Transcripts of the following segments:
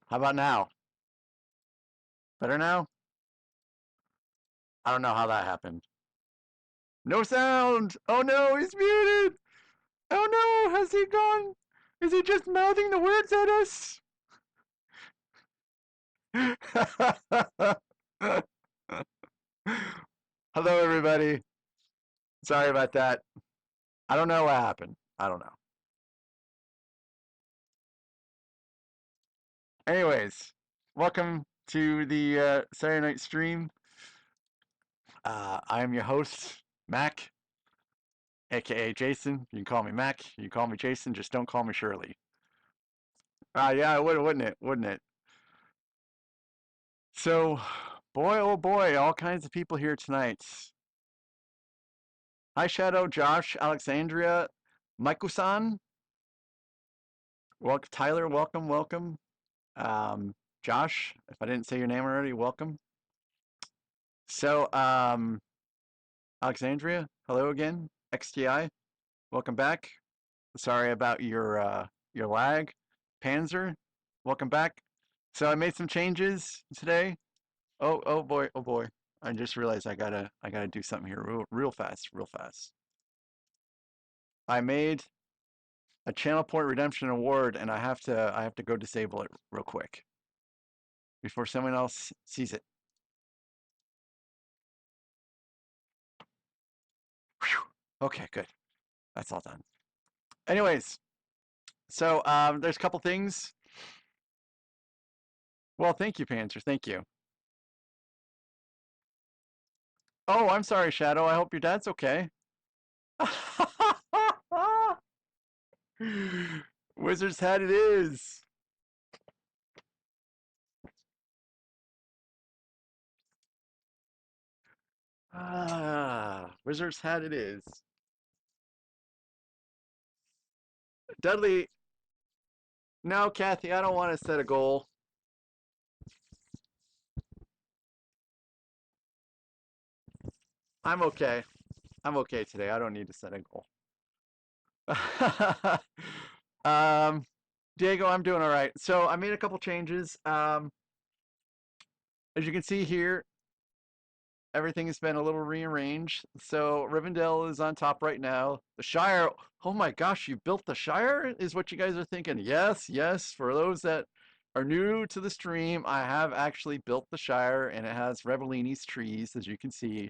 How about now? Better now? I don't know how that happened. No sound! Oh no, he's muted! Oh no, has he gone? Is he just mouthing the words at us? Hello, everybody. Sorry about that. I don't know what happened. I don't know. Anyways, welcome to the Saturday night stream. I am your host, Mac, aka Jason. You can call me Mac. You can call me Jason. Just don't call me Shirley. Yeah, it would, wouldn't it? Wouldn't it? So, boy, oh boy, all kinds of people here tonight. Hi, Shadow, Josh, Alexandria, Michael-san. Welcome, Tyler. Welcome, welcome. Josh, if I didn't say your name already, welcome. So, Alexandria, hello again. XTI, welcome back. Sorry about your lag. Panzer, welcome back. So I made some changes today. Oh boy, oh boy. I just realized I gotta do something here real fast, real fast. I made a channel point redemption award and I have to go disable it real quick before someone else sees it. Whew. Okay, good. That's all done. Anyways, so there's a couple things. Well, thank you, Panzer. Thank you. Oh, I'm sorry, Shadow. I hope your dad's okay. Wizard's hat it is. Wizard's hat it is. Dudley, no, Kathy, I don't want to set a goal. I'm okay. I'm okay today. I don't need to set a goal. um, Diego, I'm doing all right. So I made a couple changes. As you can see here, everything has been a little rearranged. So Rivendell is on top right now. The Shire, oh my gosh, you built the Shire? Is what you guys are thinking. Yes, yes. For those that are new to the stream, I have actually built the Shire and it has Revellini's trees, as you can see,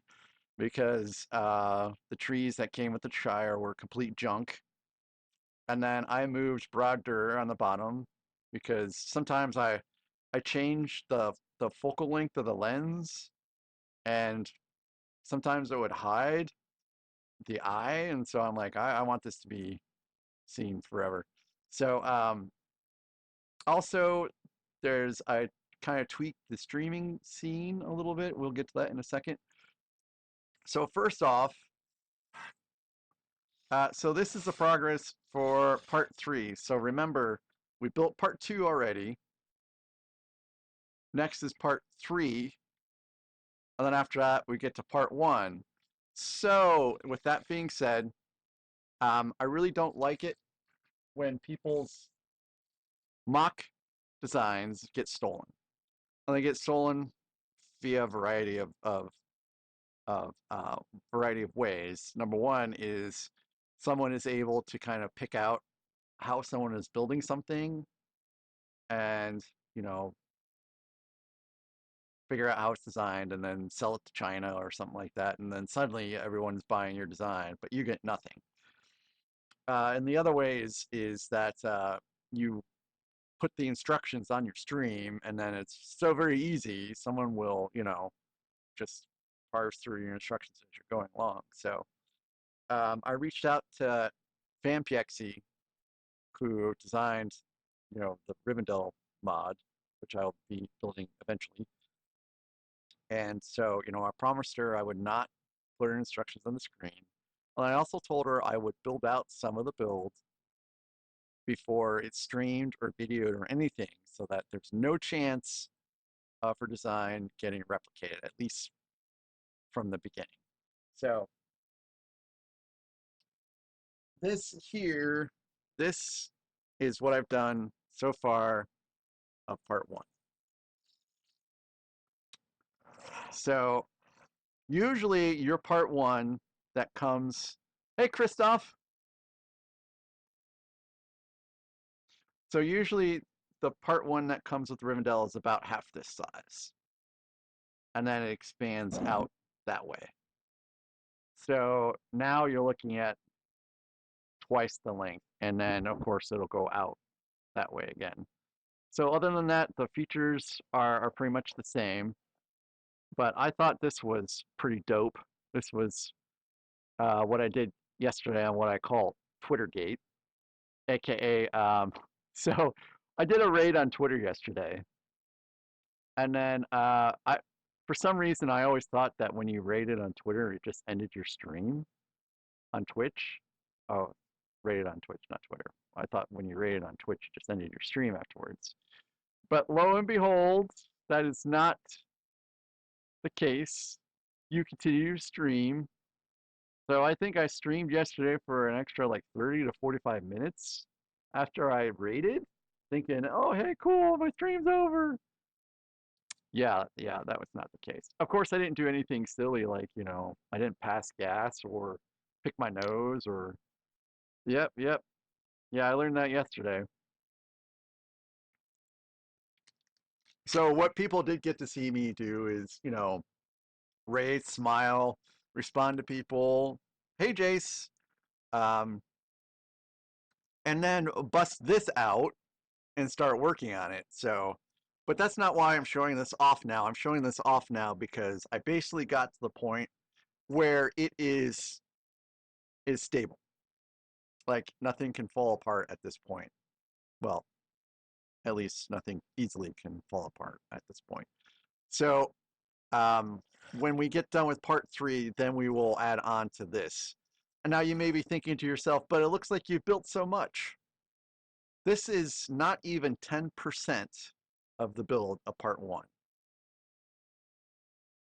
because the trees that came with the Shire were complete junk. And then I moved Brogdur on the bottom because sometimes I change the focal length of the lens and sometimes it would hide the eye, and so I'm like, I want this to be seen forever. So also I kind of tweaked the streaming scene a little bit. We'll get to that in a second. So first off, so this is the progress for part 3. So remember, we built part 2 already. Next is part 3, and then after that we get to part 1. So with that being said, I really don't like it when people's mock designs get stolen. And they get stolen via a variety of variety of ways. Number one is someone is able to kind of pick out how someone is building something and, you know, figure out how it's designed and then sell it to China or something like that. And then suddenly everyone's buying your design, but you get nothing. And the other way is that you put the instructions on your stream and then it's so very easy. Someone will, you know, just parse through your instructions as you're going along. So I reached out to FanPXE, who designed, you know, the Rivendell mod, which I'll be building eventually. And so, you know, I promised her I would not put her instructions on the screen. And I also told her I would build out some of the build before it's streamed or videoed or anything so that there's no chance of her design getting replicated, at least from the beginning. So this here, this is what I've done so far of part one. So usually your part one that comes, hey, Christoph. So usually the part one that comes with Rivendell is about half this size. And then it expands out that way. So now you're looking at twice the length. And then, of course, it'll go out that way again. So other than that, the features are pretty much the same. But I thought this was pretty dope. This was what I did yesterday on what I call Twittergate, aka so I did a raid on Twitter yesterday, and then I for some reason I always thought that when you raided on Twitter it just ended your stream on Twitch. Oh, raided on Twitch, not Twitter. I thought when you raided on Twitch it just ended your stream afterwards. But lo and behold, that is not the case. You continue to stream. So I think I streamed yesterday for an extra like 30 to 45 minutes after I raided, thinking, oh, hey, cool, my stream's over. Yeah, that was not the case. Of course, I didn't do anything silly like, I didn't pass gas or pick my nose or, yep. Yeah, I learned that yesterday. So what people did get to see me do is, raise, smile, respond to people. Hey, Jace. Um, and then bust this out and start working on it. So, but that's not why I'm showing this off now. I'm showing this off now because I basically got to the point where it is stable. Like nothing can fall apart at this point. Well, at least nothing easily can fall apart at this point. So, when we get done with part 3, then we will add on to this. And now you may be thinking to yourself, but it looks like you've built so much. This is not even 10% of the build of part 1.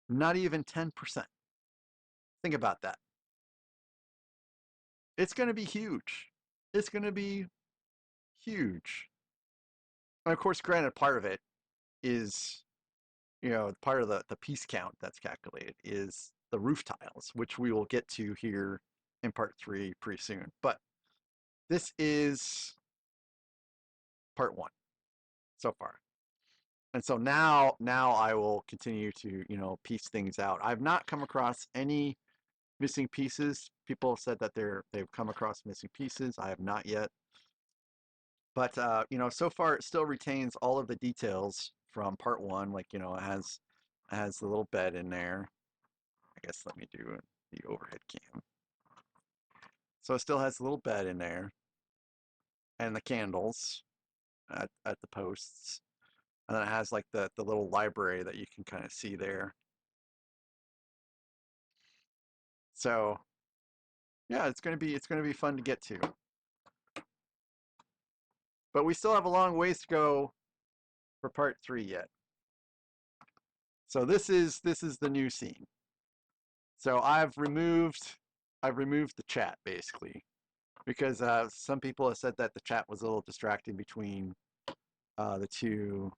Not even 10%. Think about that. It's going to be huge. It's going to be huge. And of course, granted, part of it is, part of the piece count that's calculated is the roof tiles, which we will get to here in part 3 pretty soon. But this is part 1 so far. And so now I will continue to, piece things out. I've not come across any missing pieces. People have said that they've come across missing pieces. I have not yet. But so far it still retains all of the details from part 1. Like, it has the little bed in there. I guess let me do the overhead cam. So it still has a little bed in there, and the candles at the posts. And then it has like the little library that you can kind of see there. So yeah, it's gonna be fun to get to. But we still have a long ways to go for part 3 yet. So this is the new scene. So I've removed the chat basically because some people have said that the chat was a little distracting between the two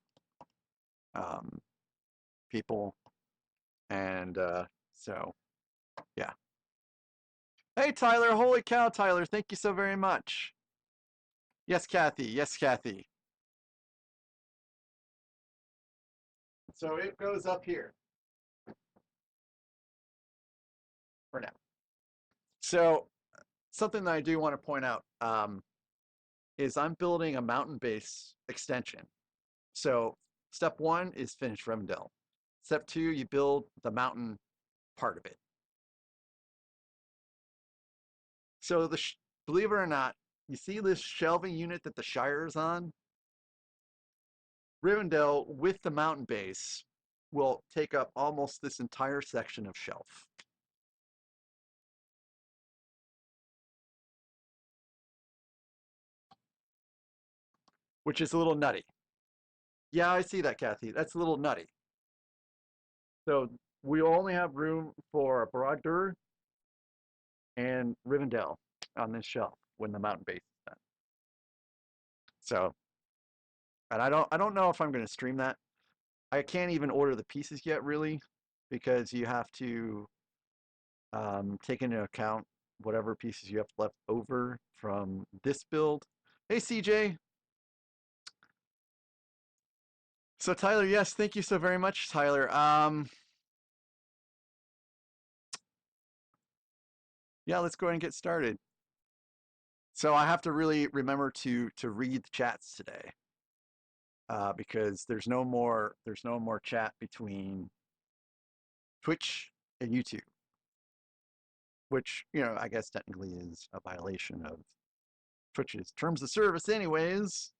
people, and so yeah. Hey Tyler, holy cow, Tyler! Thank you so very much. Yes, Kathy. Yes, Kathy. So it goes up here for now. So something that I do want to point out is I'm building a mountain base extension. So step 1 is finish Rivendell. Step 2, you build the mountain part of it. So believe it or not, you see this shelving unit that the Shire is on? Rivendell with the mountain base will take up almost this entire section of shelf. Which is a little nutty. Yeah, I see that, Kathy. That's a little nutty. So we only have room for Broadur and Rivendell on this shelf when the mountain base is done. So And I don't know if I'm going to stream that. I can't even order the pieces yet, really, because you have to take into account whatever pieces you have left over from this build. Hey, CJ. So Tyler, yes, thank you so very much, Tyler. Yeah, let's go ahead and get started. So I have to really remember to read the chats today, because there's no more chat between Twitch and YouTube, which I guess technically is a violation of Twitch's terms of service, anyways.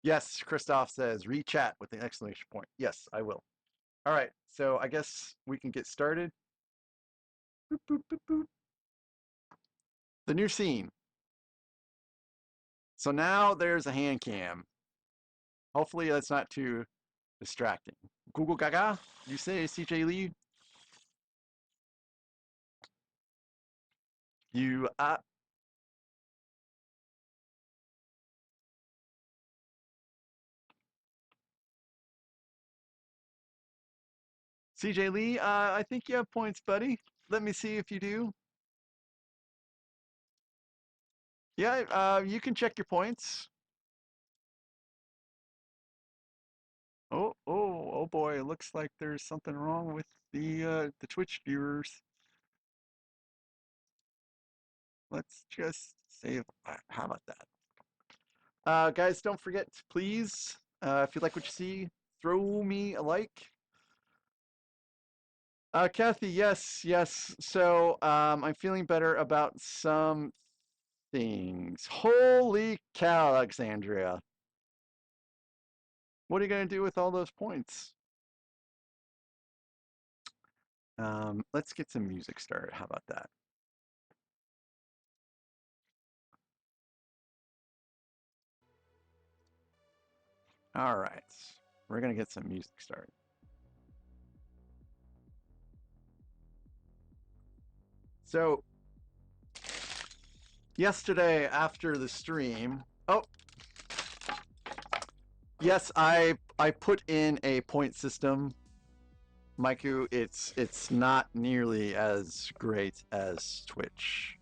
Yes, Christoph says re-chat with the exclamation point. Yes, I will. All right, so I guess we can get started. Boop, boop, boop, boop. The new scene. So now there's a hand cam. Hopefully that's not too distracting. Google Gaga, you say, CJ Lee? You, CJ Lee, I think you have points, buddy. Let me see if you do. Yeah, you can check your points. Oh boy, it looks like there's something wrong with the Twitch viewers. Let's just save. How about that? Guys, don't forget, please, if you like what you see, throw me a like. Kathy, yes, yes. So, I'm feeling better about some things. Holy cow, Alexandria. What are you going to do with all those points? Let's get some music started. How about that? All right. We're going to get some music started. So, yesterday after the stream, yes, I put in a point system. Maiku, it's not nearly as great as Twitch,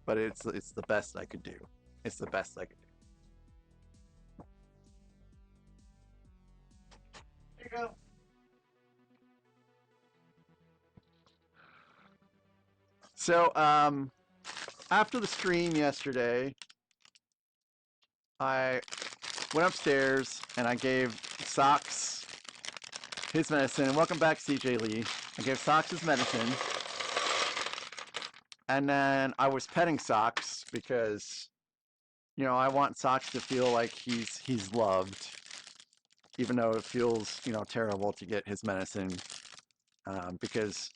but it's the best I could do. It's the best I could do. There you go. So, after the stream yesterday, I went upstairs and I gave Socks his medicine. And welcome back, CJ Lee. I gave Socks his medicine. And then I was petting Socks because, I want Socks to feel like he's loved, even though it feels, terrible to get his medicine, because,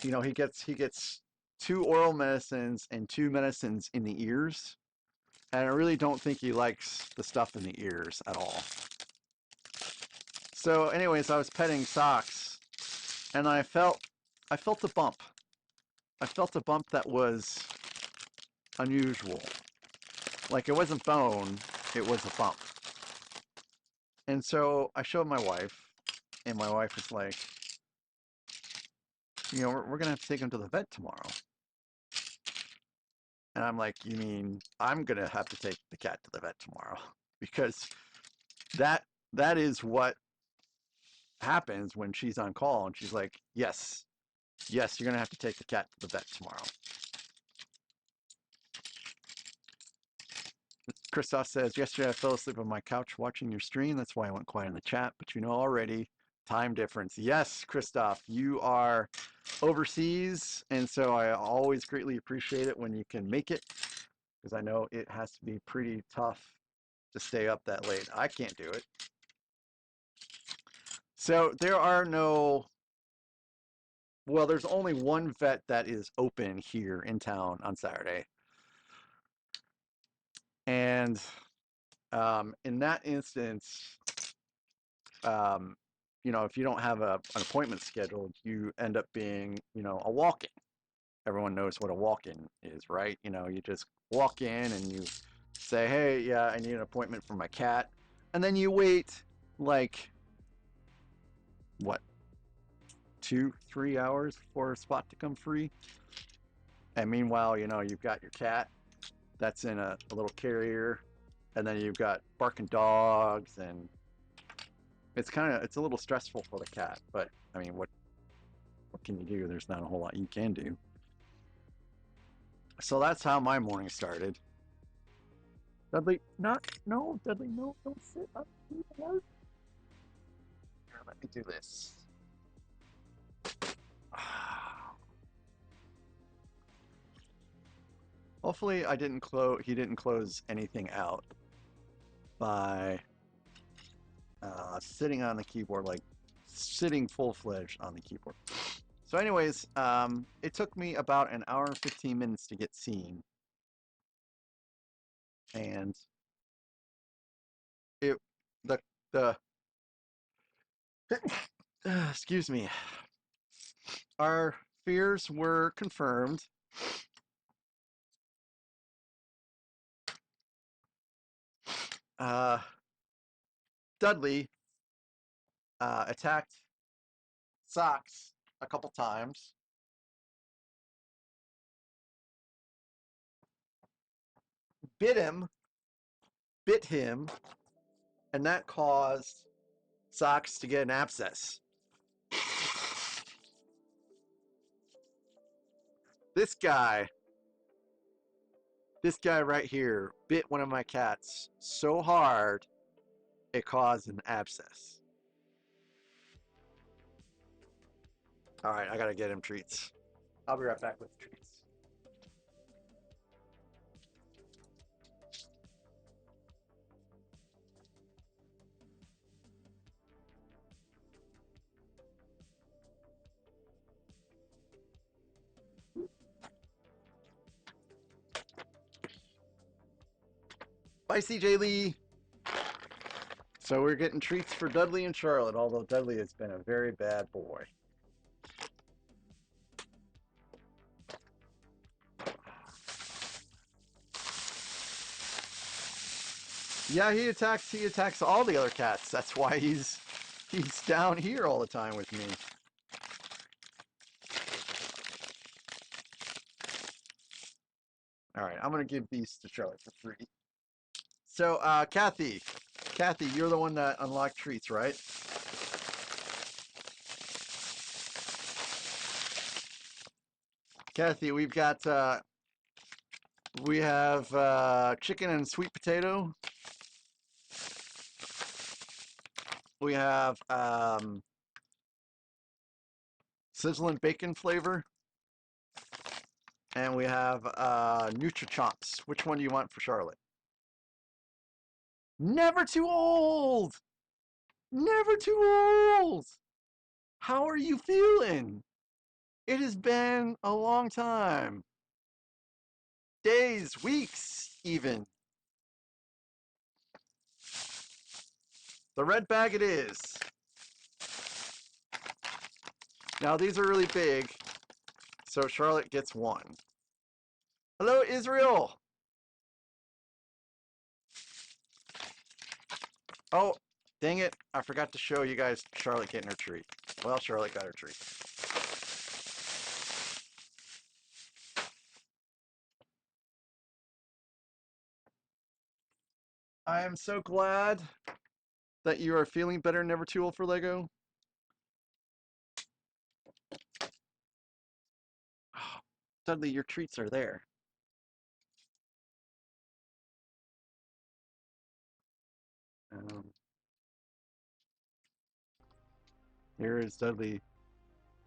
he gets 2 oral medicines and 2 medicines in the ears. And I really don't think he likes the stuff in the ears at all. So anyways, I was petting Socks and I felt a bump. I felt a bump that was unusual. Like, it wasn't bone, it was a bump. And so I showed my wife, and my wife was like, we're going to have to take him to the vet tomorrow. And I'm like, you mean I'm going to have to take the cat to the vet tomorrow? Because that is what happens when she's on call, and she's like, yes, you're going to have to take the cat to the vet tomorrow. Christoph says, yesterday I fell asleep on my couch watching your stream. That's why I went quiet in the chat. But already, time difference. Yes, Christoph, you are overseas. And so I always greatly appreciate it when you can make it, because I know it has to be pretty tough to stay up that late. I can't do it. So there are there's only one vet that is open here in town on Saturday. And in that instance, if you don't have an appointment scheduled, you end up being, a walk-in. Everyone knows what a walk-in is, right? You just walk in and you say, hey, yeah, I need an appointment for my cat. And then you wait like, what, 2-3 hours for a spot to come free. And meanwhile, you know, you've got your cat that's in a little carrier, and then you've got barking dogs, and it's a little stressful for the cat. But I mean, what can you do? There's not a whole lot you can do. So that's how my morning started. Dudley, no, Dudley, no, don't sit up here. Here, let me do this. Hopefully, he didn't close anything out by sitting on the keyboard, like sitting full-fledged on the keyboard. So anyways, it took me about an hour and 15 minutes to get seen. And it, the excuse me, our fears were confirmed. Dudley attacked Socks a couple times. Bit him, and that caused Socks to get an abscess. This guy right here bit one of my cats so hard it caused an abscess. All right, I gotta get him treats. I'll be right back with treats. Bye, CJ Lee. So we're getting treats for Dudley and Charlotte, although Dudley has been a very bad boy. Yeah, he attacks all the other cats. That's why he's down here all the time with me. All right, I'm gonna give these to Charlotte for free. So, Kathy, you're the one that unlocked treats, right? Kathy, we have chicken and sweet potato. We have sizzling bacon flavor, and we have Nutri-Chomps. Which one do you want for Charlotte? Never too old. Never too old. How are you feeling? It has been a long time. Days, weeks, even. The red bag it is. Now these are really big, so Charlotte gets one. Hello, Israel. Oh, dang it. I forgot to show you guys Charlotte getting her treat. Well, Charlotte got her treat. I am so glad that you are feeling better, never too old for Lego. Oh, Dudley, your treats are there. Here is Dudley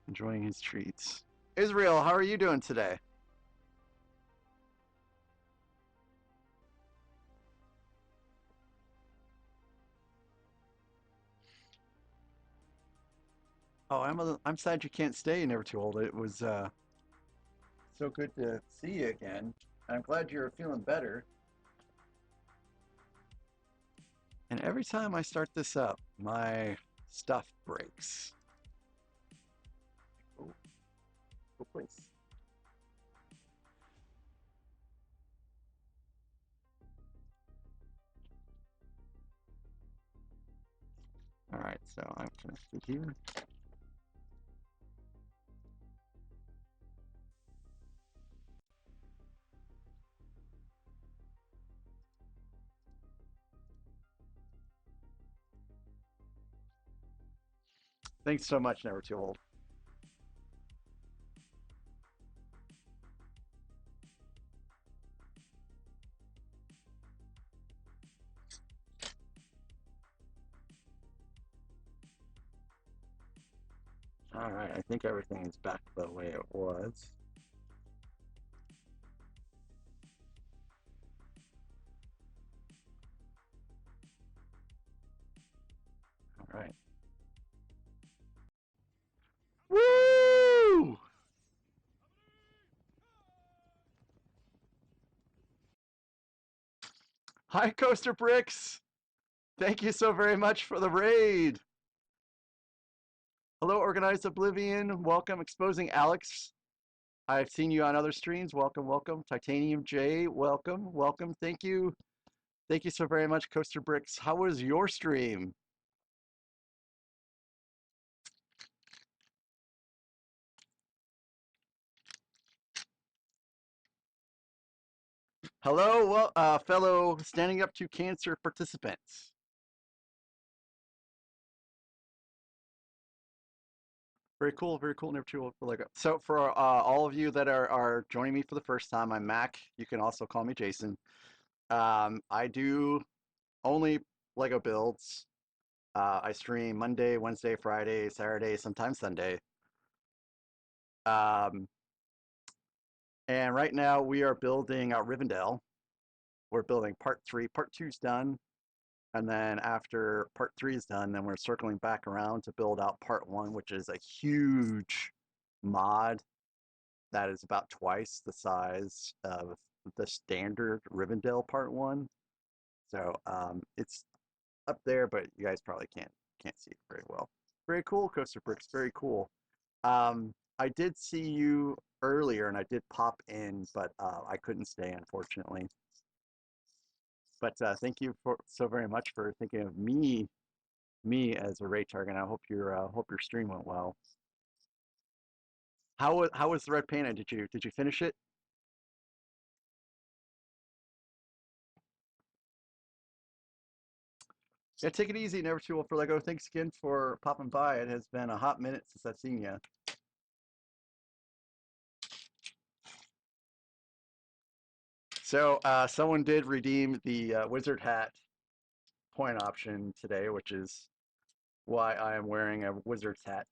enjoying his treats. Israel, how are you doing today? Oh, I'm sad you can't stay never too old. It was so good to see you again. I'm glad you're feeling better. And every time I start this up, my stuff breaks. Oh, please. right, so I'm connected here. Thanks so much, Never Too Old. All right, I think everything is back the way it was. All right. Woo! Hi, Coaster Bricks. Thank you so very much for the raid. Hello, Organized Oblivion. Welcome, Exposing Alex. I've seen you on other streams. Welcome, welcome. Titanium J, welcome, welcome. Thank you. Thank you so very much, Coaster Bricks. How was your stream? Hello, fellow Standing Up to Cancer participants. Very cool, very cool. Never too old for Lego. So for all of you that are joining me for the first time, I'm Mac. You can also call me Jason. I do only Lego builds. I stream Monday, Wednesday, Friday, Saturday, sometimes Sunday. Um, and right now we are building Rivendell. We're building part 3. Part 2's done. And then after part 3 is done, then we're circling back around to build out part 1, which is a huge mod that is about twice the size of the standard Rivendell part 1. So it's up there, but you guys probably can't see it very well. Very cool, Coaster Bricks. Very cool. I did see you earlier, and I did pop in, but I couldn't stay, unfortunately. But thank you so very much for thinking of me as a raid target. I hope your stream went well. How was the red panda? Did you finish it? Yeah, take it easy. Never too old for Lego. Thanks again for popping by. It has been a hot minute since I've seen you. So someone did redeem the wizard hat point option today, which is why I am wearing a wizard's hat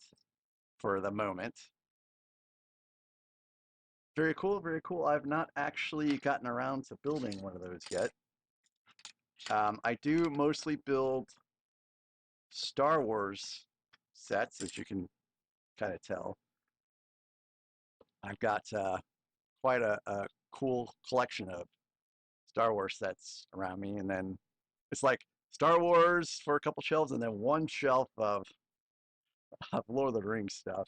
for the moment. Very cool, very cool. I've not actually gotten around to building one of those yet. I do mostly build Star Wars sets, as you can kind of tell. I've got quite a cool collection of Star Wars sets around me, and then it's like Star Wars for a couple shelves, and then one shelf of Lord of the Rings stuff,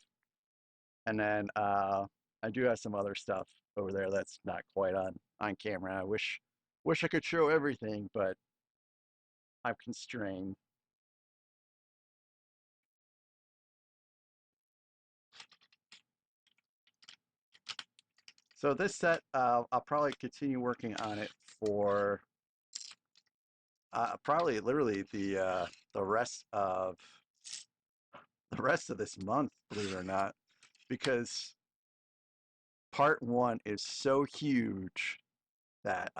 and then I do have some other stuff over there that's not quite on camera. I wish I could show everything, but I'm constrained. So this set, I'll probably continue working on it for probably literally the rest of this month, believe it or not, because part 1 is so huge that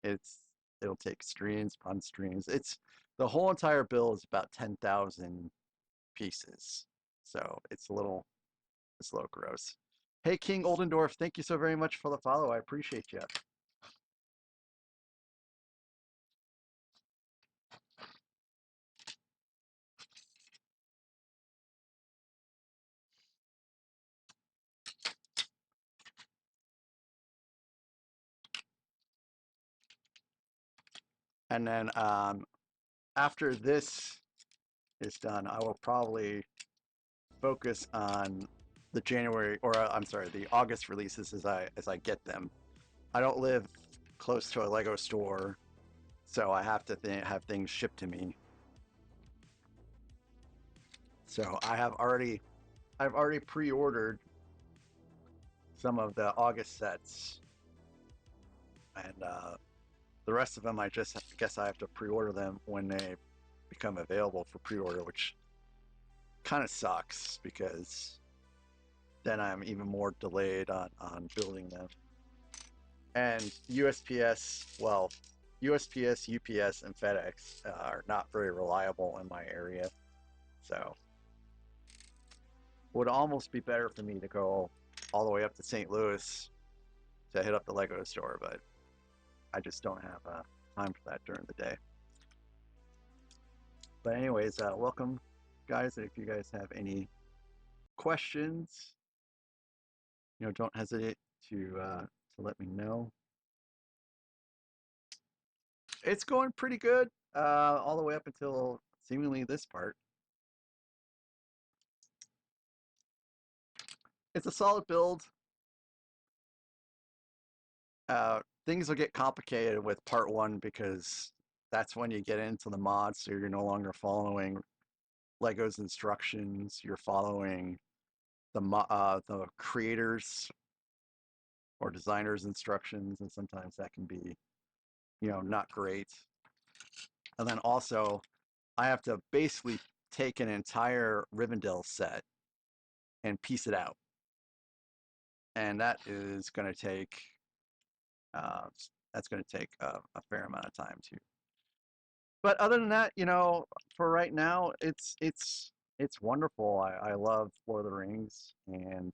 it'll take streams upon streams. It's the whole entire bill is about 10,000 pieces, so it's a little gross. Hey, King Oldendorf, thank you so very much for the follow. I appreciate you. And then after this is done, I will probably focus on the January, or I'm sorry, the August releases as I get them. I don't live close to a Lego store, so I have to have things shipped to me. So I've already pre-ordered some of the August sets, and the rest of them I guess I have to pre-order them when they become available for pre-order, which kind of sucks because then I'm even more delayed on building them. And USPS, well, USPS, UPS, and FedEx are not very reliable in my area, so would almost be better for me to go all the way up to St. Louis to hit up the Lego store, but I just don't have time for that during the day. But anyways, welcome, guys. If you guys have any questions, don't hesitate to let me know. It's going pretty good, all the way up until seemingly this part. It's a solid build. Things will get complicated with part one because that's when you get into the mods, so you're no longer following Lego's instructions. You're following the creators or designers' instructions, and sometimes that can be, not great. And then also, I have to basically take an entire Rivendell set and piece it out, and that is going to take a fair amount of time too. But other than that, for right now, it's wonderful. I love Lord of the Rings, and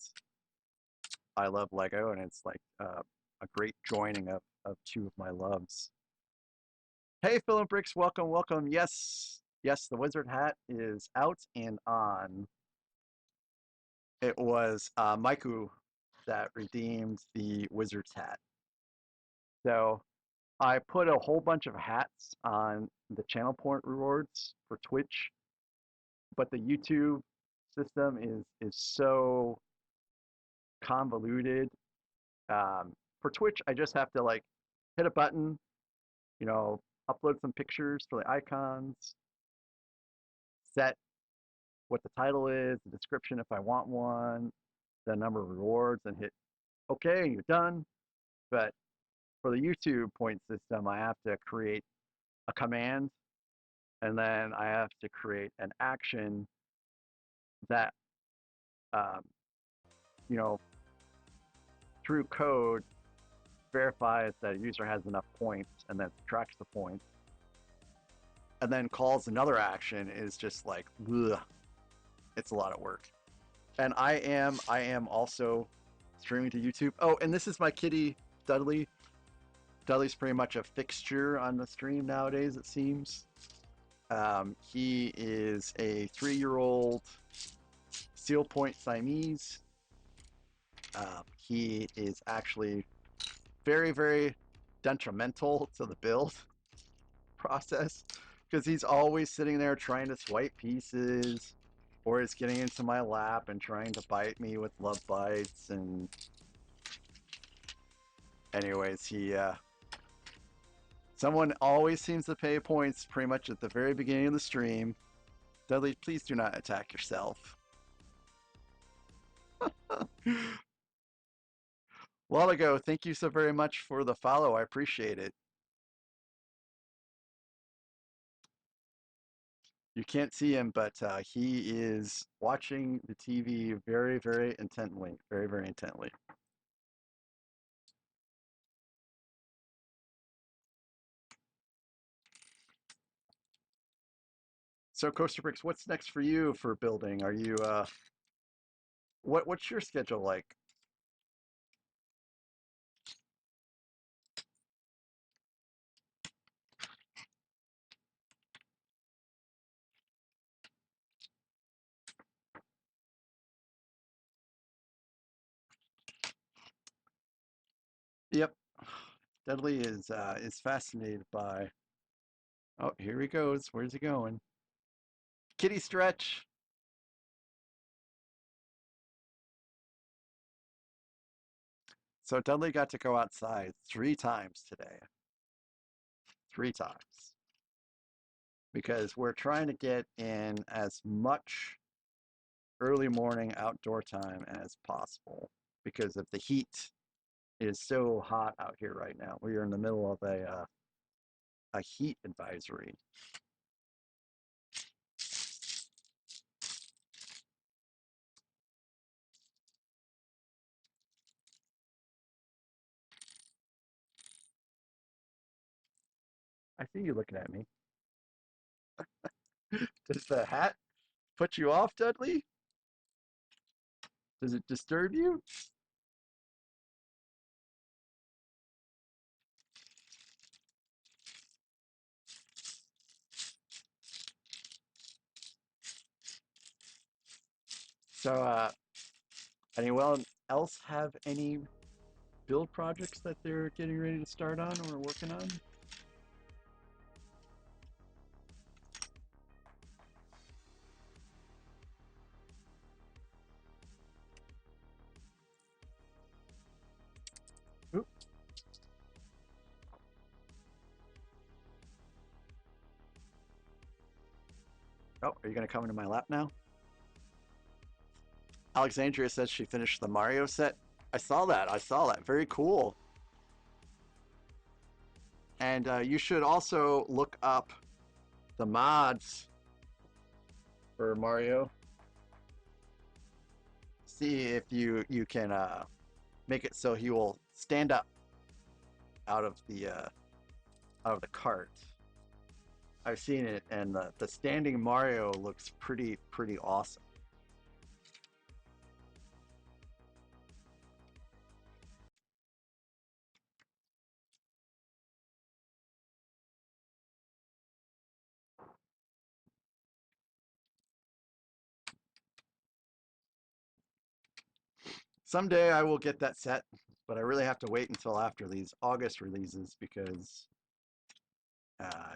I love Lego, and it's like a great joining of two of my loves. Hey, Phil and Bricks, welcome, welcome. Yes, yes, the wizard hat is out and on. It was Maiku that redeemed the wizard's hat. So I put a whole bunch of hats on the channel point rewards for Twitch, but the YouTube system is so convoluted. For Twitch, I just have to like hit a button, upload some pictures for the icons, set what the title is, the description if I want one, the number of rewards, and hit OK, you're done. But for the YouTube point system, I have to create a command, and then I have to create an action that, um, you know, through code verifies that a user has enough points and then subtracts the points, and then calls another action is just like, ugh, it's a lot of work. And I am also streaming to YouTube. Oh, and this is my kitty, Dudley. Dudley's pretty much a fixture on the stream nowadays, it seems. He is a 3-year-old Seal Point Siamese. He is actually very, very detrimental to the build process because he's always sitting there trying to swipe pieces, or he's getting into my lap and trying to bite me with love bites. And anyways, someone always seems to pay points pretty much at the very beginning of the stream. Dudley, please do not attack yourself. Lalago, thank you so very much for the follow. I appreciate it. You can't see him, but he is watching the TV very, very intently. Very, very intently. So, Coaster Bricks, what's next for you for building? Are you, what's your schedule like? Yep. Dudley is fascinated by. Oh, here he goes. Where's he going? Kitty stretch. So Dudley got to go outside 3 times today. 3 times. Because we're trying to get in as much early morning outdoor time as possible because of the heat. It is so hot out here right now. We are in the middle of a heat advisory. I see you looking at me. Does the hat put you off, Dudley? Does it disturb you? So, anyone else have any build projects that they're getting ready to start on or working on? Oop. Oh, are you going to come into my lap now? Alexandria says she finished the Mario set. I saw that. I saw that. Very cool. And you should also look up the mods for Mario. See if you can make it so he will stand up out of the cart. I've seen it, and the standing Mario looks pretty awesome. Someday I will get that set, but I really have to wait until after these August releases because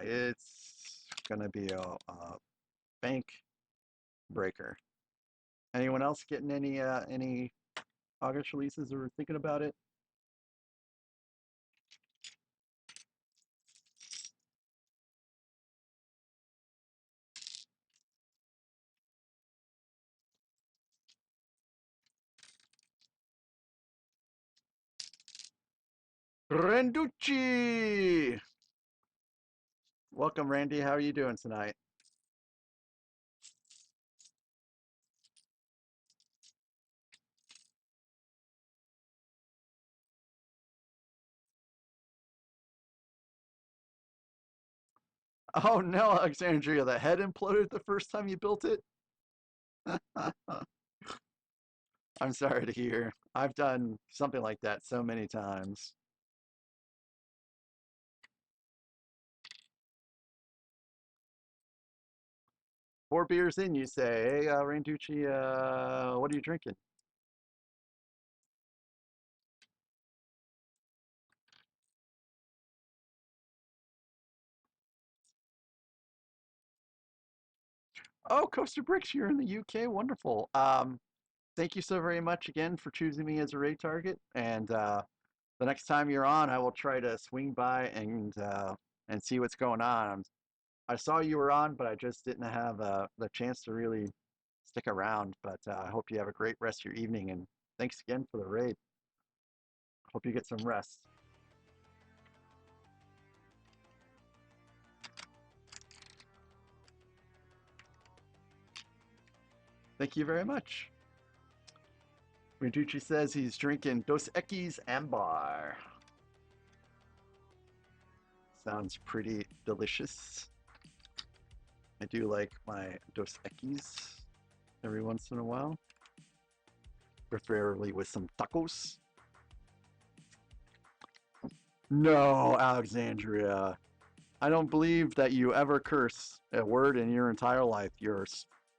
it's gonna be a bank breaker. Anyone else getting any August releases or thinking about it? Randucci! Welcome, Randy. How are you doing tonight? Oh no, Alexandria, the head imploded the first time you built it? I'm sorry to hear. I've done something like that so many times. 4 beers in, you say, hey, Randucci, what are you drinking? Oh, Coaster Bricks, you're in the UK. Wonderful. Thank you so very much again for choosing me as a raid target. And the next time you're on, I will try to swing by and see what's going on. I saw you were on, but I just didn't have the chance to really stick around. But I hope you have a great rest of your evening. And thanks again for the raid. Hope you get some rest. Thank you very much. Riducci says he's drinking Dos Equis Ambar. Sounds pretty delicious. I do like my Dos Equis every once in a while, preferably with some tacos. No, Alexandria. I don't believe that you ever curse a word in your entire life. You're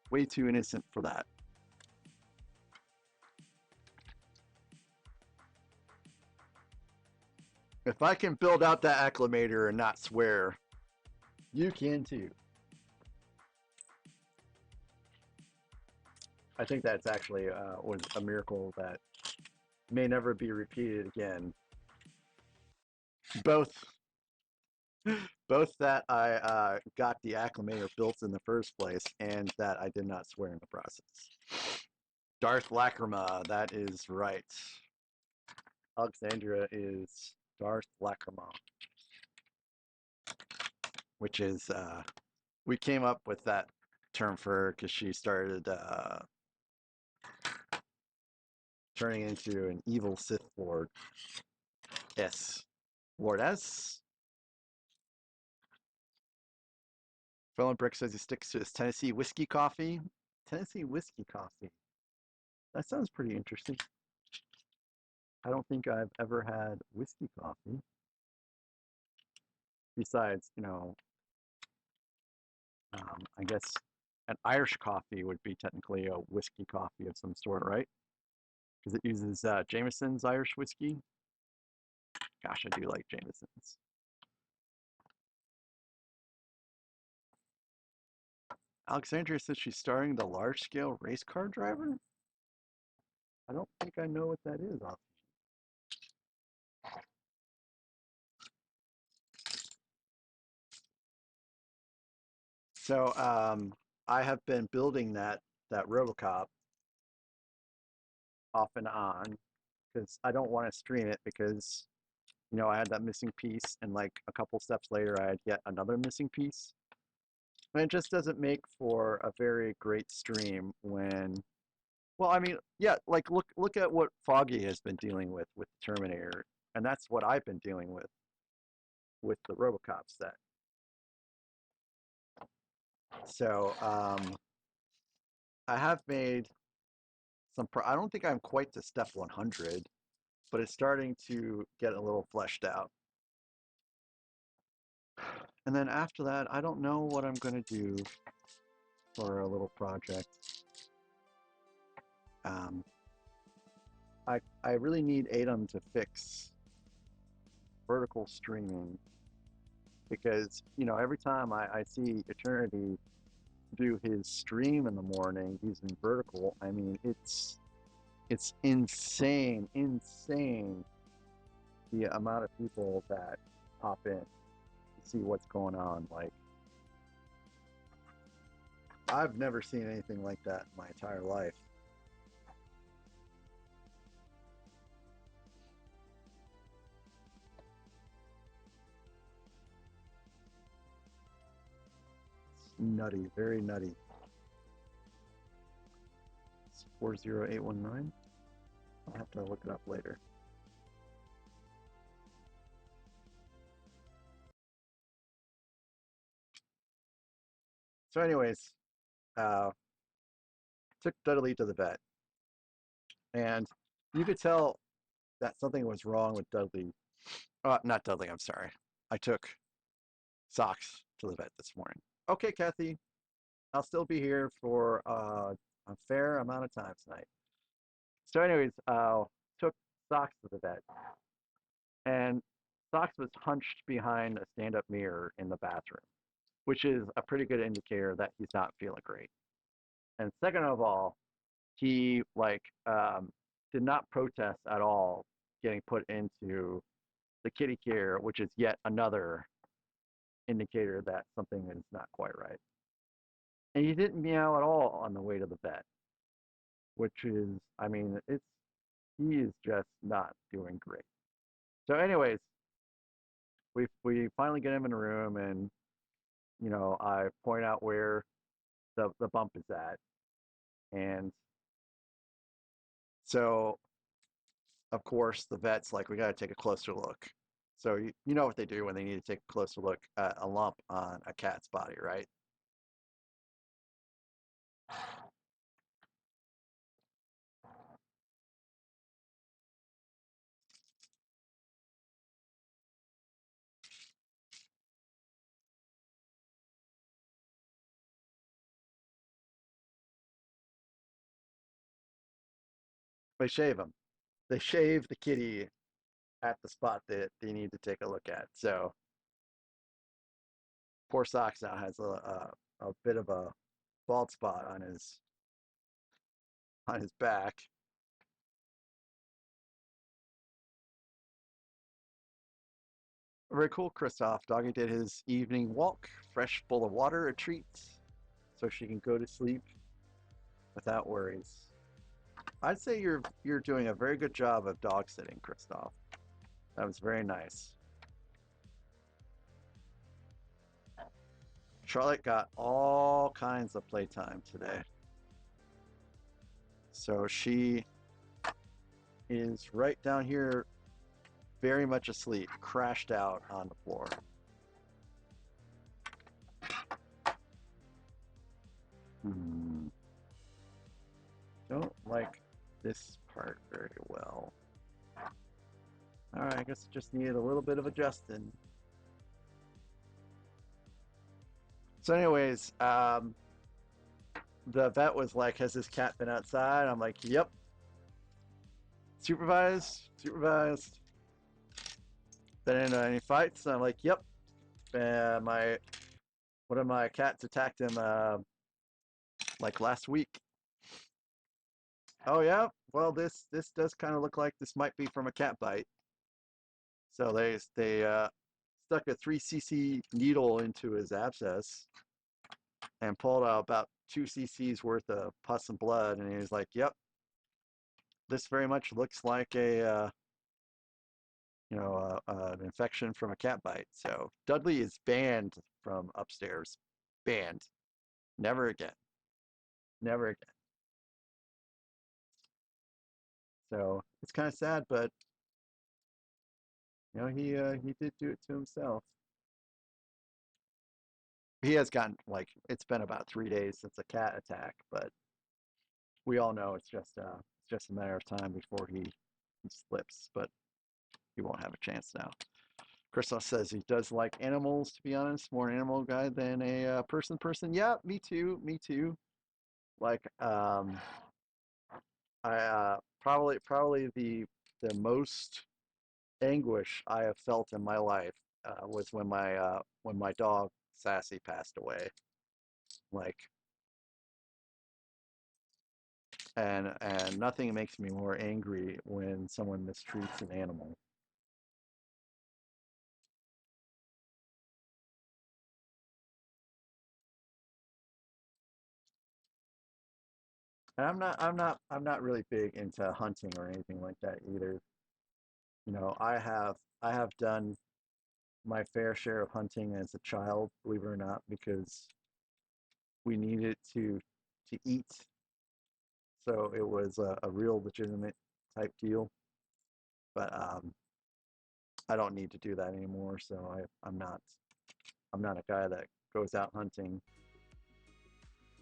way too innocent for that. If I can build out that acclimator and not swear, you can too. I think that's actually was a miracle that may never be repeated again. Both Both that I got the acclimator built in the first place and that I did not swear in the process. Darth Lacrima, that is right. Alexandria is Darth Lacrima, which is, we came up with that term for her because she started turning into an evil Sith Lord. S. Lord S. Felon Brick says he sticks to his Tennessee whiskey coffee. Tennessee whiskey coffee. That sounds pretty interesting. I don't think I've ever had whiskey coffee. Besides, I guess an Irish coffee would be technically a whiskey coffee of some sort, right? Because it uses Jameson's Irish whiskey. Gosh, I do like Jameson's. Alexandria says she's starring the large-scale race car driver. I don't think I know what that is. So I have been building that RoboCop off and on because I don't want to stream it because I had that missing piece and like a couple steps later I had yet another missing piece. And it just doesn't make for a very great stream when, well, I mean, yeah, like look at what Foggy has been dealing with the Terminator, and that's what I've been dealing with the RoboCop set. So I have made some. I don't think I'm quite to step 100, but it's starting to get a little fleshed out. And then after that, I don't know what I'm going to do for a little project. I really need Atom to fix vertical streaming because every time I see Eternity do his stream in the morning using vertical, I mean it's insane the amount of people that pop in to see what's going on. Like I've never seen anything like that in my entire life. It's nutty, very nutty. It's 40819. I'll have to look it up later. So anyways, took Dudley to the vet. And you could tell that something was wrong with Dudley. Not Dudley, I'm sorry. I took Socks to the vet this morning. Okay, Kathy, I'll still be here for a fair amount of time tonight. So anyways, took Socks to the vet. And Socks was hunched behind a stand-up mirror in the bathroom, which is a pretty good indicator that he's not feeling great. And second of all, he did not protest at all getting put into the kitty care, which is yet another indicator that something is not quite right. And he didn't meow at all on the way to the vet, which is, I mean, he is just not doing great. So anyways, we finally get him in a room and I point out where the bump is at. And so of course the vet's like, we got to take a closer look. So you know what they do when they need to take a closer look at a lump on a cat's body, right? They shave him. They shave the kitty at the spot that they need to take a look at. So poor Socks now has a bit of a bald spot on his back. Very cool, Christoph. Doggy did his evening walk, fresh bowl of water, a treat, so she can go to sleep without worries. I'd say you're doing a very good job of dog sitting, Christoph. That was very nice. Charlotte got all kinds of playtime today. So she is right down here, very much asleep, crashed out on the floor. Don't like this part very well. Alright, I guess it just needed a little bit of adjusting. So anyways, the vet was like, has this cat been outside? I'm like, yep. Supervised. Been in any fights? I'm like, yep. One of my cats attacked him like last week. Oh yeah? Well, this does kind of look like this might be from a cat bite. So they stuck a 3 cc needle into his abscess and pulled out about 2 cc's worth of pus and blood, and he was like, "Yep, this very much looks like a an infection from a cat bite." So Dudley is banned from upstairs. Banned. Never again. Never again. So it's kind of sad, but he did do it to himself. He has gotten like it's been about 3 days since a cat attack, but we all know it's just a matter of time before he slips. But he won't have a chance now. Christoph says he does like animals. To be honest, more an animal guy than a person. Yeah, me too. Me too. Like I probably the most anguish I have felt in my life was when my dog Sassy passed away. Like, and nothing makes me more angry when someone mistreats an animal. And I'm not really big into hunting or anything like that either. I have done my fair share of hunting as a child, believe it or not, because we needed to eat. So it was a real legitimate type deal. But I don't need to do that anymore. So I'm not a guy that goes out hunting.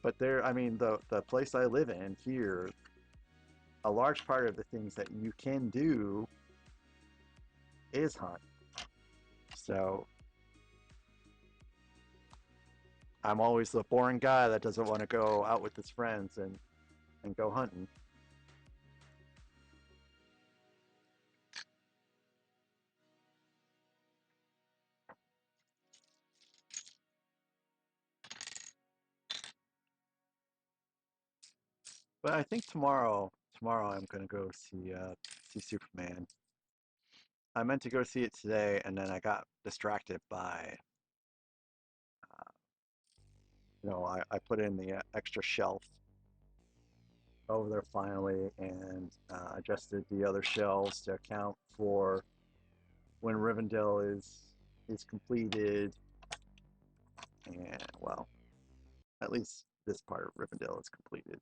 But I mean, the place I live in here, a large part of the things that you can do is hunt. So I'm always the boring guy that doesn't want to go out with his friends and go hunting. But I think tomorrow I'm gonna go see Superman. I meant to go see it today, and then I got distracted by, I put in the extra shelf over there finally, and adjusted the other shelves to account for when Rivendell is completed, and well, at least this part of Rivendell is completed.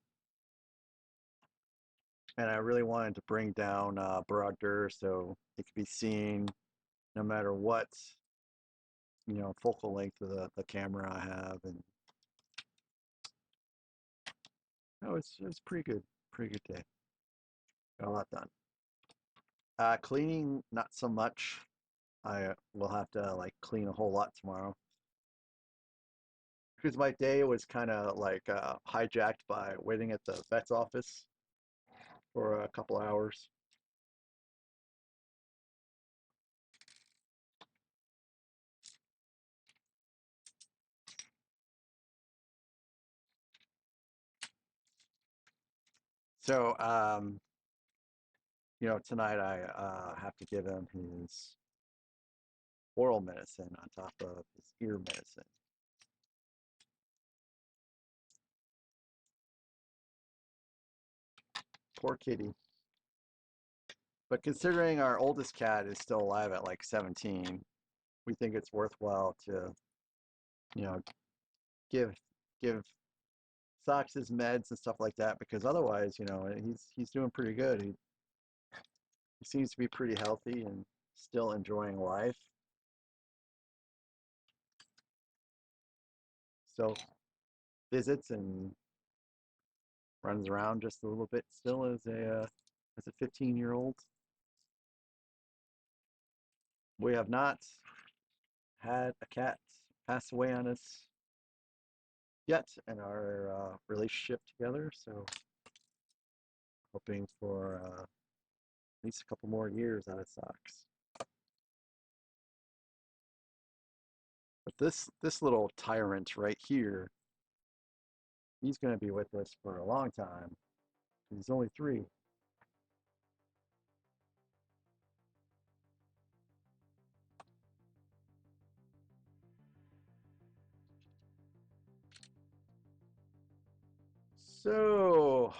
And I really wanted to bring down Barad-dûr so it could be seen no matter what focal length of the camera I have, and it was pretty good day. Got a lot done. Cleaning not so much. I will have to like clean a whole lot tomorrow because my day was kind of like hijacked by waiting at the vet's office for a couple hours. So tonight I have to give him his oral medicine on top of his ear medicine. Poor kitty. But considering our oldest cat is still alive at like 17, we think it's worthwhile to, you know, give give Socks his meds and stuff like that, because otherwise, you know, he's doing pretty good. He seems to be pretty healthy and still enjoying life. Still visits and runs around just a little bit still as a 15-year-old. We have not had a cat pass away on us yet in our relationship together, so hoping for at least a couple more years out of Socks. But this little tyrant right here, he's going to be with us for a long time. He's only 3. So,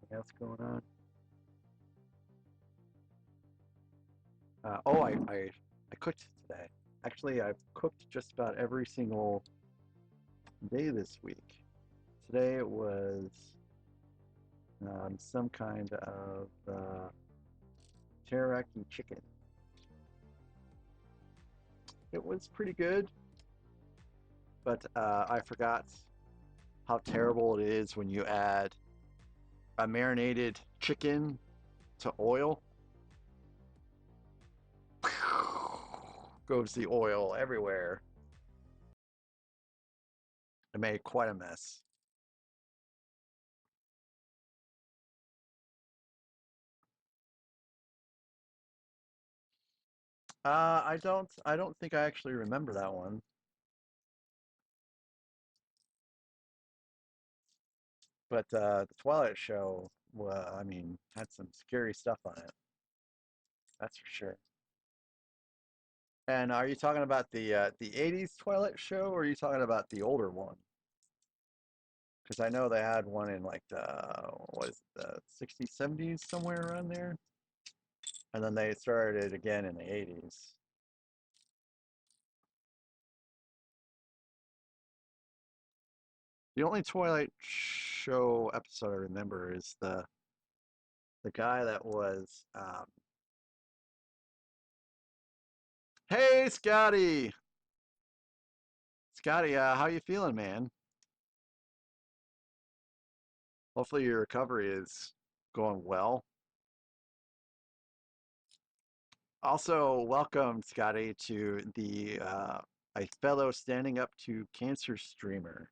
anything else going on? Oh, I cooked today. Actually, I've cooked just about every single day this week. Today it was some kind of teriyaki chicken. It was pretty good, but I forgot how terrible it is when you add a marinated chicken to oil. Goes the oil everywhere. It made quite a mess. I don't think I actually remember that one. But the Twilight Show, well, I mean, had some scary stuff on it. That's for sure. And are you talking about the 80s Twilight Show, or are you talking about the older one? Because I know they had one in like what is it, the 60s, 70s, somewhere around there. And then they started it again in the 80s. The only Twilight Show episode I remember is the guy that was hey Scotty! Scotty, how you feeling, man? Hopefully your recovery is going well. Also, welcome, Scotty, to the a fellow standing up to cancer streamer.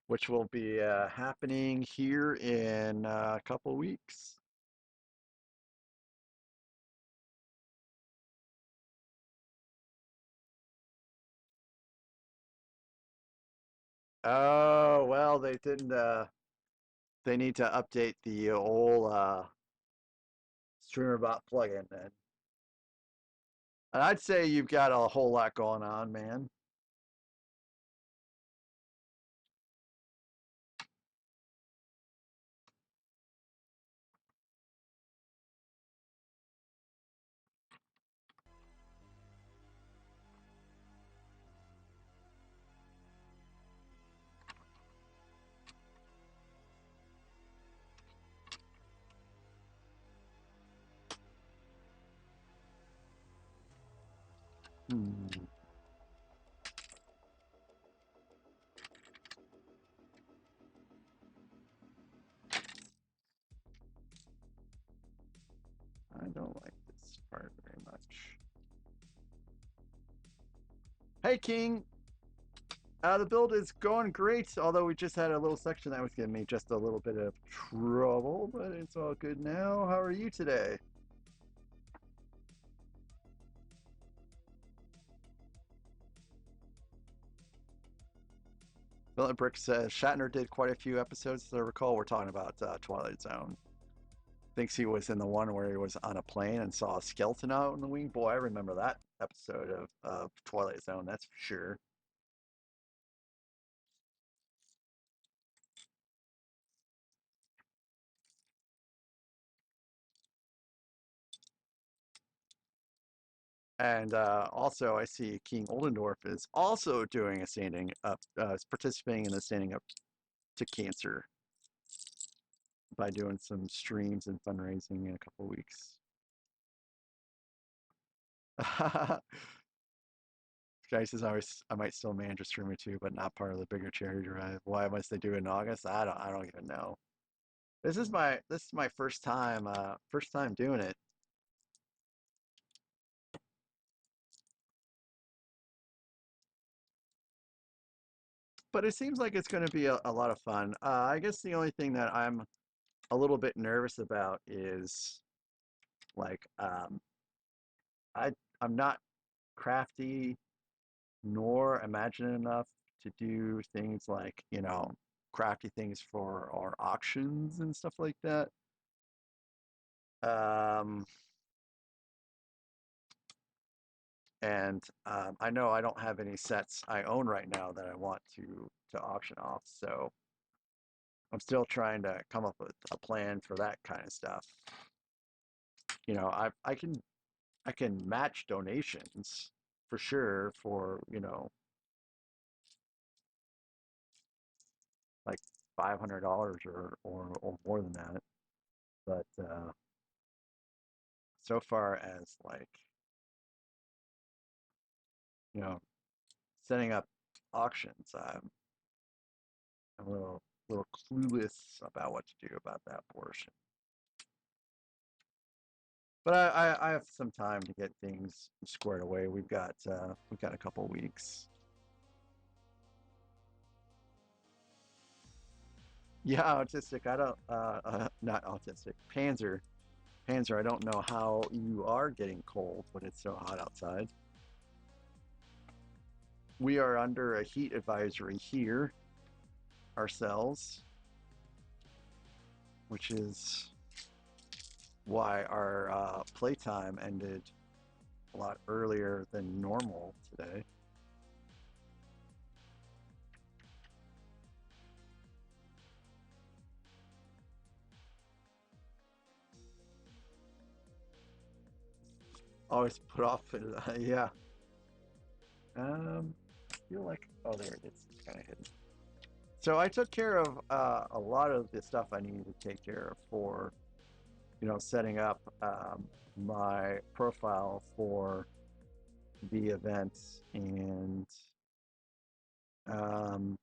Which will be happening here in a couple weeks. Oh, well, they didn't, they need to update the old StreamerBot plugin then. And I'd say you've got a whole lot going on, man. Hmm. I don't like this part very much. Hey, King! The build is going great, although we just had a little section that was giving me just a little bit of trouble, but it's all good now. How are you today? Billet Brick says Shatner did quite a few episodes, as I recall. We're talking about Twilight Zone. Thinks he was in the one where he was on a plane and saw a skeleton out in the wing. Boy, I remember that episode of Twilight Zone, that's for sure. And also, I see King Oldendorf is also doing a standing up, is participating in the standing up to cancer by doing some streams and fundraising in a couple of weeks. Guy says I might still manage a stream or two, but not part of the bigger charity drive. Why must they do it in August? I don't even know. This is my first time doing it. But it seems like it's going to be a lot of fun. I guess the only thing that I'm a little bit nervous about is like I I'm not crafty nor imaginative enough to do things like, you know, crafty things for our auctions and stuff like that. Um, and I know I don't have any sets I own right now that I want to auction off, so I'm still trying to come up with a plan for that kind of stuff. You know, I can match donations for sure for, you know, like $500 or more than that. But so far as like, you know, setting up auctions, I'm a little clueless about what to do about that portion. But I have some time to get things squared away. We've got a couple weeks. Yeah, autistic. I don't not autistic. Panzer. Panzer, I don't know how you are getting cold when it's so hot outside. We are under a heat advisory here ourselves, which is why our playtime ended a lot earlier than normal today. Always put off, yeah. I feel like, oh, there it is. It's kind of hidden. So I took care of a lot of the stuff I needed to take care of for, you know, setting up my profile for the events, and um,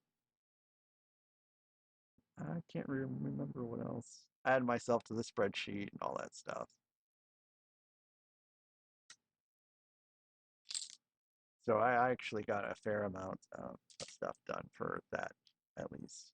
I can't remember what else. Add myself to the spreadsheet and all that stuff. So I actually got a fair amount of stuff done for that, at least.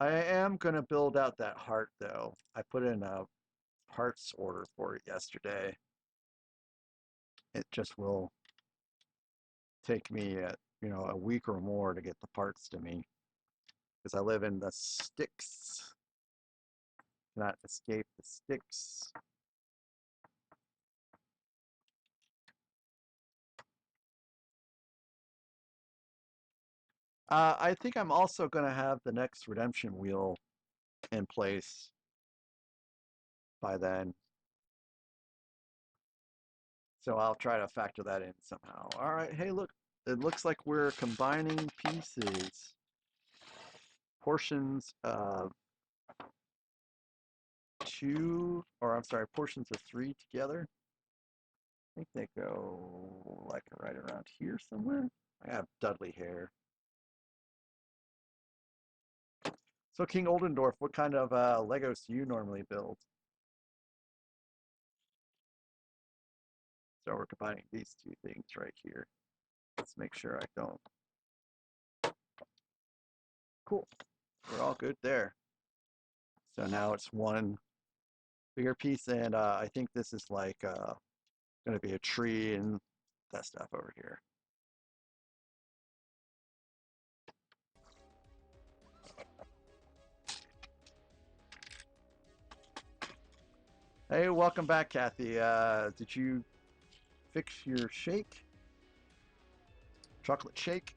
I am going to build out that heart, though. I put in a parts order for it yesterday. It just will take me, you know, a week or more to get the parts to me, because I live in the sticks. Cannot escape the sticks. I think I'm also going to have the next redemption wheel in place by then. So I'll try to factor that in somehow. All right, hey, look, it looks like we're combining pieces, portions of two, or I'm sorry, portions of three together. I think they go like right around here somewhere. I have Dudley hair. So King Oldendorf, what kind of Legos do you normally build? So we're combining these two things right here. Let's make sure I don't. Cool. we're all good there. So now it's one bigger piece, and I think this is like going to be a tree and that stuff over here. Hey, welcome back, Kathy. Did you fix your shake? Chocolate shake?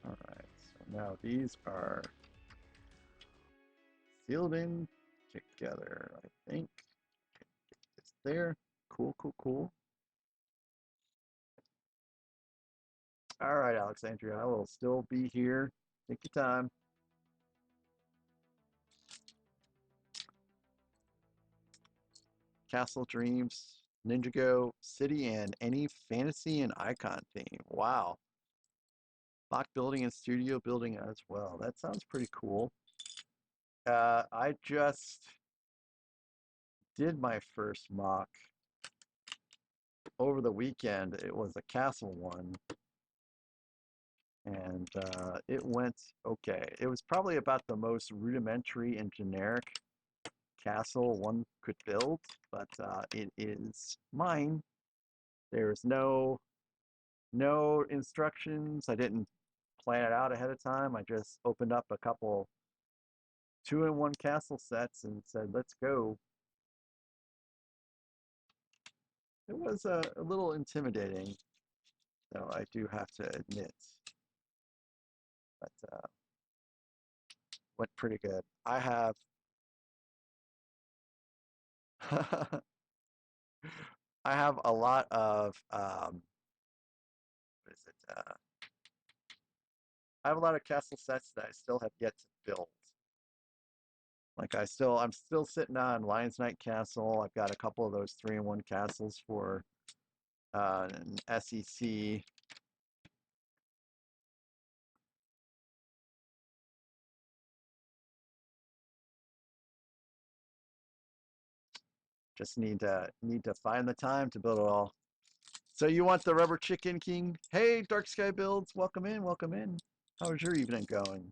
All right, so now these are sealed in together, I think. It's there. Cool, cool, cool. All right, Alexandria, I will still be here. Take your time. Castle Dreams, Ninjago, City, and any fantasy and icon theme. Wow. Mock building and studio building as well. That sounds pretty cool. I just did my first mock over the weekend. It was a castle one, and it went okay. It was probably about the most rudimentary and generic castle one could build, but it is mine. There's no instructions. I didn't plan it out ahead of time. I just opened up a couple 2-in-1 castle sets and said, let's go. It was a little intimidating, though, I do have to admit, but went pretty good. I have I have a lot of what is it? I have a lot of castle sets that I still have yet to build. Like I'm still sitting on Lion's Knight Castle. I've got a couple of those 3-in-1 castles for an SEC. Just need to find the time to build it all. So you want the Rubber Chicken King? Hey, Dark Sky Builds, welcome in, welcome in. How's your evening going?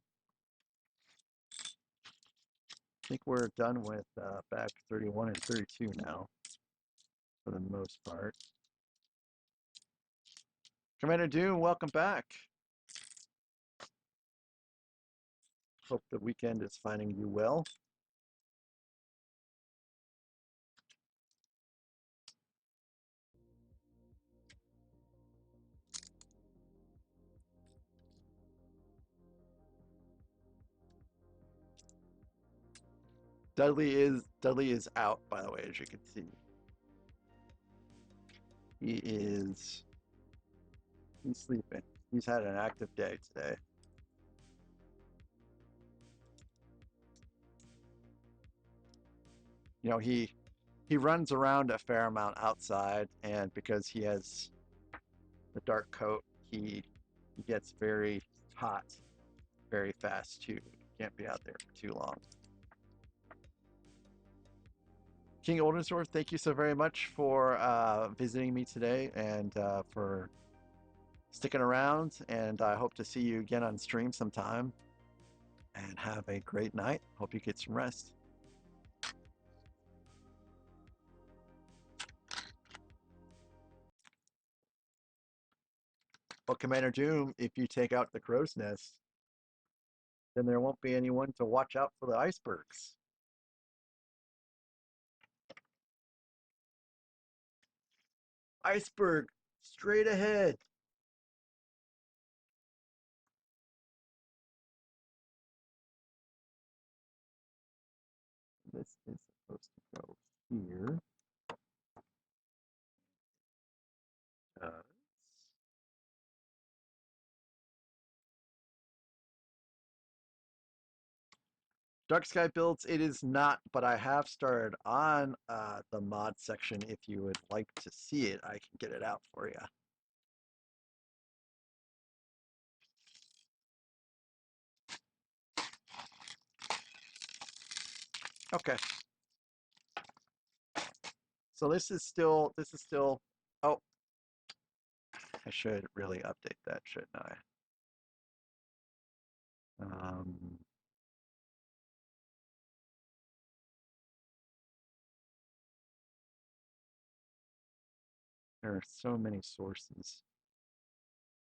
I think we're done with back 31 and 32 now, for the most part. Commander Doom, welcome back. Hope the weekend is finding you well. Dudley is out, by the way, as you can see. He's sleeping. He's had an active day today. You know, he runs around a fair amount outside, and because he has the dark coat, he gets very hot very fast too. Can't be out there for too long. King Oldensworth, thank you so very much for visiting me today and for sticking around. And I hope to see you again on stream sometime. And have a great night. Hope you get some rest. Well, Commander Doom, if you take out the crow's nest, then there won't be anyone to watch out for the icebergs. Iceberg, straight ahead. This is supposed to go here. Dark Sky Builds, it is not, but I have started on the mod section. If you would like to see it, I can get it out for you. Okay. So this is still, oh, I should really update that, shouldn't I? Um, there are so many sources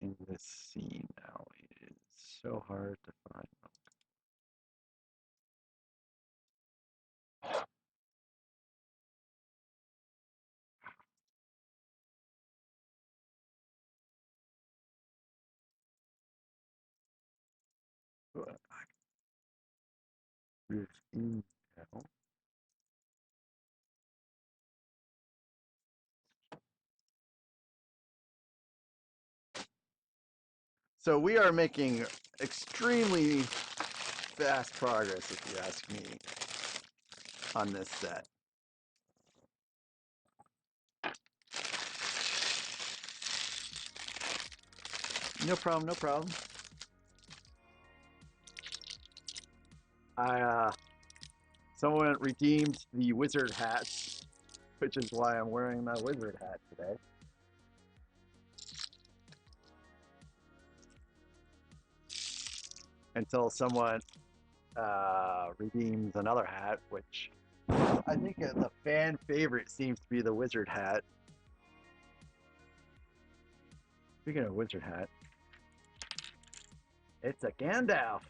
in this scene now. It is so hard to find them. Rivendell. So we are making extremely fast progress, if you ask me, on this set. No problem, no problem. Someone redeemed the wizard hats, which is why I'm wearing my wizard hat today. Until someone redeems another hat, which I think the fan favorite seems to be the wizard hat. Speaking of wizard hat, it's a Gandalf.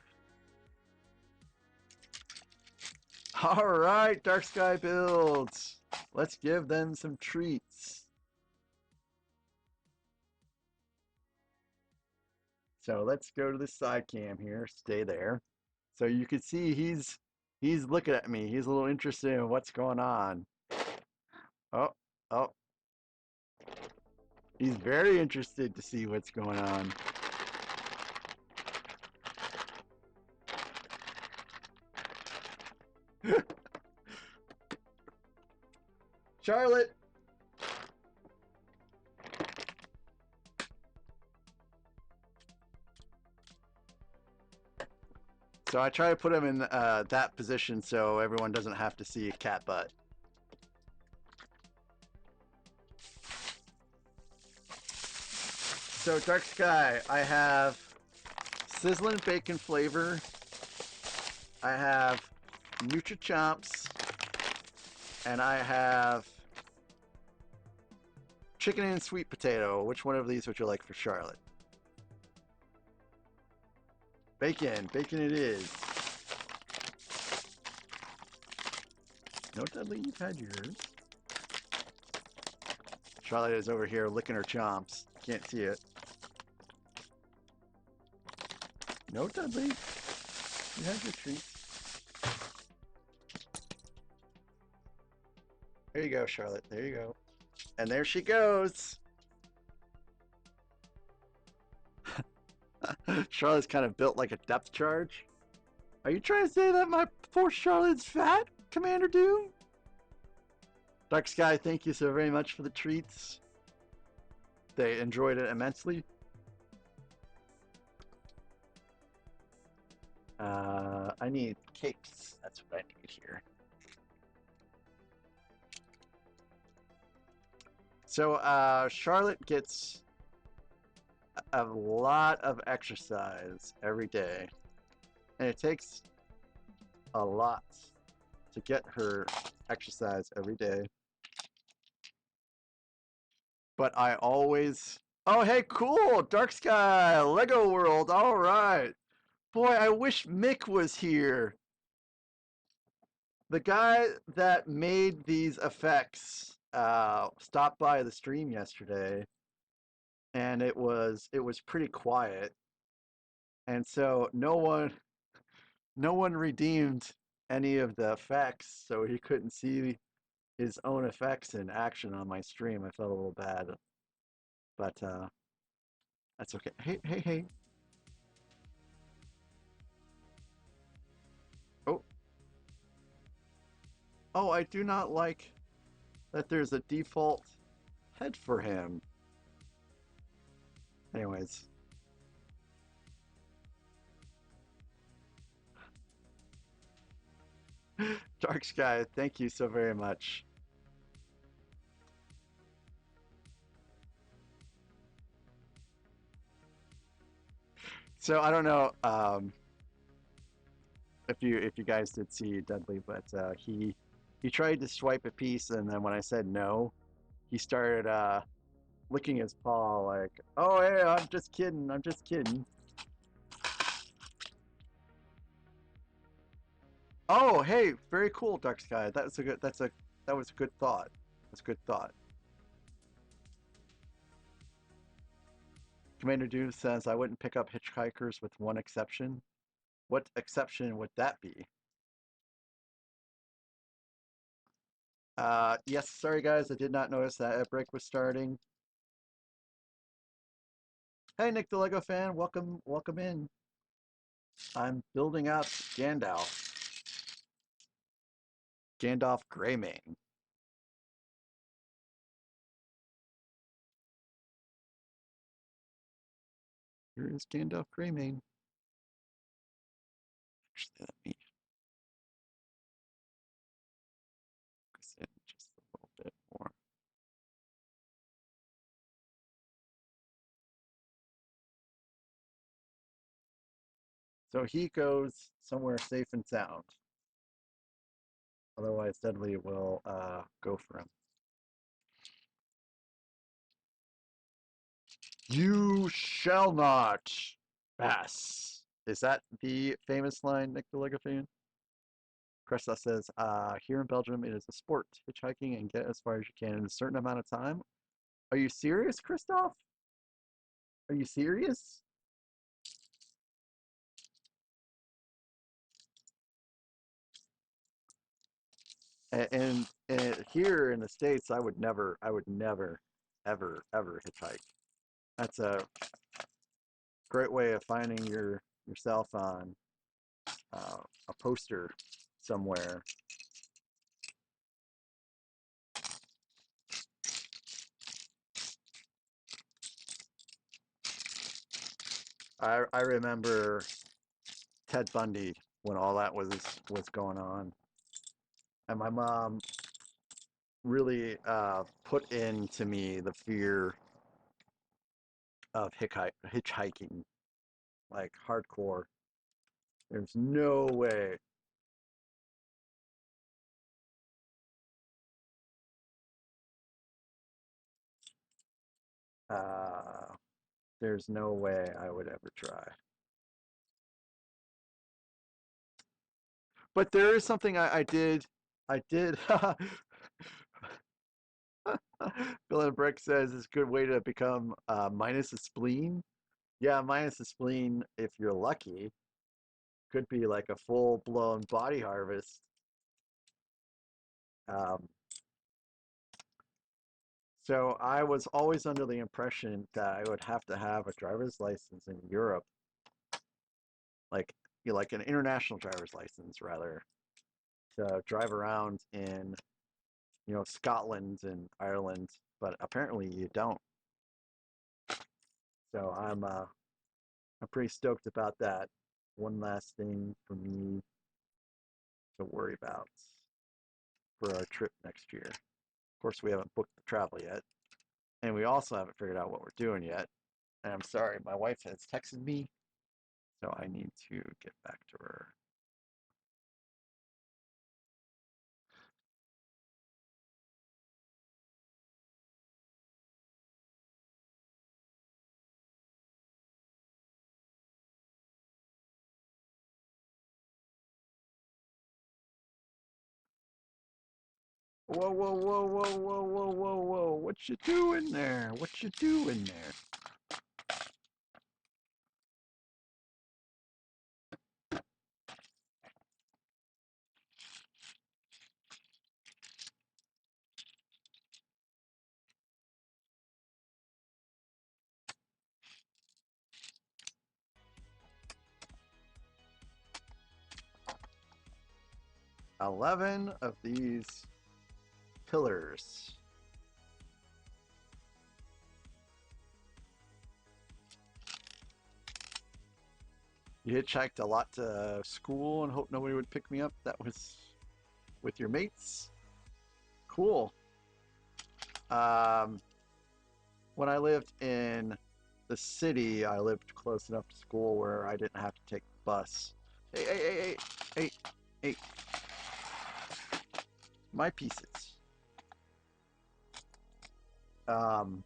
All right, Dark Sky Builds. Let's give them some treats. So let's go to the side cam here. Stay there. So you can see he's looking at me. He's a little interested in what's going on. Oh, oh. He's very interested to see what's going on. Charlotte. So I try to put him in that position so everyone doesn't have to see a cat butt. So Dark Sky, I have sizzling bacon flavor. I have Nutri-Chomps, and I have chicken and sweet potato. Which one of these would you like for Charlotte? Bacon. Bacon it is. No, Dudley, you've had yours. Charlotte is over here licking her chomps. Can't see it. No, Dudley. You had your treat. There you go, Charlotte. There you go. And there she goes. Charlotte's kind of built like a depth charge. Are you trying to say that my poor Charlotte's fat, Commander Doom? Dark Sky, thank you so very much for the treats. They enjoyed it immensely. I need cakes. That's what I need here. So Charlotte gets a lot of exercise every day, and it takes a lot to get her exercise every day. But I always, oh hey, cool, Dark Sky, Lego World, all right. Boy, I wish Mick was here. The guy that made these effects stopped by the stream yesterday, and it was pretty quiet, and so no one redeemed any of the effects, so he couldn't see his own effects in action on my stream. I felt a little bad, but that's okay. Hey. Oh, Oh, I do not like that there's a default head for him. Anyways, Dark Sky, thank you so very much. So I don't know if you guys did see Dudley, but he tried to swipe a piece, and then when I said no, he started licking his paw like, "Oh, hey, I'm just kidding. I'm just kidding." Oh, hey, very cool, Dark Sky. That was a good thought. That's a good thought. Commander Doom says I wouldn't pick up hitchhikers with one exception. What exception would that be? Yes, sorry guys, I did not notice that a break was starting. Hey, Nick the Lego fan, welcome in. I'm building up Gandalf Greymane. Here is Gandalf Greymane. Actually, let me focus in just a little bit more. So he goes somewhere safe and sound. Otherwise, Dudley will go for him. You shall not pass. Is that the famous line, Nick the Lego fan? Cresta says, here in Belgium, it is a sport, hitchhiking and get as far as you can in a certain amount of time. Are you serious, Christoph? Are you serious? And here in the States, I would never, ever hitchhike. That's a great way of finding yourself on a poster somewhere. I remember Ted Bundy when all that was going on, and my mom really put into me the fear of hitchhiking, like hardcore. There's no way. Uh, there's no way I would ever try. But there is something I did. I did. Bill and Brick says it's a good way to become minus a spleen. Yeah, minus a spleen if you're lucky. Could be like a full blown body harvest. Um, so I was always under the impression that I would have to have a driver's license in Europe, like like an international driver's license rather, to drive around in Scotland and Ireland. But apparently you don't. So I'm pretty stoked about that. One last thing for me to worry about for our trip next year. Of course, we haven't booked the travel yet, and we also haven't figured out what we're doing yet. And I'm sorry, my wife has texted me, so I need to get back to her. Whoa, whoa, whoa, whoa, whoa, whoa, whoa, whoa! What you doing there? What you doing there? 11 of these pillars. You hitchhiked a lot to school and hoped nobody would pick me up. That was with your mates. Cool. Um, when I lived in the city, I lived close enough to school where I didn't have to take the bus. Hey, hey, hey, hey, hey, hey. My pieces. Um,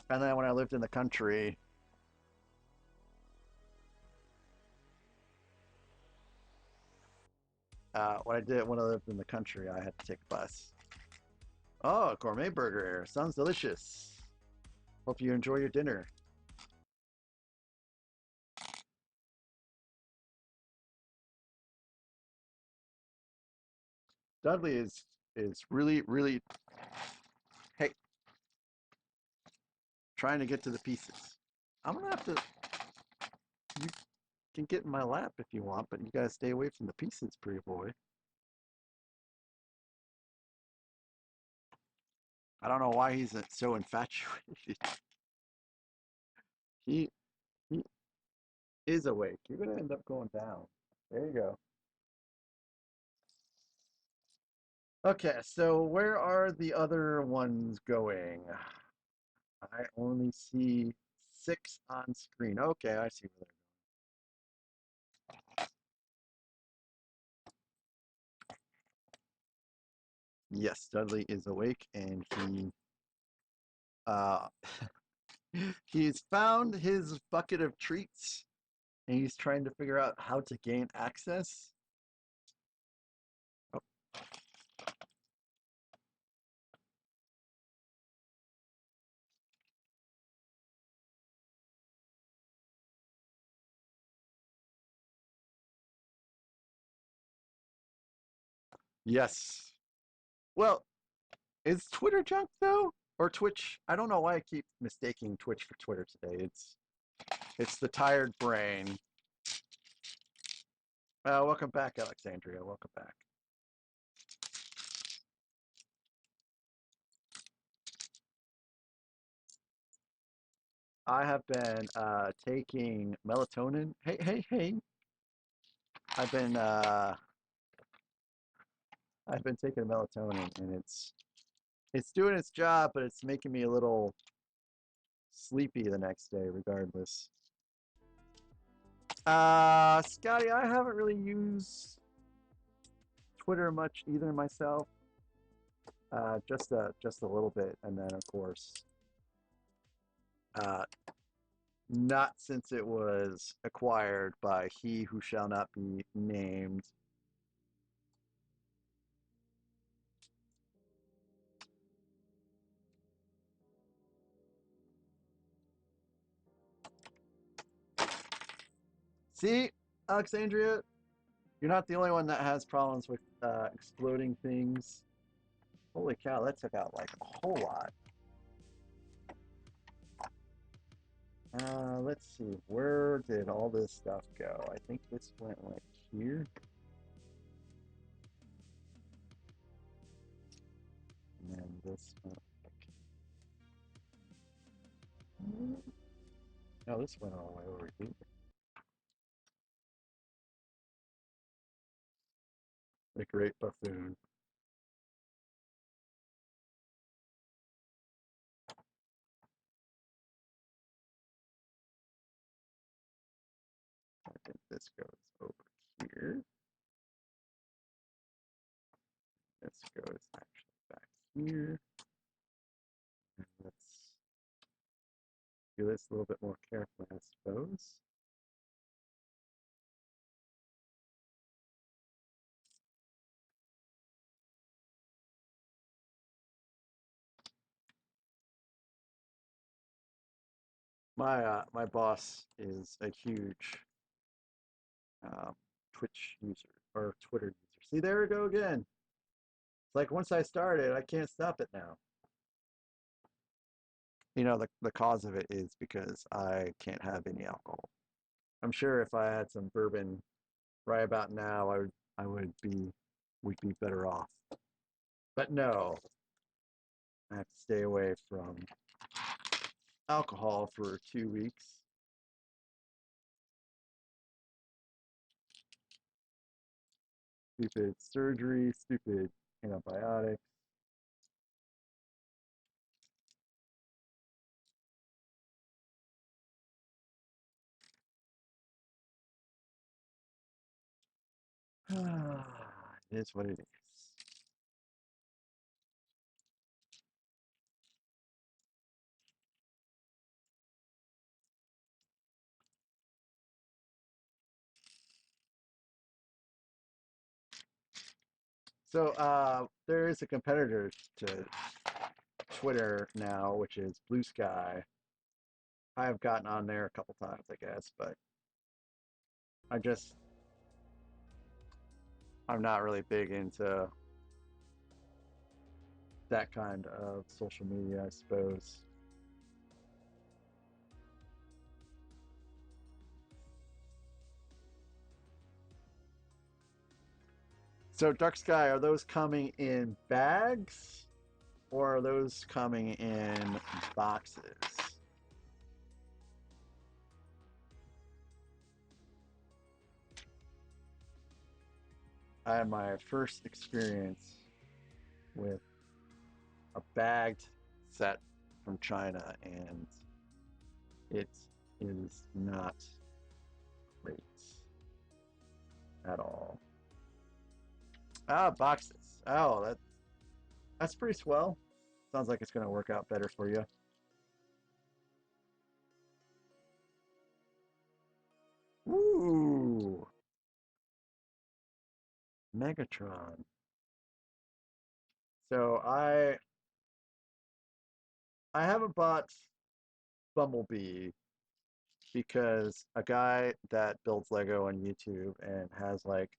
and then when I lived in the country, what I did when I lived in the country, I had to take a bus. Oh, gourmet burger. Sounds delicious. Hope you enjoy your dinner. Dudley is really hey trying to get to the pieces. I'm gonna have to. You can get in my lap if you want, but you gotta stay away from the pieces, pretty boy. I don't know why he's so infatuated. He he is awake. You're gonna end up going down. There you go. Okay, so where are the other ones going? I only see 6 on screen. Okay, I see where they're going. Yes, Dudley is awake and he uh he's found his bucket of treats and he's trying to figure out how to gain access. Oh, yes. Well, is Twitter junk though? Or Twitch? I don't know why I keep mistaking Twitch for Twitter today. It's the tired brain. Welcome back, Alexandria. Welcome back. I have been taking melatonin. Hey, hey, hey. I've been uh, I've been taking melatonin, and it's doing its job, but it's making me a little sleepy the next day, regardless. Scotty, I haven't really used Twitter much either myself. Just a little bit, and then of course, uh, not since it was acquired by he who shall not be named. See, Alexandria, you're not the only one that has problems with exploding things. Holy cow, that took out like a whole lot. Let's see, where did all this stuff go? I think this went like here. And then this went like... No, this went all the way over here. The great buffoon. I think this goes over here. This goes actually back here. And let's do this a little bit more carefully, I suppose. My boss is a huge Twitch user or Twitter user. See, there we go again. It's like once I started, I can't stop it now. You know, the cause of it is because I can't have any alcohol. I'm sure if I had some bourbon right about now, we'd be better off. But no, I have to stay away from alcohol for 2 weeks. Stupid surgery, stupid antibiotics. It is what it is. So there is a competitor to Twitter now, which is Blue Sky. I have gotten on there a couple times, I guess, but I just I'm not really big into that kind of social media, I suppose. So Dark Sky, are those coming in bags or are those coming in boxes? I had my first experience with a bagged set from China, and it is not great at all. Ah, boxes. Oh, that's pretty swell. Sounds like it's going to work out better for you. Ooh, Megatron. So I haven't bought Bumblebee because a guy that builds Lego on YouTube and has like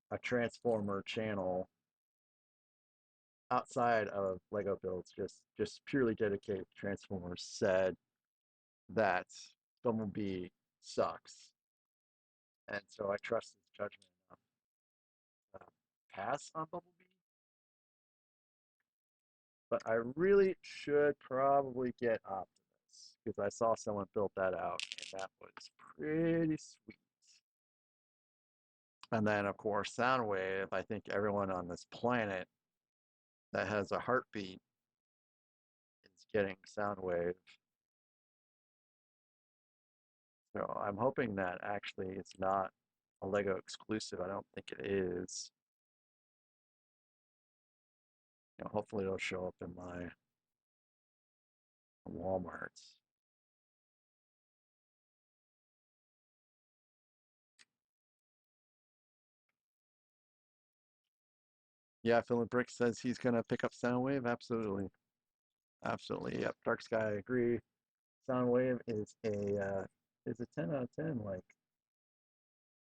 a Transformer channel outside of Lego builds, just purely dedicated to Transformers, said that Bumblebee sucks, and so I trust his judgment enough to pass on Bumblebee. But I really should probably get Optimus because I saw someone build that out, and that was pretty sweet. And then, of course, Soundwave. I think everyone on this planet that has a heartbeat is getting Soundwave. So I'm hoping that actually it's not a Lego exclusive. I don't think it is. Hopefully it'll show up in my Walmarts. Yeah, Philip Brick says he's gonna pick up Soundwave. Absolutely, absolutely. Yep, Dark Sky, I agree. Soundwave is a 10 out of 10. Like,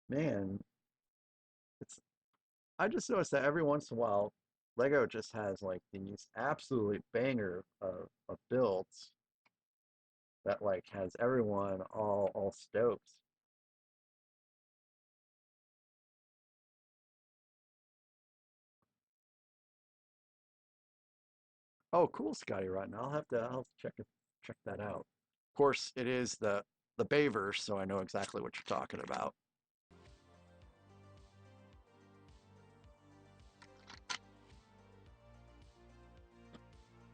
man, it's I just noticed that every once in a while, Lego just has like these absolute banger of builds that like has everyone all stoked. Oh, cool, Scotty Rotten. I'll have to check that out. Of course, it is the Bayverse, so I know exactly what you're talking about.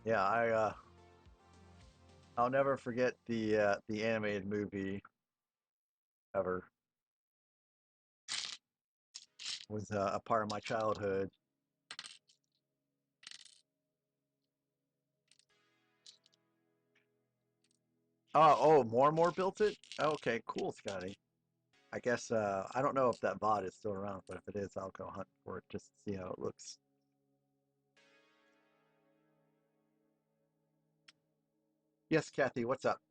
Yeah, I'll never forget the animated movie ever. It was a part of my childhood. Oh, more and more built it? Okay, cool, Scotty. I guess I don't know if that bot is still around, but if it is, I'll go hunt for it just to see how it looks. Yes, Kathy, what's up?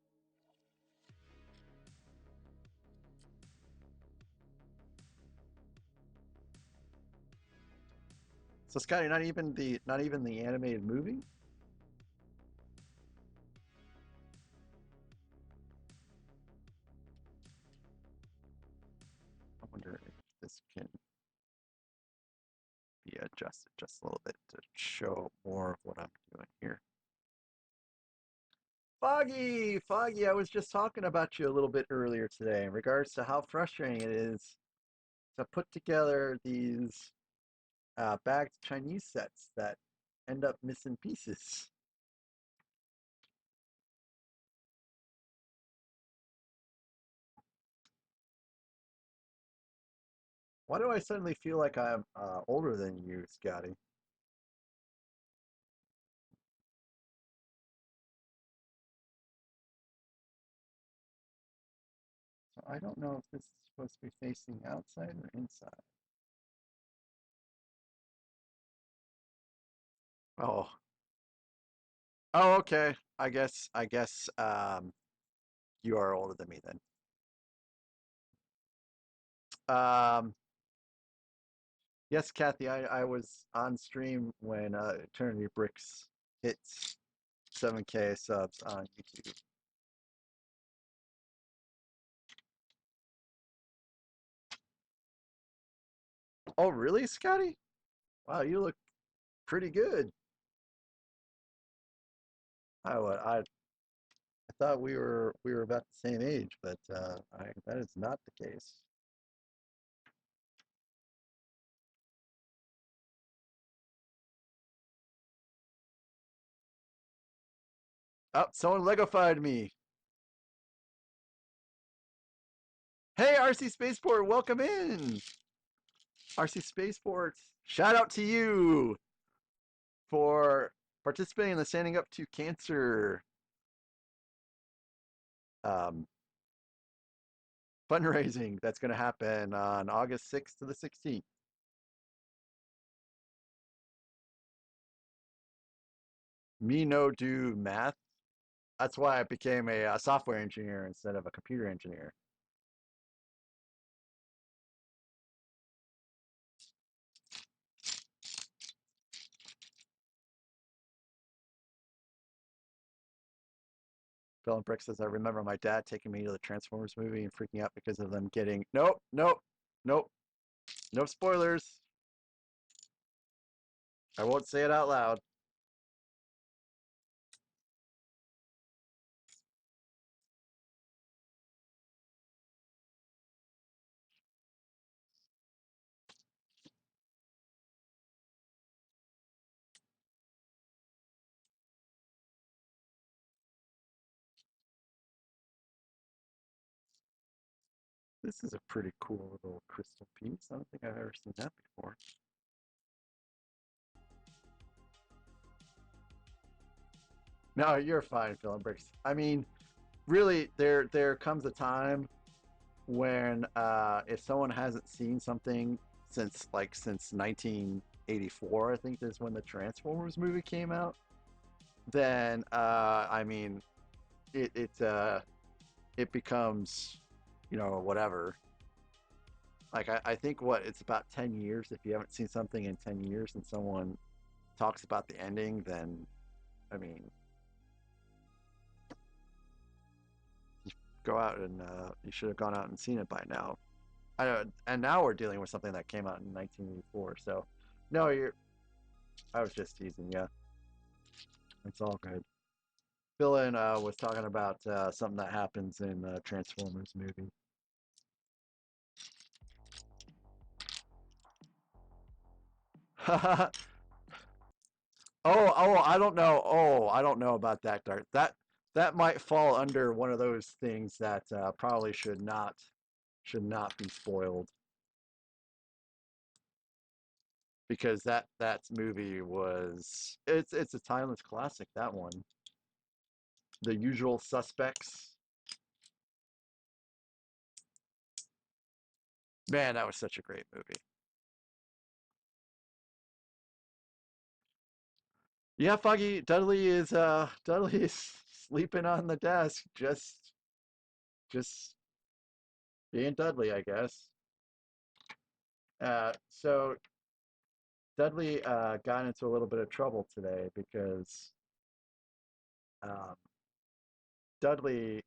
So Scotty, not even the animated movie? adjust it just a little bit to show more of what I'm doing here. Foggy, I was just talking about you a little bit earlier today in regards to how frustrating it is to put together these bagged Chinese sets that end up missing pieces. Why do I suddenly feel like I'm older than you, Scotty? So I don't know if this is supposed to be facing outside or inside. Oh, oh, okay. I guess you are older than me then. Um, yes, Kathy, I was on stream when Eternity Bricks hits 7K subs on YouTube. Oh, really, Scotty? Wow, you look pretty good. I thought we were about the same age, but that is not the case. Oh, someone Legofied me. Hey, RC Spaceport, welcome in. RC Spaceport, shout out to you for participating in the Standing Up to Cancer um, fundraising that's going to happen on August 6th to the 16th. Me no do math. That's why I became a software engineer instead of a computer engineer. Phil and Brick says, I remember my dad taking me to the Transformers movie and freaking out because of them getting, nope, nope, nope, no spoilers. I won't say it out loud. This is a pretty cool little crystal piece. I don't think I've ever seen that before. No, you're fine, Phil and Bricks. I mean, really, there comes a time when if someone hasn't seen something since 1984, I think is when the Transformers movie came out, then I mean it becomes, whatever. Like I think what it's about 10 years. If you haven't seen something in 10 years and someone talks about the ending, then I mean go out and you should have gone out and seen it by now. And now we're dealing with something that came out in 1984. So, no, I was just teasing you. It's all good. Phil was talking about something that happens in the Transformers movie. Oh, I don't know. Oh, I don't know about that, Dart. That might fall under one of those things that probably should not be spoiled because that movie it's a timeless classic. That one, The Usual Suspects. Man, that was such a great movie. Yeah, Foggy, Dudley is sleeping on the desk, just being Dudley, I guess. So Dudley got into a little bit of trouble today because um, Dudley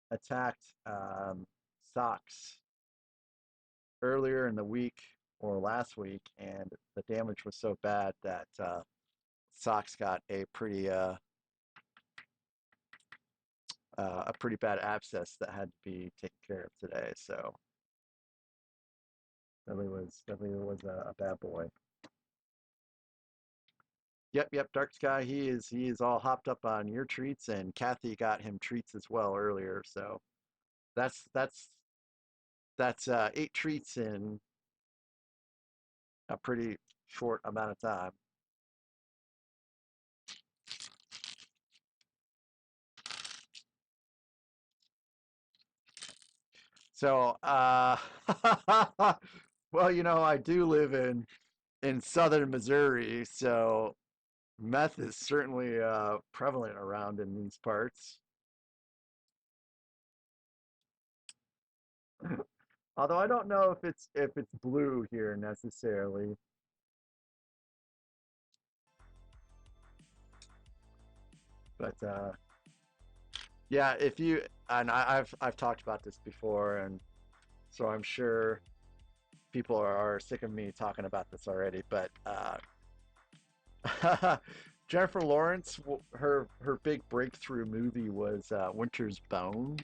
attacked Socks earlier in the week or last week, and the damage was so bad that Socks got a pretty bad abscess that had to be taken care of today. So definitely was a bad boy. Yep, Dark Sky. He is all hopped up on your treats, and Kathy got him treats as well earlier. So that's that's that's 8 treats in a pretty short amount of time. So well, I do live in southern Missouri, so meth is certainly prevalent around in these parts. Although I don't know if it's blue here necessarily. But yeah, if you and I've talked about this before, and so I'm sure people are sick of me talking about this already. But Jennifer Lawrence, her big breakthrough movie was Winter's Bone,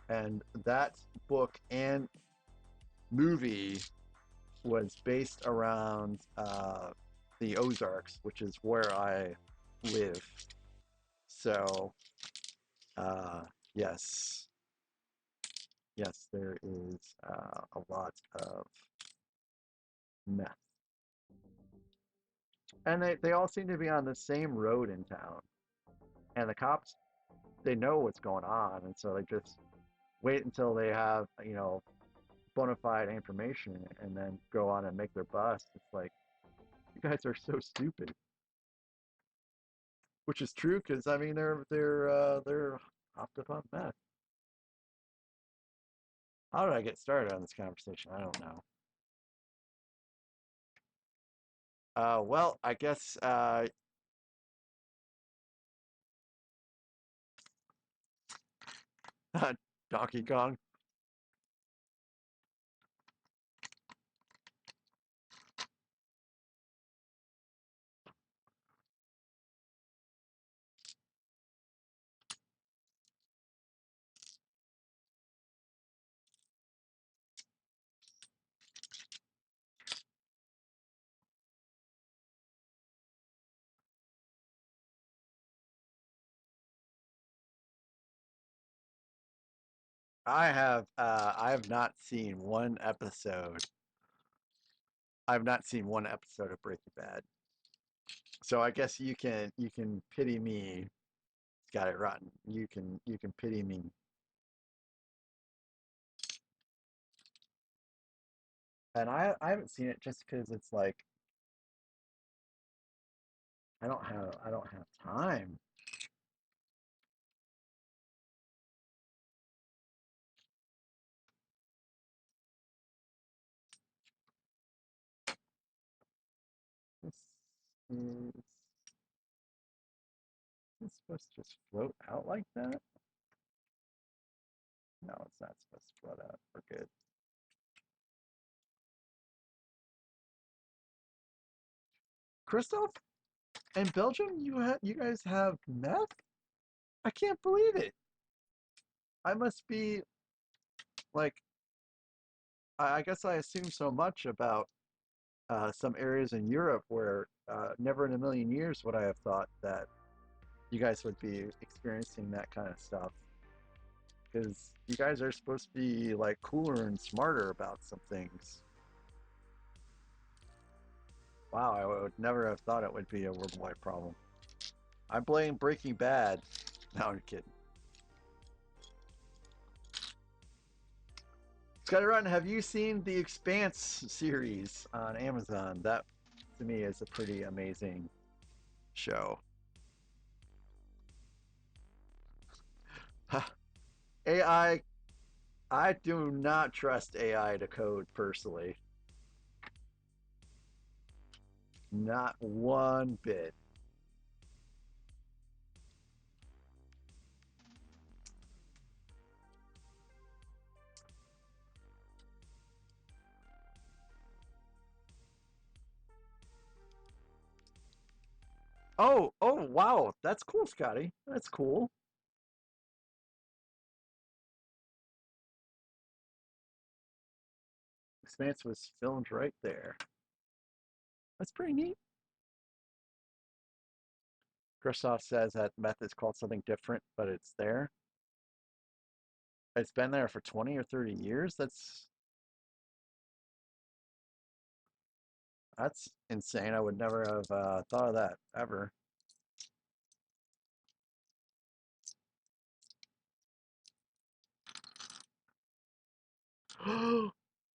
and that book and movie was based around the Ozarks, which is where I live. So, uh, yes, yes, there is a lot of meth. And they all seem to be on the same road in town. And the cops, they know what's going on. And so they just wait until they have, bona fide information and then go on and make their bust. It's like, you guys are so stupid. Which is true because, I mean, they're hopped up on meth. How did I get started on this conversation? I don't know. Well, I guess Donkey Kong. I have not seen one episode. I've not seen one episode of Breaking Bad. So I guess you can pity me. Got it rotten. You can pity me. And I haven't seen it just because it's like I don't have time. This is this supposed to just float out like that? No, it's not supposed to float out. We're good. Christoph, in Belgium, you guys have meth? I can't believe it. I must be like I guess I assume so much about some areas in Europe where never in a million years would I have thought that you guys would be experiencing that kind of stuff. Because you guys are supposed to be like cooler and smarter about some things. Wow, I would never have thought it would be a worldwide problem. I blame Breaking Bad. No, I'm kidding. Scott, have you seen the Expanse series on Amazon? That, to me, is a pretty amazing show. AI, I do not trust AI to code personally. Not one bit. Oh, wow. That's cool, Scotty. That's cool. Expanse was filmed right there. That's pretty neat. Christoph says that meth is called something different, but it's there. It's been there for 20 or 30 years. That's insane. I would never have thought of that ever.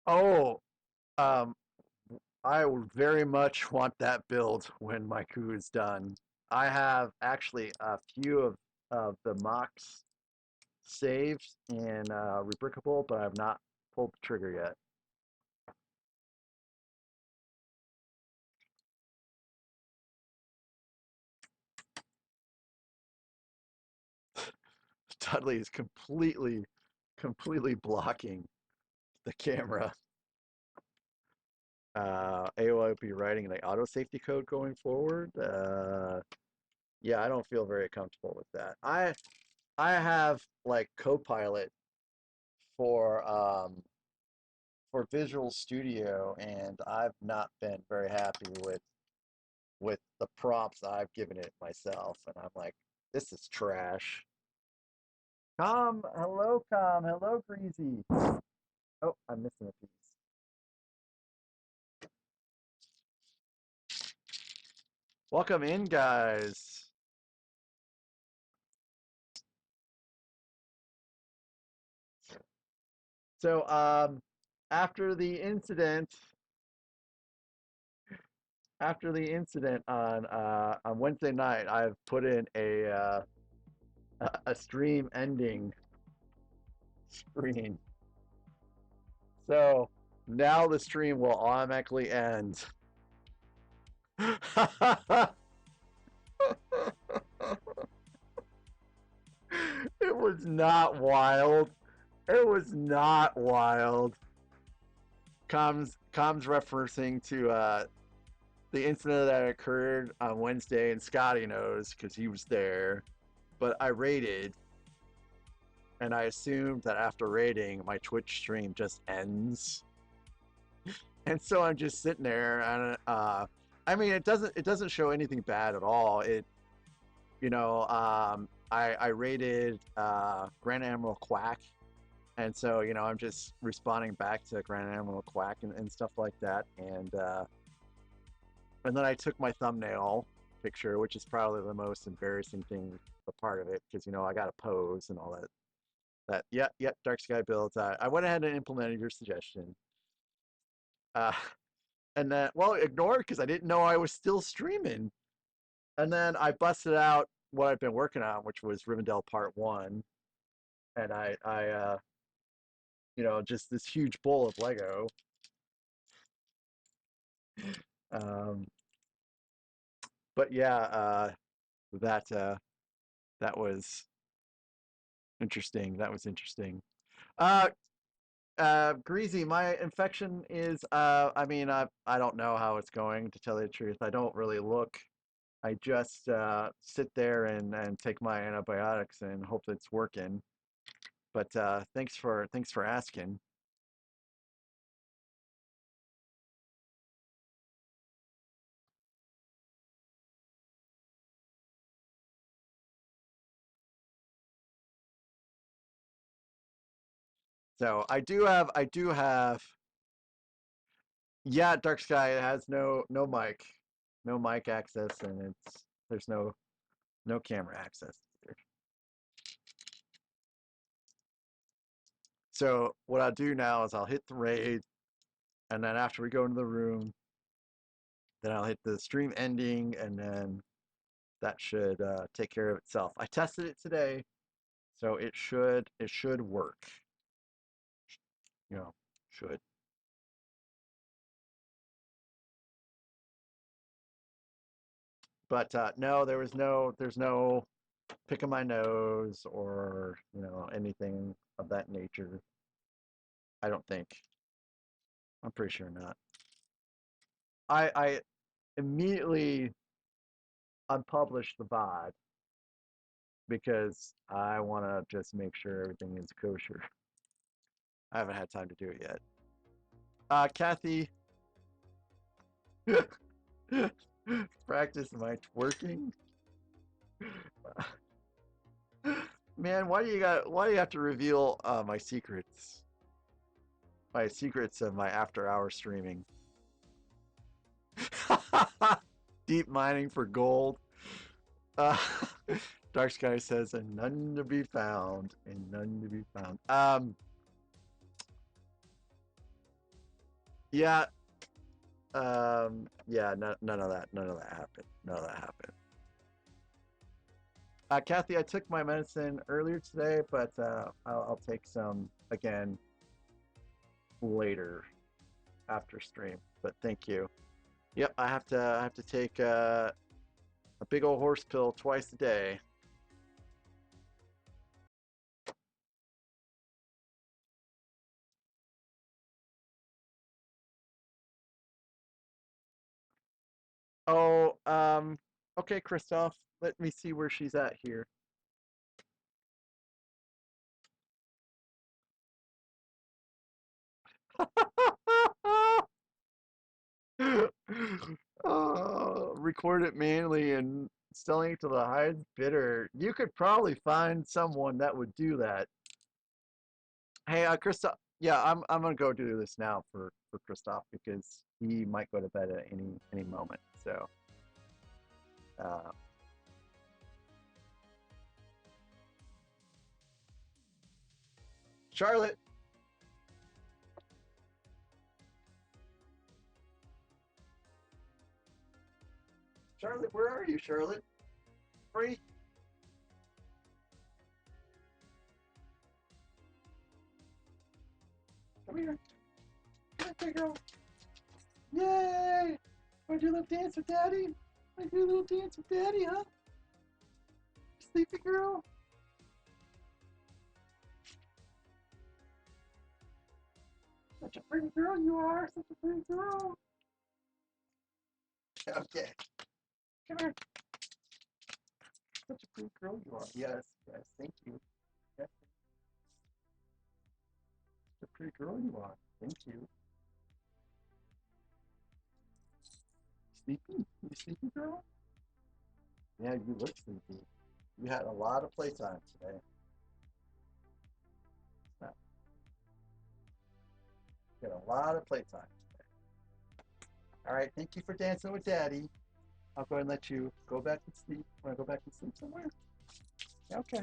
Oh, um, I would very much want that build when my coup is done. I have actually a few of the mocks saved in Rebrickable, but I've not pulled the trigger yet. Dudley is completely blocking the camera. AOI will be writing the auto safety code going forward. Yeah, I don't feel very comfortable with that. I have like Copilot for for Visual Studio, and I've not been very happy with the prompts I've given it myself, and I'm like, this is trash. Hello, Greasy. Oh, I'm missing a piece. Welcome in, guys. So, after the incident, on Wednesday night, I've put in a stream ending screen. So now the stream will automatically end. It was not wild. It was not wild. Comms referencing to the incident that occurred on Wednesday, and Scotty knows because he was there. But I raided, and I assumed that after raiding, my Twitch stream just ends. And so I'm just sitting there, and I mean, it doesn't show anything bad at all. I rated Grand Admiral Quack, and so I'm just responding back to Grand Admiral Quack and stuff like that, and then I took my thumbnail picture, which is probably the most embarrassing thing, the part of it, because I got to pose and all that. Yeah, Dark Sky builds. I went ahead and implemented your suggestion. Uh, and then, well, ignored because I didn't know I was still streaming. And then I busted out what I've been working on, which was Rivendell Part One, and just this huge bowl of Lego. Um, but yeah, that was interesting. That was interesting. Uh, Greasy, my infection is. I mean, I don't know how it's going, to tell you the truth. I don't really look. I just sit there and take my antibiotics and hope it's working. But thanks for asking. So I do have. Yeah, Dark Sky has no mic, no mic access, and there's no camera access either. So what I'll do now is I'll hit the raid, and then after we go into the room, then I'll hit the stream ending, and then that should take care of itself. I tested it today, so it should work. You know, should. But no, there's no picking my nose or anything of that nature. I don't think. I'm pretty sure not. I immediately unpublish the VOD because I want to just make sure everything is kosher. I haven't had time to do it yet. Kathy, practice my twerking. Man, why do you have to reveal my secrets? My secrets of my after-hour streaming. Deep mining for gold. Uh, Dark Sky says, and none to be found, and none to be found. Yeah, yeah, none of that happened. None of that happened. Kathy, I took my medicine earlier today, but I'll take some again later after stream. But thank you. Yep, I have to take a big old horse pill twice a day. Oh, okay, Christoph. Let me see where she's at here. Record it manually and selling it to the highest bidder. You could probably find someone that would do that. Hey, Christoph. Yeah, I'm gonna go do this now for Christoph because he might go to bed at any moment. So, uh, Charlotte, Charlotte, where are you, Charlotte? Free? Come here. Come here, girl. Yay! Wanna do a little dance with Daddy? Wanna do a little dance with Daddy, huh? Sleepy girl? Such a pretty girl you are. Such a pretty girl. Okay. Come here. Such a pretty girl you are. Yes, yes. Thank you. Yes. Such a pretty girl you are. Thank you. Sleepy? You sleepy girl? Yeah, you look sleepy. You had a lot of playtime today. You had a lot of playtime today. All right, thank you for dancing with Daddy. I'll go ahead and let you go back and sleep. Want to go back and sleep somewhere? Yeah, okay.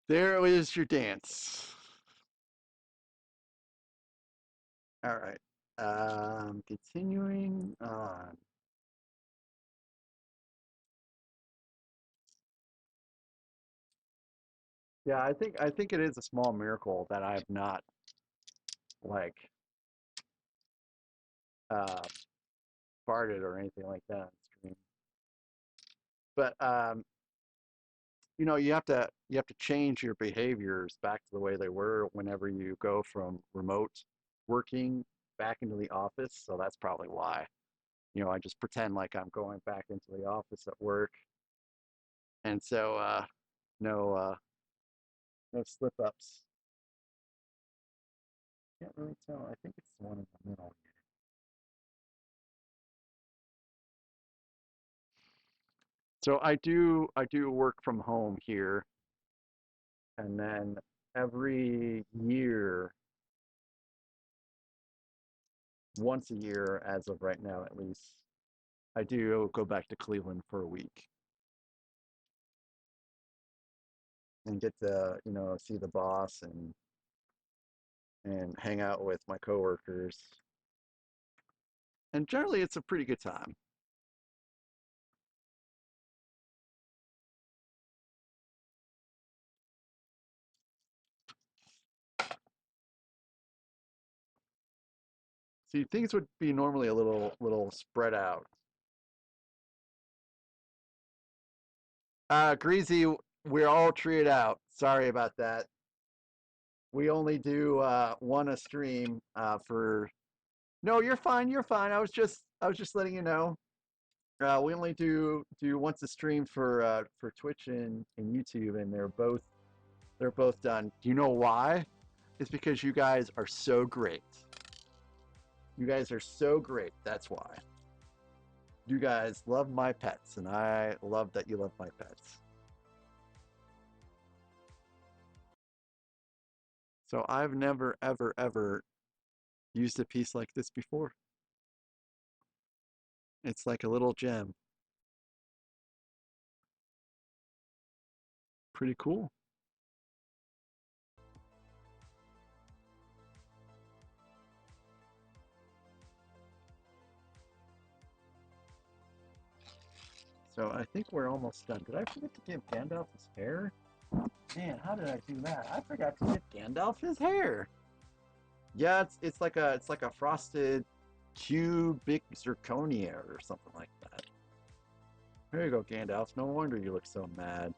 There is your dance. All right. Continuing on. Yeah, I think it is a small miracle that I have not like uh, farted or anything like that on stream. But you have to change your behaviors back to the way they were whenever you go from remote working back into the office. So that's probably why. I just pretend like I'm going back into the office at work, and so no no slip ups. Can't really tell. I think it's the one in the middle. So I do work from home here, and then every year, once a year, as of right now at least, I do go back to Cleveland for a week and get to see the boss and hang out with my coworkers. And generally, it's a pretty good time. See, things would be normally a little spread out. Greasy, we're all treated out. Sorry about that. We only do one a stream for. No, you're fine. You're fine. I was just letting you know. We only do once a stream for Twitch and YouTube, and they're both done. Do you know why? It's because you guys are so great. You guys are so great. That's why. You guys love my pets, and I love that you love my pets. So I've never, ever, ever used a piece like this before. It's like a little gem. Pretty cool. So I think we're almost done. Did I forget to give Gandalf his hair? Man, how did I do that? I forgot to give Gandalf his hair. Yeah, it's like a frosted cubic zirconia or something like that. There you go, Gandalf. No wonder you look so mad.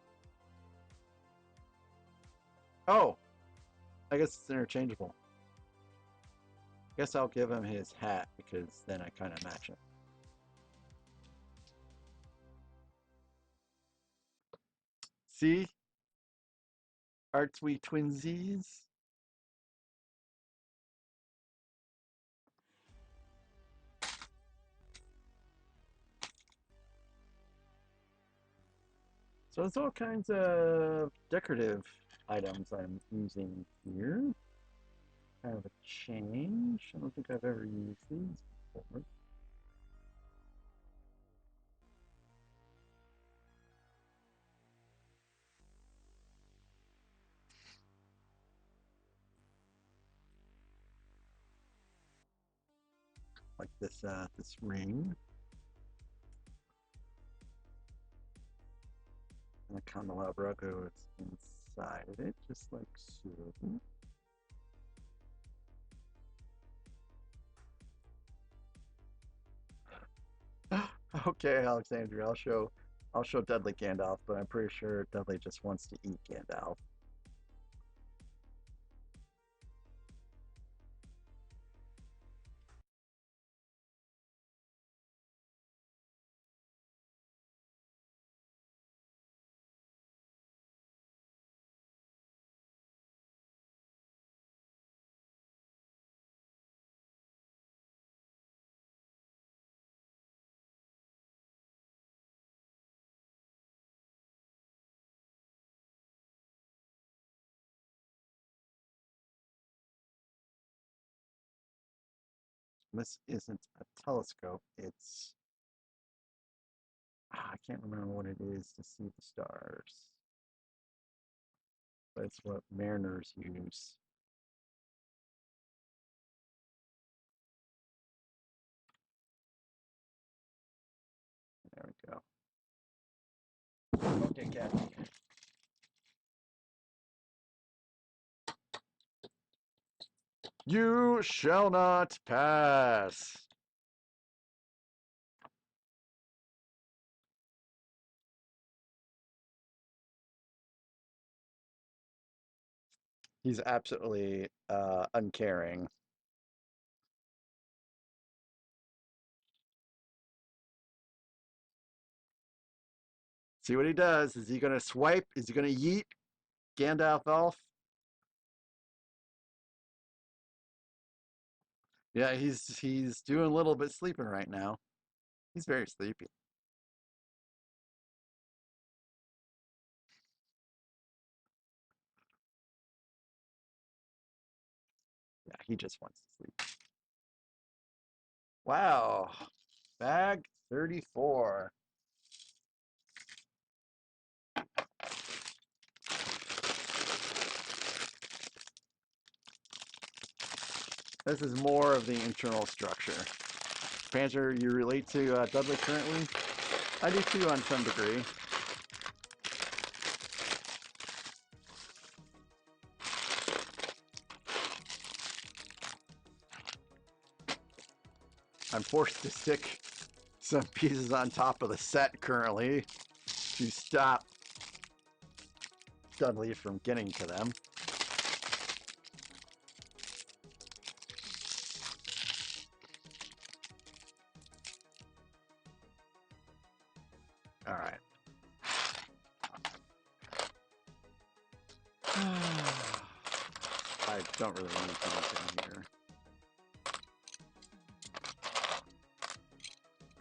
Oh, I guess it's interchangeable. Guess I'll give him his hat because then I kind of match it. See? Aren't we twinsies? So there's all kinds of decorative items I'm using here. Kind of a change. I don't think I've ever used these before. Like this this ring. And the candelabra goes inside of it, just like so. Okay, Alexandria, I'll show Dudley Gandalf, but I'm pretty sure Dudley just wants to eat Gandalf. This isn't a telescope, it's I can't remember what it is to see the stars. But it's what mariners use. There we go. Okay, Kathy. You shall not pass. He's absolutely uncaring. See what he does. Is he going to swipe? Is he going to yeet Gandalf off? Yeah, he's doing a little bit sleeping right now. He's very sleepy. Yeah, he just wants to sleep. Wow. Bag 34. This is more of the internal structure. Panzer, you relate to Dudley currently? I do too on some degree. I'm forced to stick some pieces on top of the set currently to stop Dudley from getting to them. All right. I don't really need anything here.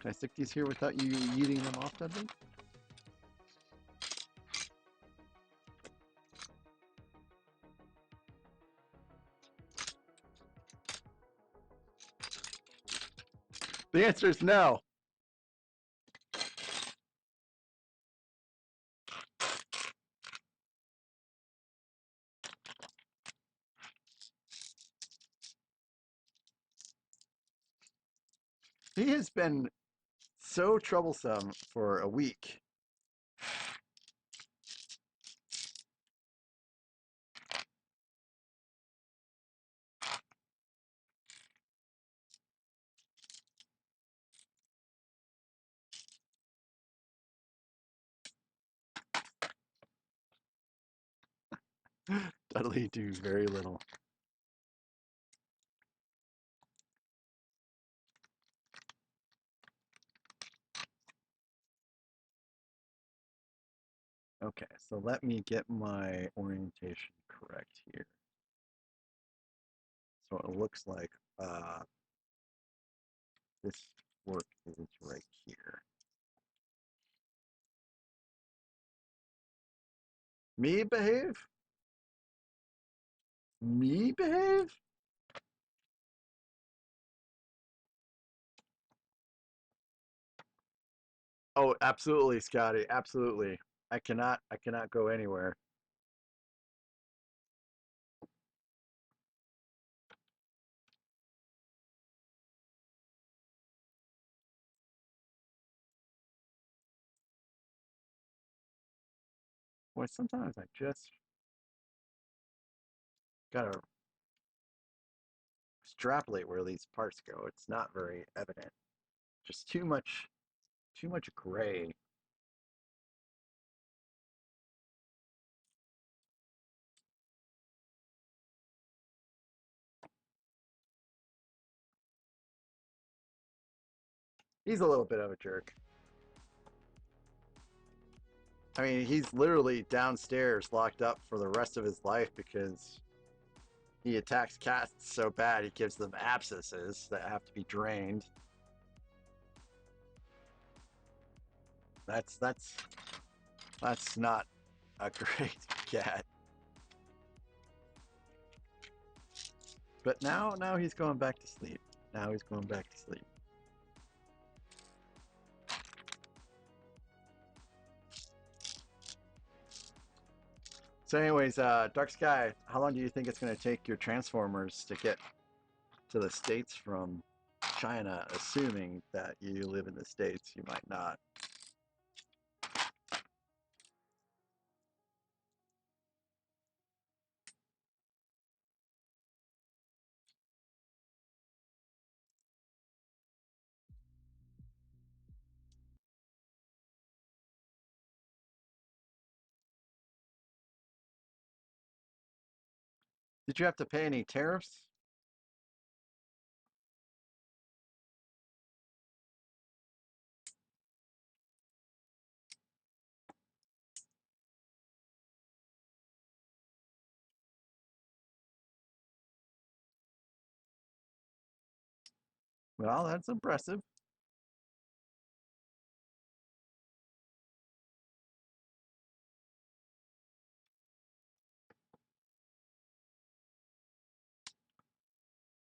Can I stick these here without you eating them off, Dudley? The answer is no. He has been so troublesome for a week. Dudley do very little. Okay, so let me get my orientation correct here. So it looks like this work is right here. Me behave? Me behave? Oh, absolutely, Scotty. Absolutely. I cannot go anywhere. Boy, sometimes I just gotta extrapolate where these parts go. It's not very evident. Just too much gray. He's a little bit of a jerk. I mean, he's literally downstairs locked up for the rest of his life because he attacks cats so bad he gives them abscesses that have to be drained. That's not a great cat. But now he's going back to sleep. Now he's going back to sleep. So anyways, Dark Sky, how long do you think it's going to take your Transformers to get to the States from China, assuming that you live in the States? You might not. Did you have to pay any tariffs? Well, that's impressive.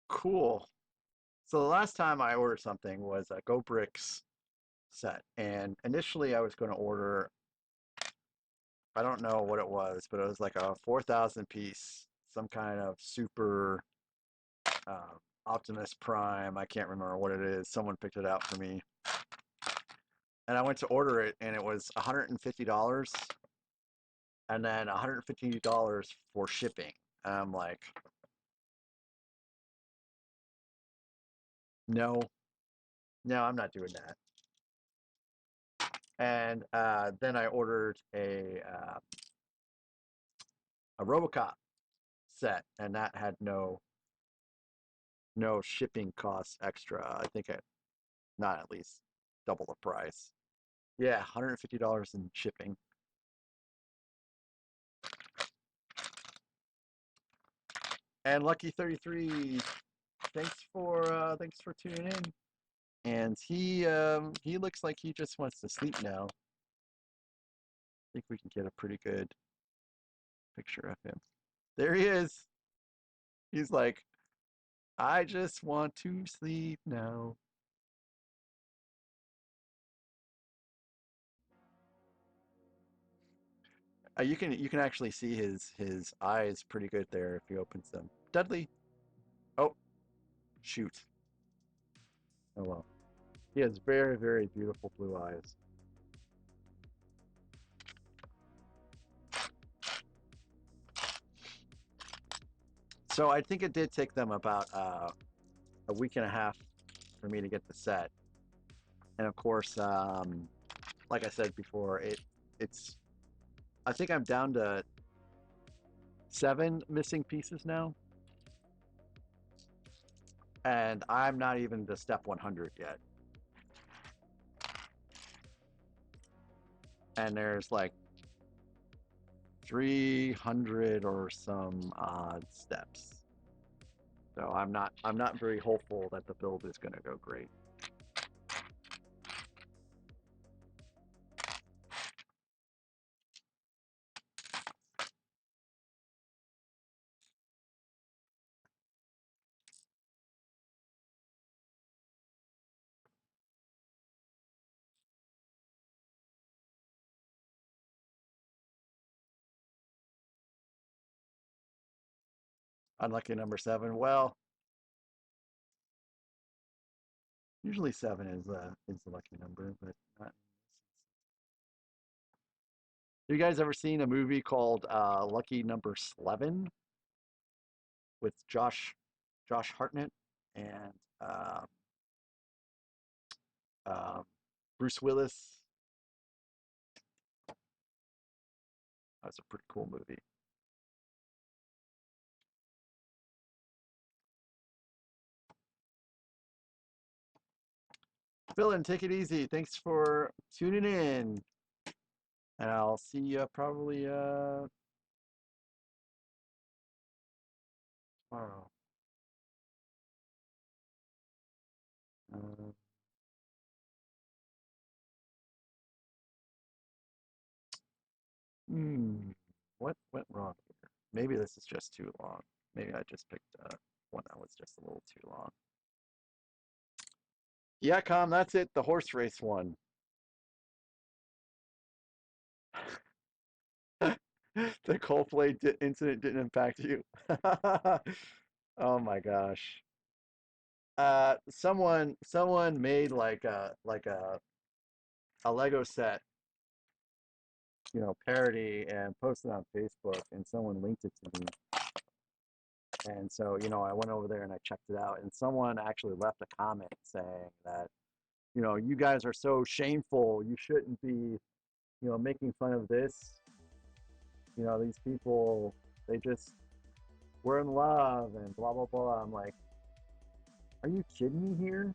Cool. So the last time I ordered something was a Go Bricks set, and initially I was going to order, I don't know what it was, but it was like a 4,000 piece, some kind of super uh, Optimus Prime. I can't remember what it is. Someone picked it out for me, and I went to order it, and it was $150, and then $150 for shipping. And I'm like, no, no, I'm not doing that. And then I ordered a RoboCop set, and that had no shipping costs extra. I think it not at least double the price. Yeah, $150 in shipping. And Lucky33, thanks for tuning in. And he looks like he just wants to sleep now. I think we can get a pretty good picture of him. There he is. He's like, I just want to sleep now. You can actually see his eyes pretty good there if he opens them. Dudley. Oh, shoot. Oh well. He has very, very beautiful blue eyes. So I think it did take them about a week and a half for me to get the set. And of course, like I said before, it's I think I'm down to 7 missing pieces now, and I'm not even to step 100 yet. And there's like 300 or some odd steps. So I'm not very hopeful that the build is going to go great. Unlucky number 7. Well, usually 7 is the lucky number, but not. You guys ever seen a movie called Lucky Number 11 with Josh Hartnett and uh, uh, Bruce Willis? That's a pretty cool movie. Villain, take it easy. Thanks for tuning in, and I'll see you probably tomorrow. Uh, hmm, what went wrong here? Maybe this is just too long. Maybe I just picked one that was just a little too long. Yeah, Com, that's it. The horse race one. The Coldplay incident didn't impact you. Oh my gosh. Someone made like a Lego set, parody and posted on Facebook, and someone linked it to me. And so, I went over there and I checked it out, and someone actually left a comment saying that, you guys are so shameful. You shouldn't be, making fun of this. These people, they just were in love and blah blah blah. I'm like, are you kidding me here?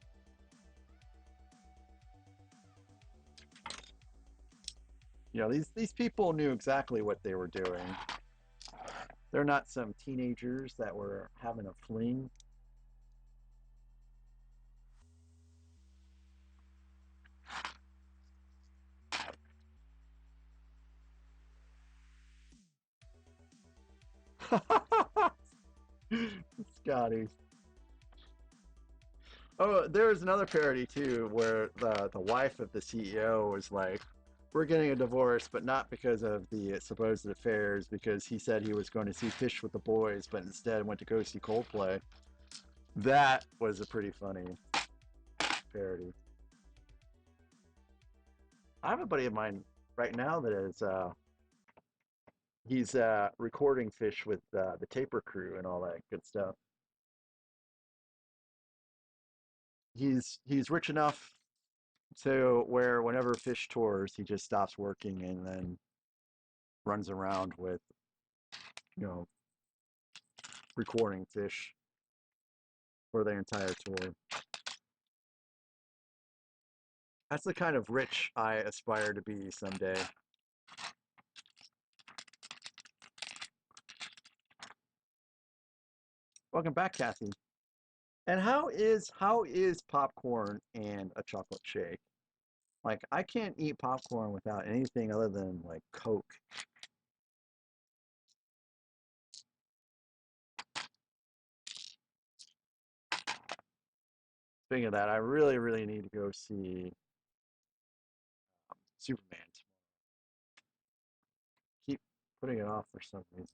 These people knew exactly what they were doing. They're not some teenagers that were having a fling. Scotty. Oh, there's another parody too, where the wife of the CEO was like, "We're getting a divorce, but not because of the supposed affairs, because he said he was going to see Fish with the Boys, but instead went to go see Coldplay." That was a pretty funny parody. I have a buddy of mine right now that is he's recording Fish with the Taper crew and all that good stuff. He's rich enough to where whenever Fish tours, he just stops working and then runs around with, you know, recording Fish for their entire tour. That's the kind of rich I aspire to be someday. Welcome back, Kathy. And how is popcorn and a chocolate shake? Like I can't eat popcorn without anything other than like Coke. Speaking of that, I really, really need to go see Superman. Keep putting it off for some reason.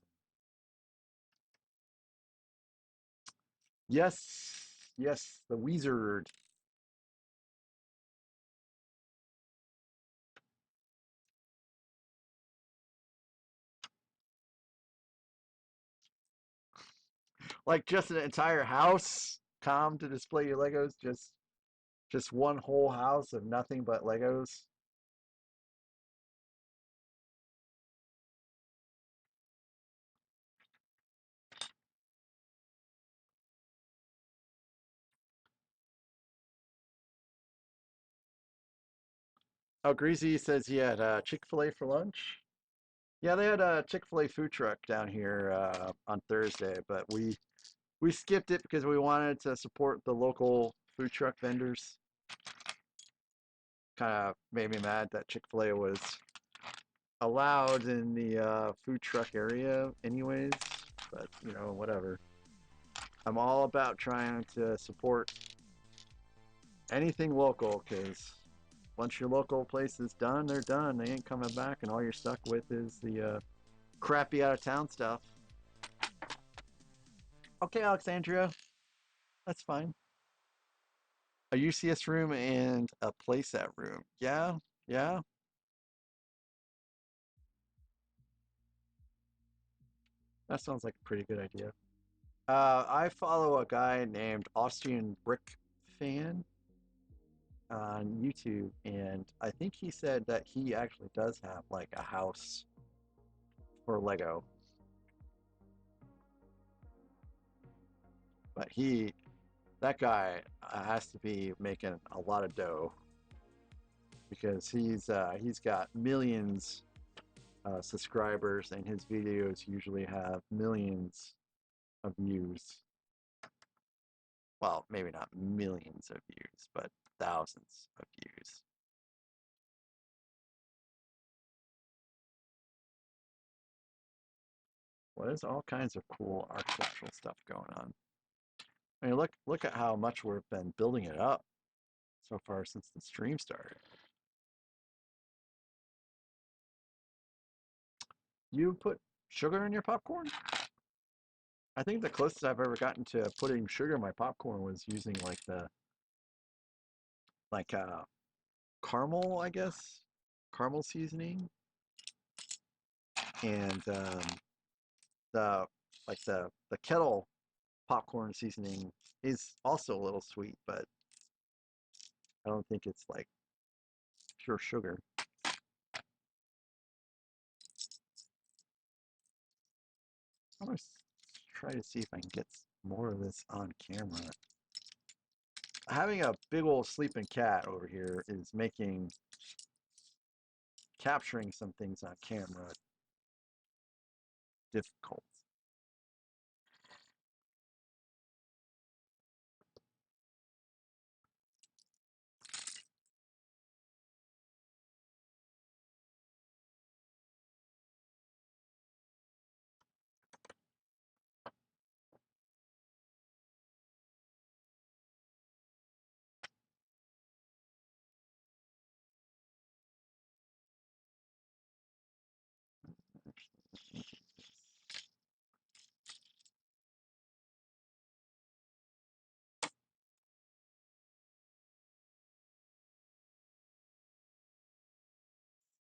Yes, yes, the Wizard. Like just an entire house come to display your Legos. Just one whole house of nothing but Legos. Oh, Greasy says he had Chick-fil-A for lunch. Yeah, they had a Chick-fil-A food truck down here on Thursday, but we skipped it because we wanted to support the local food truck vendors. Kind of made me mad that Chick-fil-A was allowed in the food truck area anyways, but you know, whatever. I'm all about trying to support anything local because once your local place is done, they're done. They ain't coming back, and all you're stuck with is the crappy out of town stuff. Okay, Alexandria, that's fine. A UCS room and a playset room. Yeah, yeah. That sounds like a pretty good idea. I follow a guy named Austrian Brick Fan on YouTube, and I think he said that he actually does have like a house for Lego. But that guy has to be making a lot of dough because he's got millions subscribers, and his videos usually have millions of views. Well, maybe not millions of views, but thousands of views. Well, there's all kinds of cool architectural stuff going on. I mean, look at how much we've been building it up so far since the stream started. You put sugar in your popcorn? I think the closest I've ever gotten to putting sugar in my popcorn was using like caramel, I guess, caramel seasoning, and the the kettle popcorn seasoning is also a little sweet, but I don't think it's like pure sugar. I'm gonna try to see if I can get more of this on camera. Having a big old sleeping cat over here is making capturing some things on camera difficult.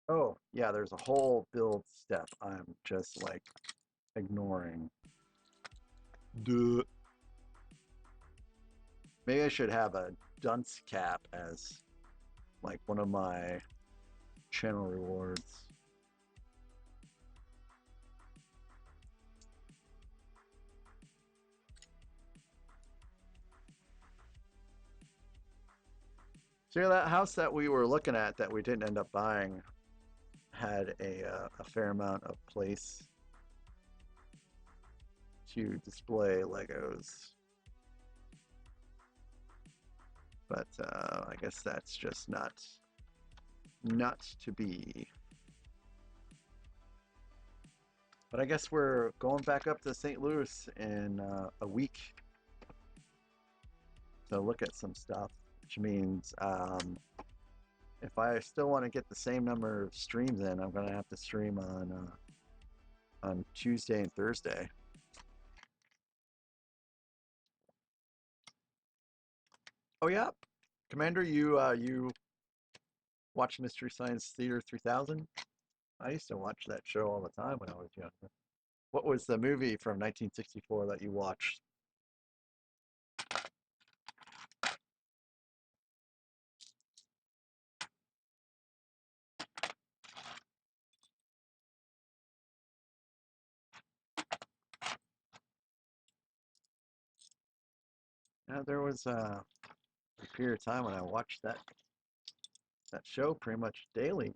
Oh, yeah, there's a whole build step I'm just like ignoring. Duh. Maybe I should have a dunce cap as like one of my channel rewards. So yeah, that house that we were looking at that we didn't end up buying had a fair amount of place to display Legos, but I guess that's just not to be. But I guess we're going back up to St. Louis in a week to look at some stuff, which means if I still want to get the same number of streams in, I'm gonna have to stream on Tuesday and Thursday. Oh yeah, Commander, you watch Mystery Science Theater 3000? I used to watch that show all the time when I was younger. What was the movie from 1964 that you watched? There was a period of time when I watched that show pretty much daily.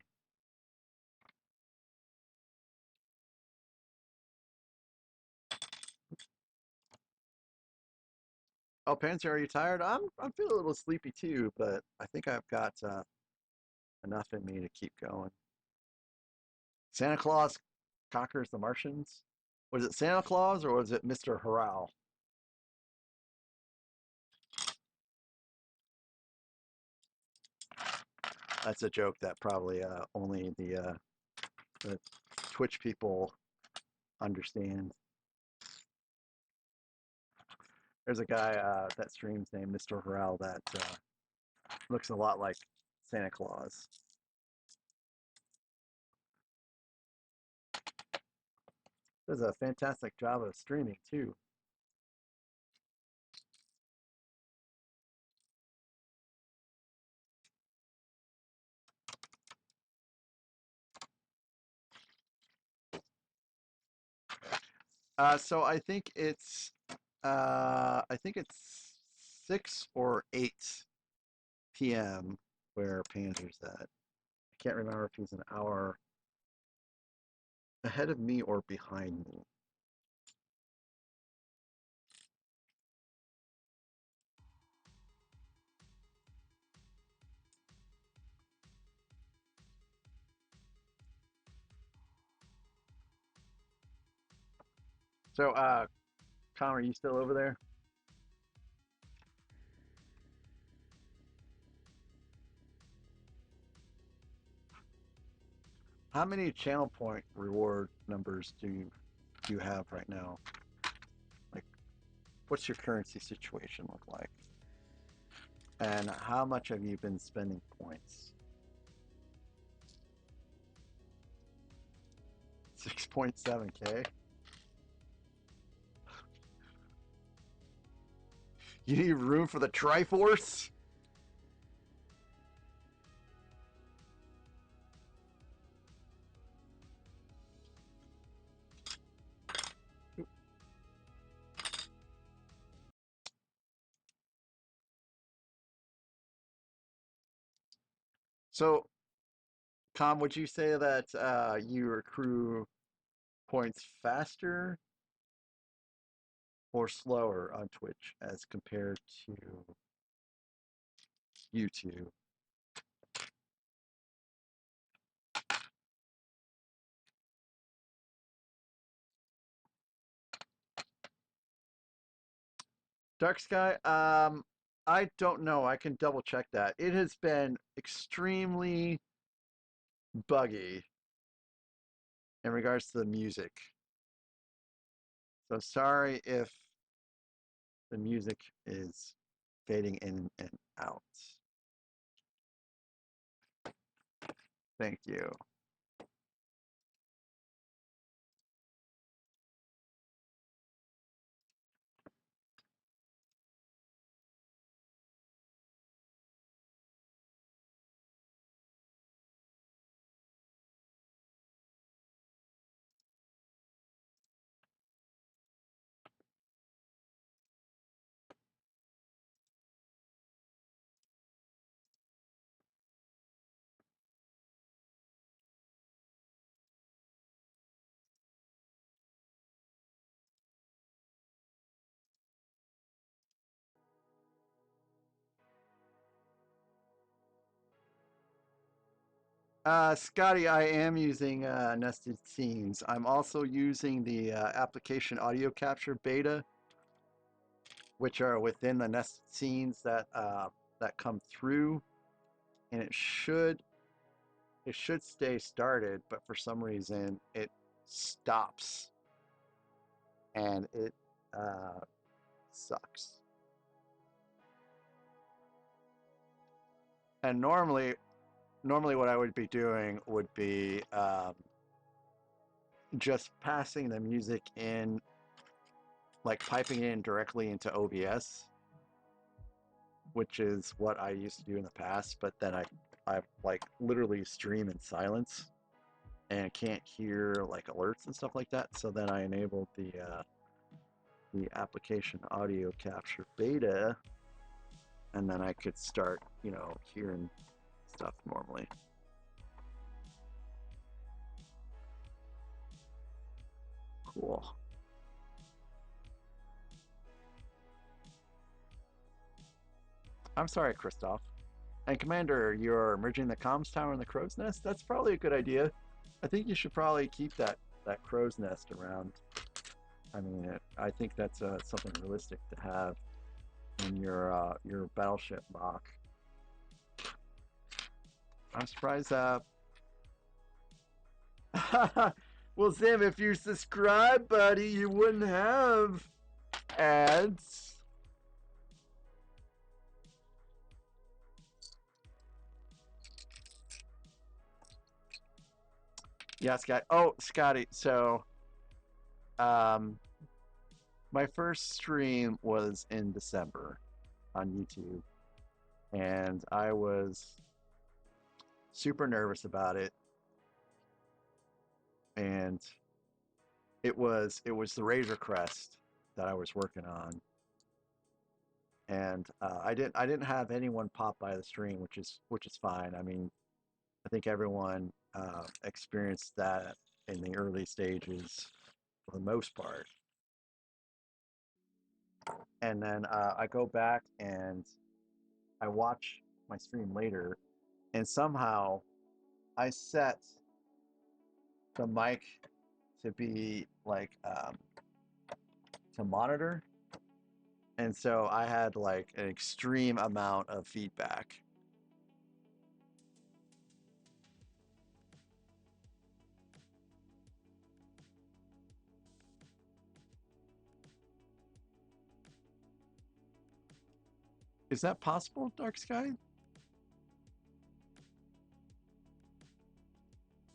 Oh, Pansy, are you tired? I'm feeling a little sleepy too, but I think I've got enough in me to keep going. Santa Claus conquers the Martians. Was it Santa Claus or was it Mr. Harrell? That's a joke that probably only the Twitch people understand. There's a guy that streams named Mr. Harrell that looks a lot like Santa Claus. Does a fantastic job of streaming too. So I think it's 6 or 8 p.m. where Panzer's at. I can't remember if he's an hour ahead of me or behind me. So, Connor, are you still over there? How many channel point reward numbers do you have right now? Like, what's your currency situation look like? And how much have you been spending points? 6.7K? You need room for the Triforce? So, Tom, would you say that you accrue points faster or slower on Twitch as compared to YouTube? Dark Sky, I don't know. I can double check that. It has been extremely buggy in regards to the music. So sorry if the music is fading in and out. Thank you. Scotty, I am using nested scenes. I'm also using the application audio capture beta, which are within the nested scenes that come through, and it should stay started, but for some reason it stops, and it sucks. And normally what I would be doing would be just passing the music in, like piping it in directly into OBS, which is what I used to do in the past. But then I like literally stream in silence and can't hear like alerts and stuff like that. So then I enabled the application audio capture beta, and then I could start, hearing stuff normally. Cool. I'm sorry, Christoph. And Commander, you're merging the comms tower and the crow's nest? That's probably a good idea. I think you should probably keep that crow's nest around. I mean, I think that's something realistic to have in your battleship mock. I'm surprised. Well, Sam, if you subscribe, buddy, you wouldn't have ads. Yeah, Scott. Oh, Scotty. So, my first stream was in December on YouTube, and I was super nervous about it. And it was the Razor Crest that I was working on, and I didn't have anyone pop by the stream, which is fine. I mean, I think everyone experienced that in the early stages for the most part. And then I go back and I watch my stream later, and somehow I set the mic to be like to monitor, and so I had like an extreme amount of feedback. Is that possible, Dark Sky?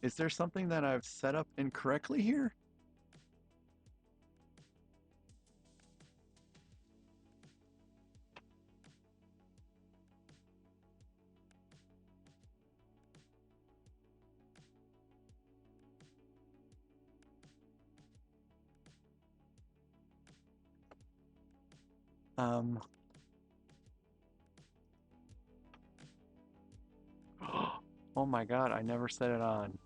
Is there something that I've set up incorrectly here? Oh my God, I never set it on.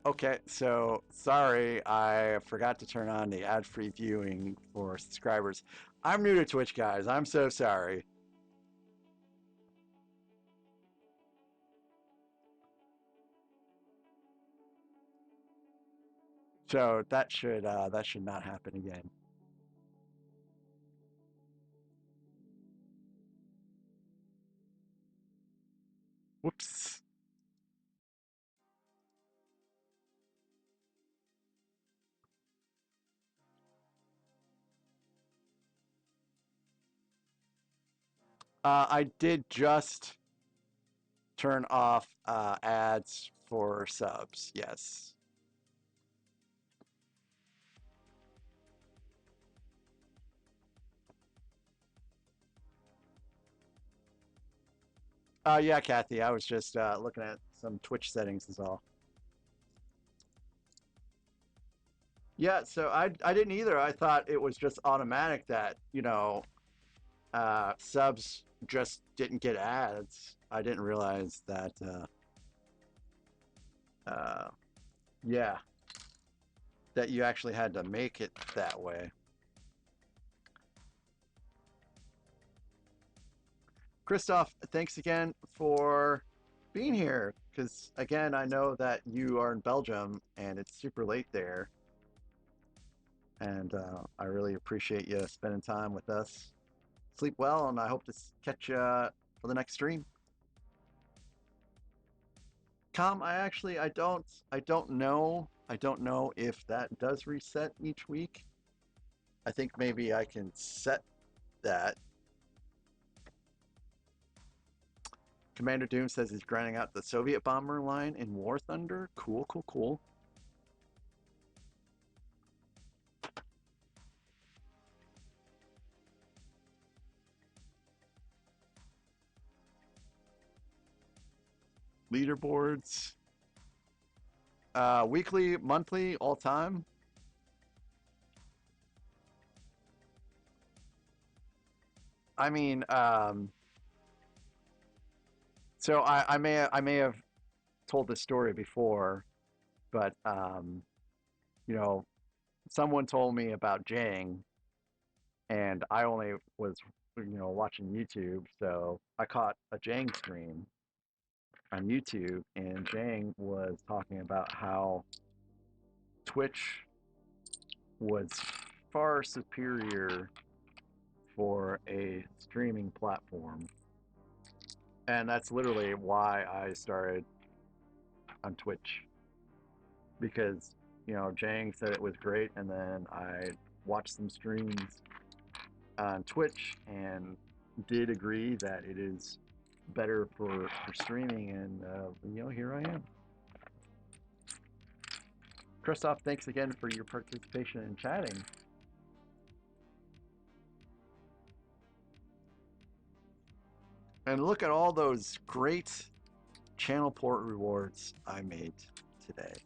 Okay, so sorry, I forgot to turn on the ad-free viewing for subscribers. I'm new to Twitch, guys. I'm so sorry. So that should not happen again. Whoops. I did just turn off ads for subs. Yes. Yeah, Kathy. I was just looking at some Twitch settings is all. Yeah, so I didn't either. I thought it was just automatic that, subs just didn't get ads. I didn't realize that. Yeah, that you actually had to make it that way. Christoph, thanks again for being here. Because again, I know that you are in Belgium and it's super late there, and I really appreciate you spending time with us. Sleep well, and I hope to catch you for the next stream. I don't know. I don't know if that does reset each week. I think maybe I can set that. Commander Doom says he's grinding out the Soviet bomber line in War Thunder. Cool, cool, cool. Leaderboards. Weekly, monthly, all time. I mean, so I may have told this story before, but you know, someone told me about Jang, and I only was watching YouTube, so I caught a Jang stream on YouTube, and Jang was talking about how Twitch was far superior for a streaming platform. And that's literally why I started on Twitch. Because, Jang said it was great, and then I watched some streams on Twitch and did agree that it is better for streaming, and, here I am. Christoph, thanks again for your participation in chatting. And look at all those great channel port rewards I made today.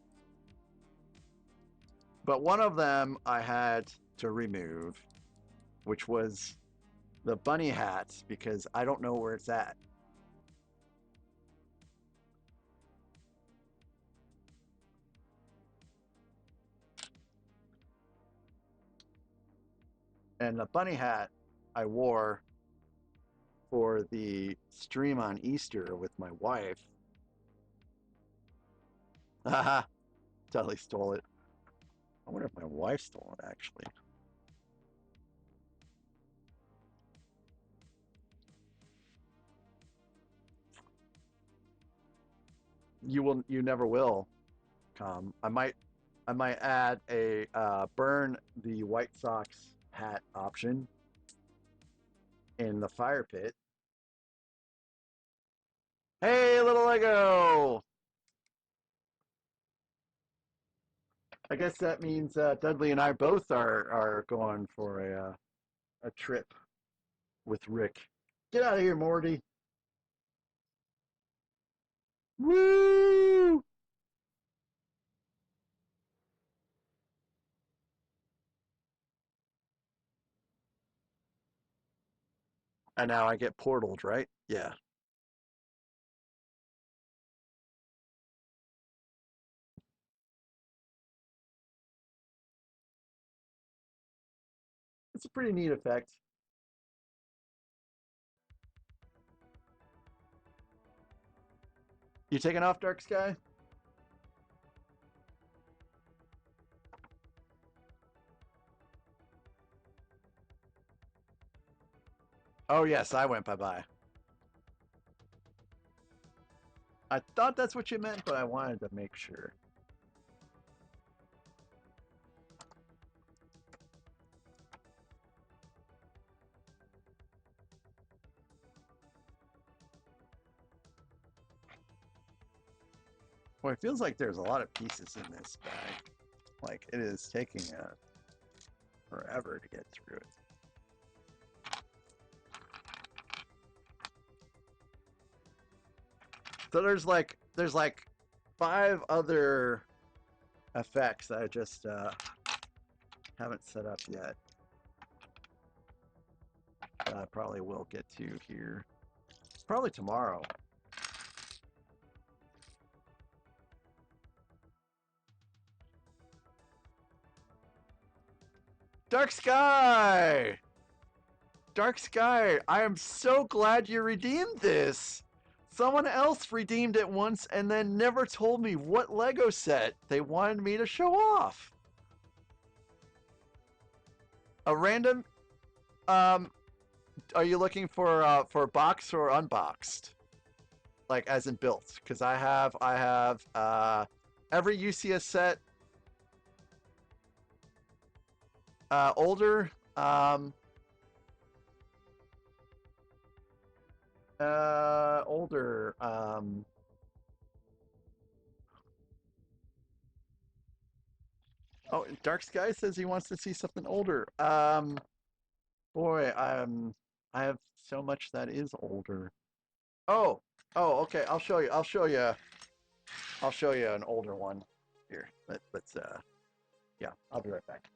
But one of them I had to remove, which was the bunny hat, because I don't know where it's at. And the bunny hat I wore for the stream on Easter with my wife. Haha, totally stole it. I wonder if my wife stole it, actually. You never will, Tom. I might add a burn the White Sox hat option in the fire pit. Hey, little Lego! I guess that means Dudley and I both are going for a trip with Rick. Get out of here, Morty! Woo! And now I get portaled, right? Yeah. It's a pretty neat effect. You taking off, Dark Sky? Oh, yes, I went bye-bye. I thought that's what you meant, but I wanted to make sure. Well, it feels like there's a lot of pieces in this bag. Like, it is taking forever to get through it. So there's like 5 other effects that I just haven't set up yet. That I probably will get to here. Probably tomorrow. Dark Sky! Dark Sky, I am so glad you redeemed this. Someone else redeemed it once and then never told me what Lego set they wanted me to show off. A random, um, are you looking for box or unboxed? Like as in built? Because I have every UCS set, older, older, oh, Dark Sky says he wants to see something older. Boy, I have so much that is older. Oh, oh, okay. I'll show you. I'll show you. I'll show you an older one. Here, let's. Yeah, I'll be right back.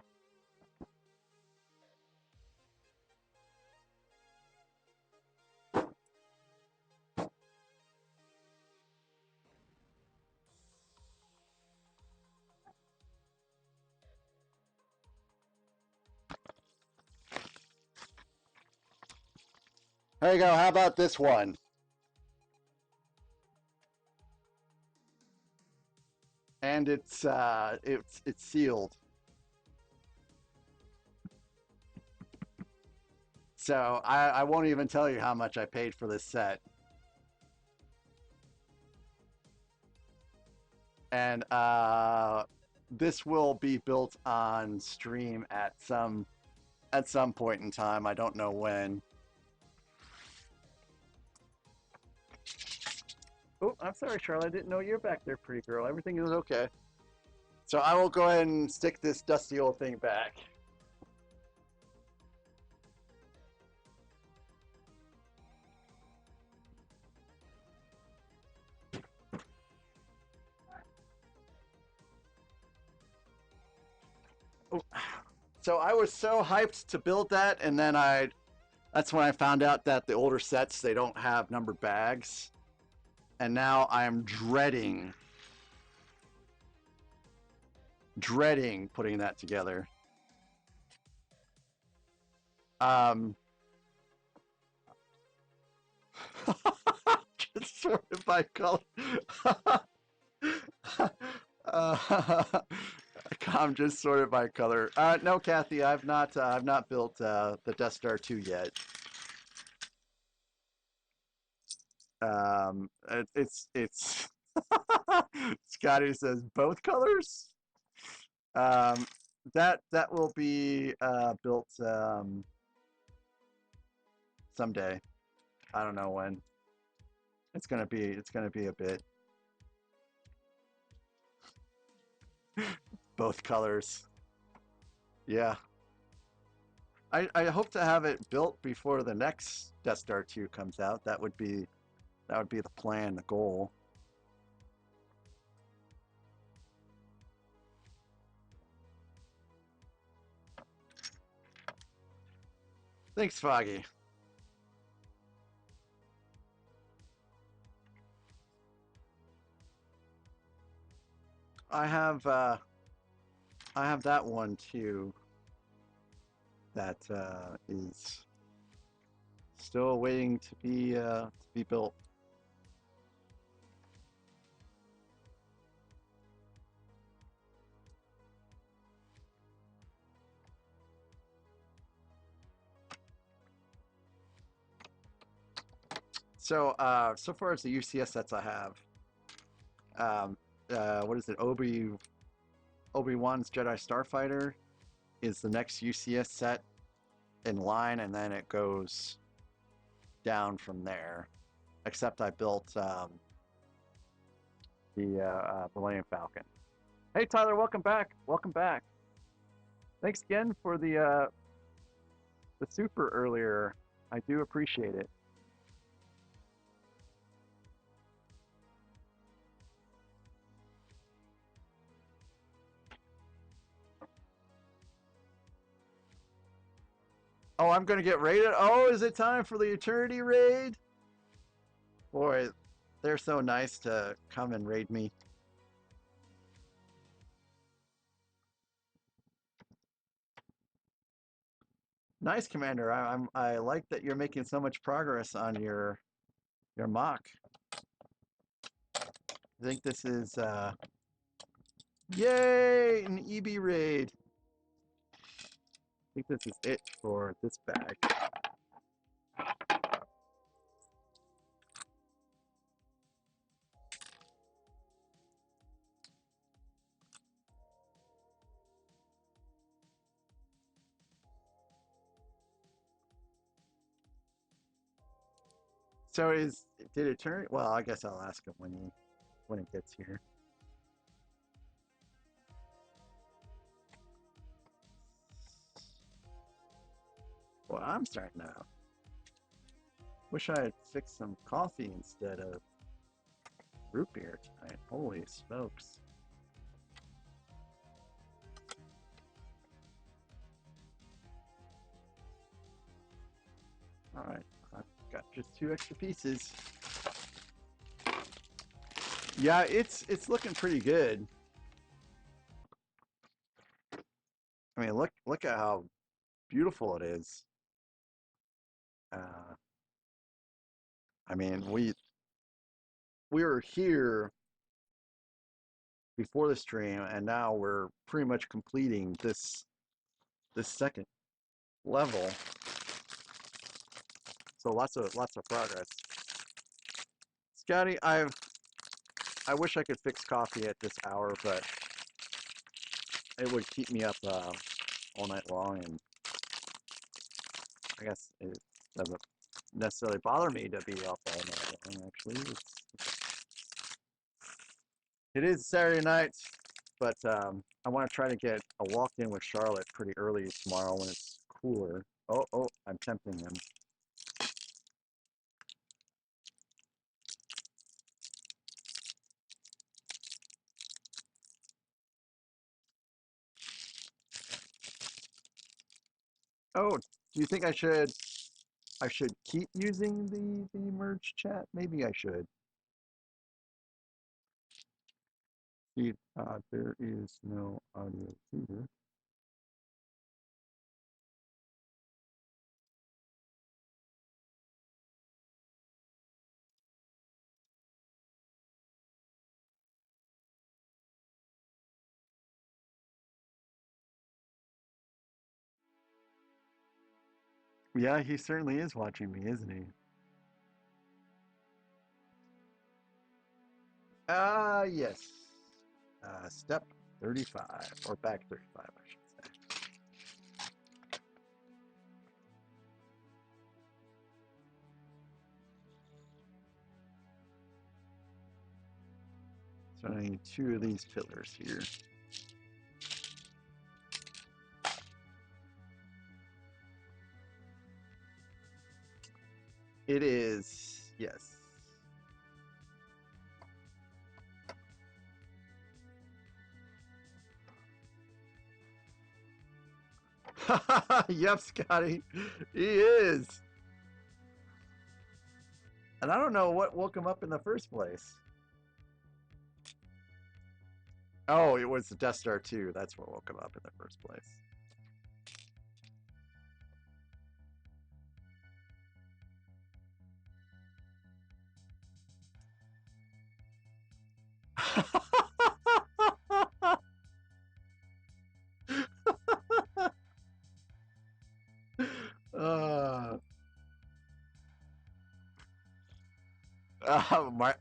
There you go. How about this one? And it's sealed. So I won't even tell you how much I paid for this set. And this will be built on stream at some point in time. I don't know when. Oh, I'm sorry, Charlotte. I didn't know you're back there, pretty girl. Everything is okay. So I will go ahead and stick this dusty old thing back. Oh. So I was so hyped to build that, and then that's when I found out that the older sets, they don't have numbered bags. And now I am dreading putting that together. Just sorted by color. I'm just sorted by color. No, Kathy, I've not built the Death Star 2 yet. It's Scotty says both colors. That will be built someday. I don't know when. It's gonna be a bit. Both colors. Yeah. I hope to have it built before the next Death Star 2 comes out. That would be the plan, the goal. Thanks, Foggy. I have that one too. That is still waiting to be built. So so far as the UCS sets I have, what is it? Obi-Wan's Jedi Starfighter is the next UCS set in line, and then it goes down from there. Except I built the Millennium Falcon. Hey Tyler, welcome back. Welcome back. Thanks again for the super earlier. I do appreciate it. Oh, I'm gonna get raided. Oh, is it time for the Eternity raid? Boy, they're so nice to come and raid me. Nice, Commander. I like that you're making so much progress on your mock. I think this is yay, an EB raid. I think this is it for this bag. So did it turn? Well, I guess I'll ask him when it gets here. Well, I'm starting out. Wish I had fixed some coffee instead of root beer tonight. Holy smokes. All right, I've got just 2 extra pieces. Yeah, it's looking pretty good. I mean, look at how beautiful it is. I mean, we were here before the stream, and now we're pretty much completing this second level. So lots of progress. Scotty, I wish I could fix coffee at this hour, but it would keep me up all night long, and I guess it doesn't necessarily bother me to be up all night long. Actually, it is Saturday night, but I want to try to get a walk in with Charlotte pretty early tomorrow when it's cooler. Oh, I'm tempting them. Oh, do you think I should keep using the merge chat? Maybe I should. See, there is no audio either. Yeah, he certainly is watching me, isn't he? Yes. Step 35, or back 35, I should say. So I need 2 of these pillars here. It is, yes. Yep, Scotty, he is. And I don't know what woke him up in the first place. Oh, it was the Death Star 2. That's what woke him up in the first place.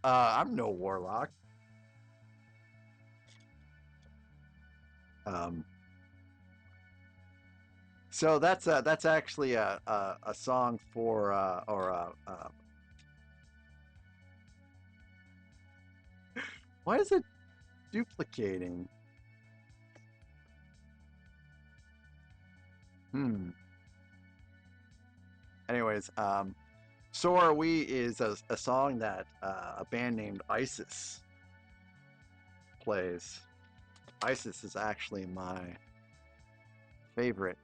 I'm no warlock. So that's actually a song for why is it duplicating? Anyways, So Are We is a song that a band named ISIS plays. ISIS is actually my favorite.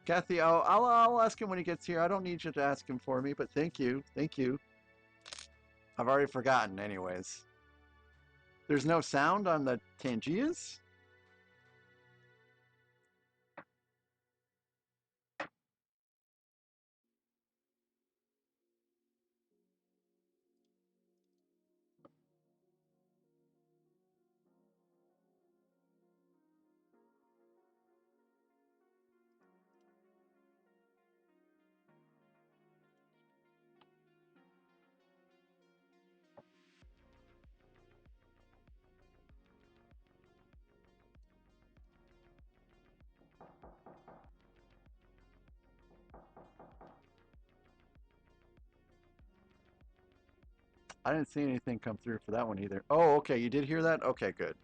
Kathy, I'll ask him when he gets here. I don't need you to ask him for me, but thank you. Thank you. I've already forgotten anyways. There's no sound on the Tangias? I didn't see anything come through for that one either. Oh, okay. You did hear that? Okay, good.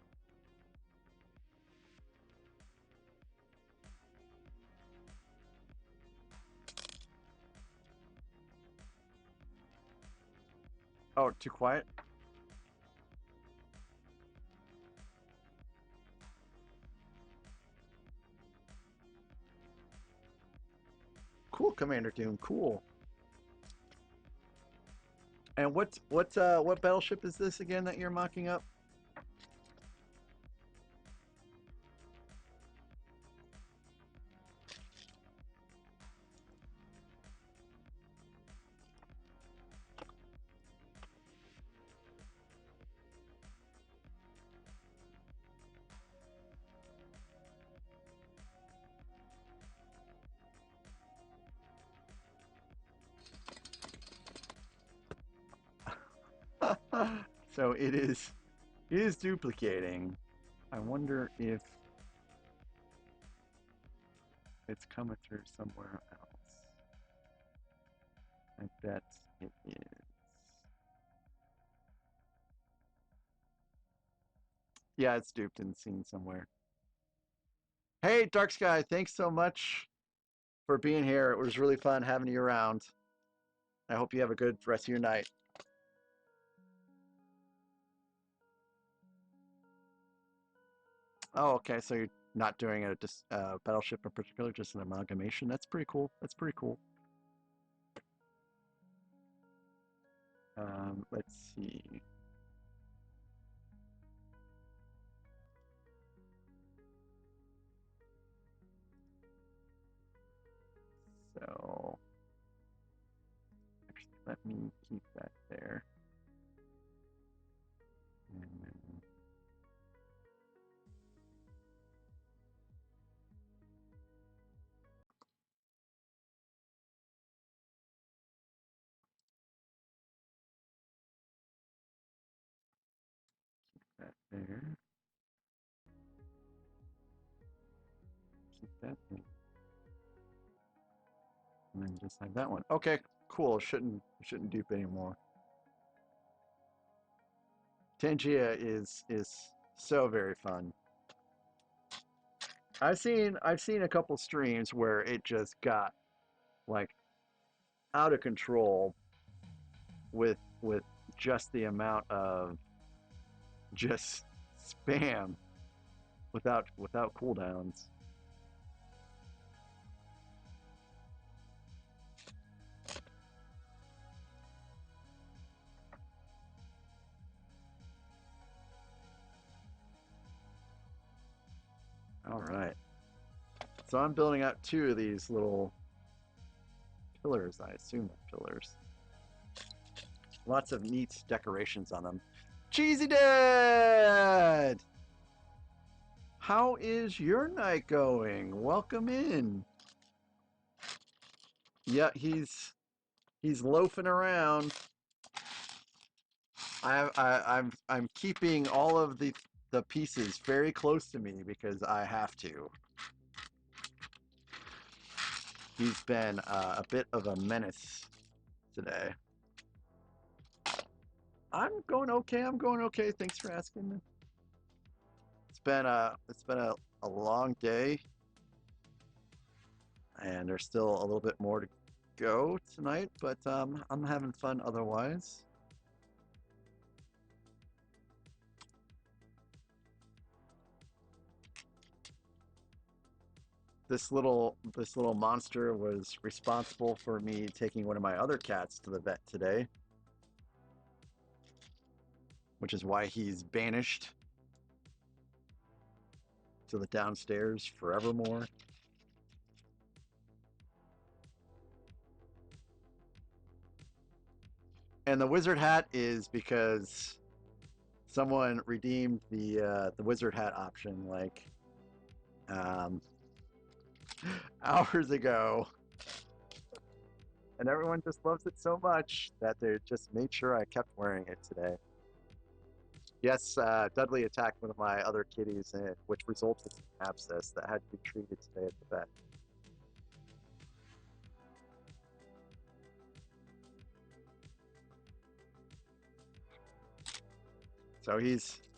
Oh, too quiet? Cool, Commander Doom. Cool. And what battleship is this again that you're mocking up? So it is duplicating. I wonder if it's coming through somewhere else. I bet it is. Yeah, it's duped and seen somewhere. Hey, Dark Sky, thanks so much for being here. It was really fun having you around. I hope you have a good rest of your night. Oh, okay. So you're not doing a battleship in particular, just an amalgamation. That's pretty cool. That's pretty cool. Let's see. So, actually, let me keep that there. And then that there. Keep that there. And then just have that one. Okay, cool. Shouldn't dupe anymore. Tangia is so very fun. I've seen a couple streams where it just got like out of control with just the amount of just spam without cooldowns. All right. So I'm building out two of these little pillars. I assume they're pillars. Lots of neat decorations on them. Cheesy Dad! How is your night going? Welcome in. Yeah, he's loafing around. I'm keeping all of the pieces very close to me because I have to. He's been a bit of a menace today. I'm going okay. I'm going okay. Thanks for asking. It's been a long day, and there's still a little bit more to go tonight, but I'm having fun otherwise. This little monster was responsible for me taking one of my other cats to the vet today, which is why he's banished to the downstairs forevermore. And the wizard hat is because someone redeemed the wizard hat option like um, hours ago, and everyone just loves it so much that they just made sure I kept wearing it today. Yes, Dudley attacked one of my other kitties, which resulted in an abscess that had to be treated today at the vet. So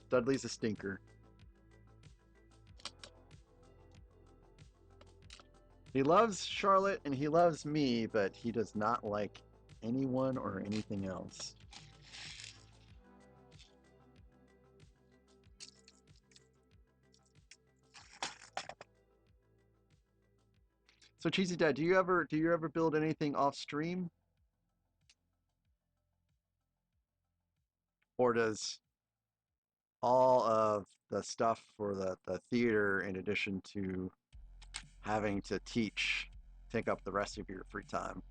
Dudley's a stinker. He loves Charlotte and he loves me, but he does not like anyone or anything else. So Cheesy Dad, do you ever build anything off stream? Or does all of the stuff for the theater, in addition to having to teach, take up the rest of your free time?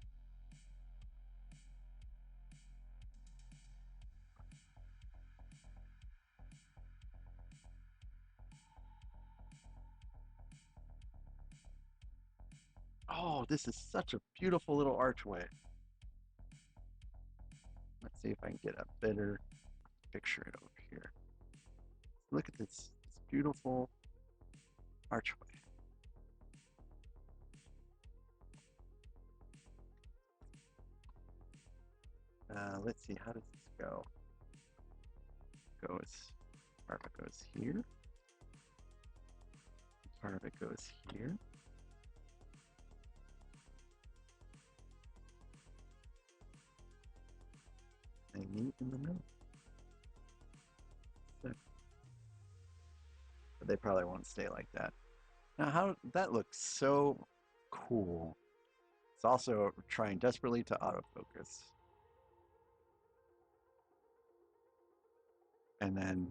Oh, this is such a beautiful little archway. Let's see if I can get a better picture it over here. Look at this beautiful archway. Let's see, how does this go? Part of it goes here. Part of it goes here. They meet in the middle. So, but they probably won't stay like that. Now, how that looks so cool. It's also trying desperately to autofocus. And then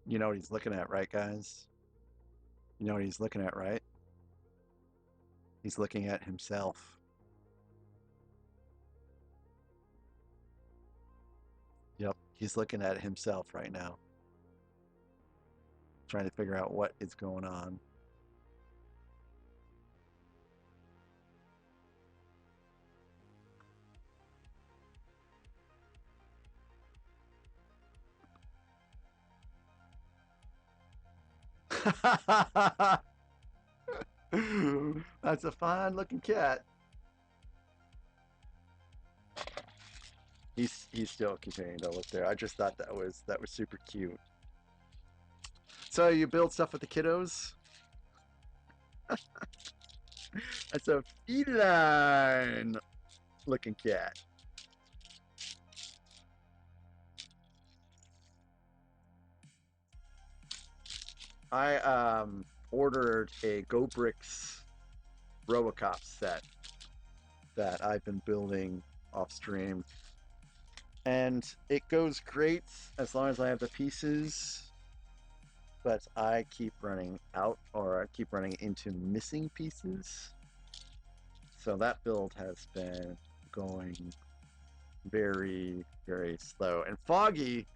you know what he's looking at, right, guys? You know what he's looking at, right? He's looking at himself. Yep, he's looking at himself right now, trying to figure out what is going on. That's a fine looking cat. He's still continuing to look there. I just thought that was super cute. So you build stuff with the kiddos? That's a feline looking cat. I ordered a GoBricks Robocop set that I've been building off stream, and it goes great as long as I have the pieces, but I keep running out, or I keep running into missing pieces. So that build has been going very, very slow. And Foggy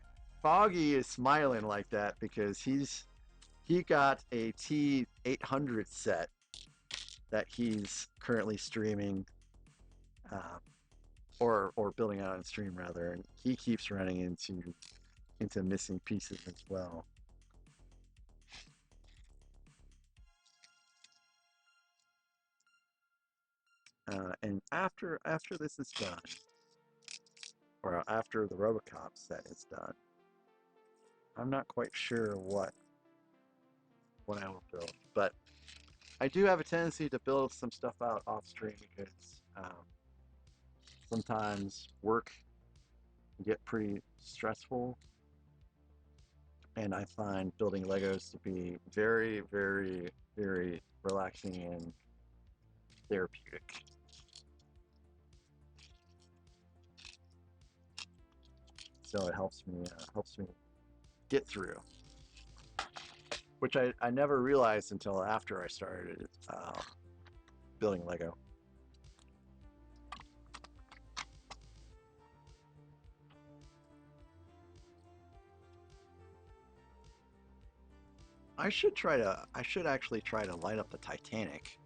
is smiling like that because he got a T800 set that he's currently streaming, or building out on stream rather, and he keeps running into missing pieces as well. And after this is done, or after the Robocop set is done, I'm not quite sure what I will build, but I do have a tendency to build some stuff out off stream because sometimes work can get pretty stressful, and I find building Legos to be very, very, very relaxing and therapeutic. So it helps me get through, which I never realized until after I started building Lego. I should actually try to light up the Titanic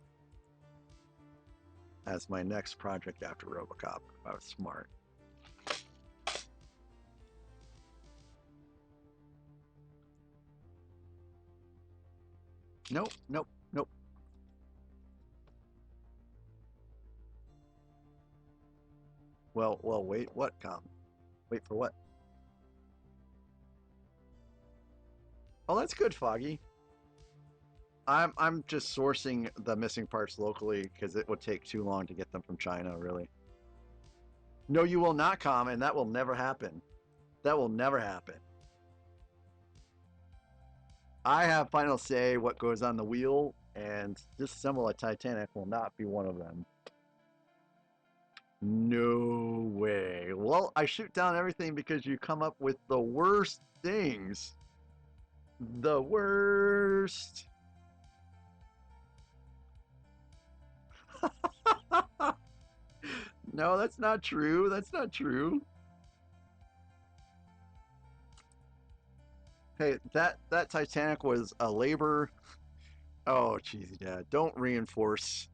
as my next project after Robocop, if I was smart. Nope. Well, wait, what, Com? Wait for what? Oh, that's good, Foggy. I'm just sourcing the missing parts locally because it would take too long to get them from China, really. No, you will not, Com, and that will never happen. That will never happen. I have final say what goes on the wheel, and disassemble a Titanic will not be one of them. No way. Well, I shoot down everything because you come up with the worst things. The worst. No, that's not true. That's not true. Hey, that Titanic was a labor. Oh, cheesy dad. Don't reinforce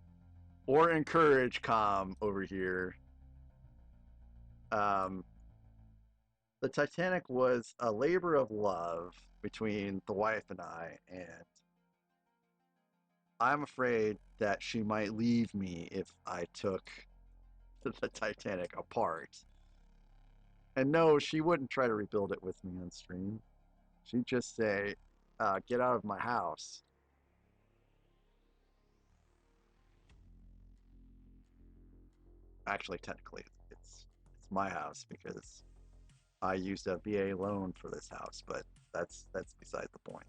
or encourage calm over here. Um, the Titanic was a labor of love between the wife and I, and I'm afraid that she might leave me if I took the Titanic apart. And no, she wouldn't try to rebuild it with me on stream. She'd just say, "Get out of my house." Actually, technically, it's my house because I used a VA loan for this house, but that's beside the point.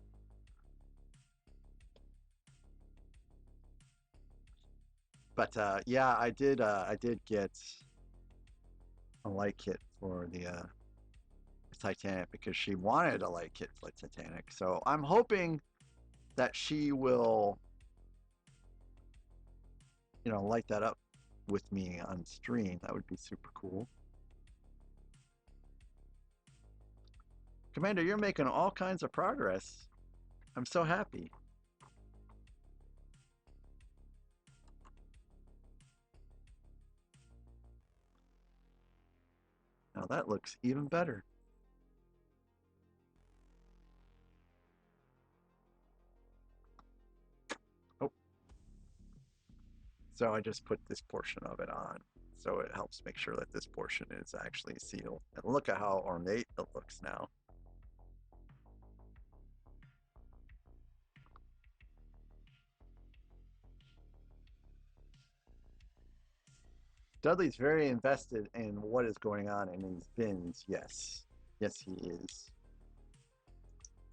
But yeah, I did get a light kit for the Titanic because she wanted a light kit for the Titanic. So I'm hoping that she will, light that up with me on stream. That would be super cool. Commander, you're making all kinds of progress. I'm so happy. Now that looks even better. Oh, so I just put this portion of it on. So it helps make sure that this portion is actually sealed. And look at how ornate it looks now. Dudley's very invested in what is going on in these bins. Yes. Yes, he is.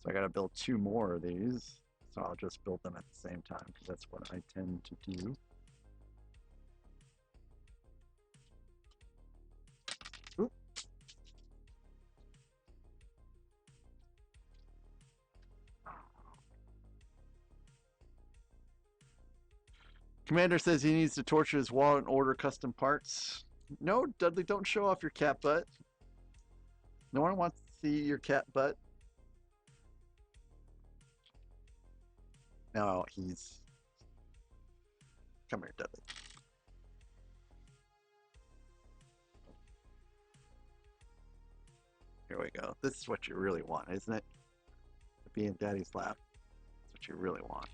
So I got to build 2 more of these. So I'll just build them at the same time because that's what I tend to do. Oop. Commander says he needs to torture his wallet and order custom parts. No, Dudley, don't show off your cat butt. No one wants to see your cat butt. No, he's... Come here, Dudley. Here we go. This is what you really want, isn't it? To be in Daddy's lap. That's what you really want.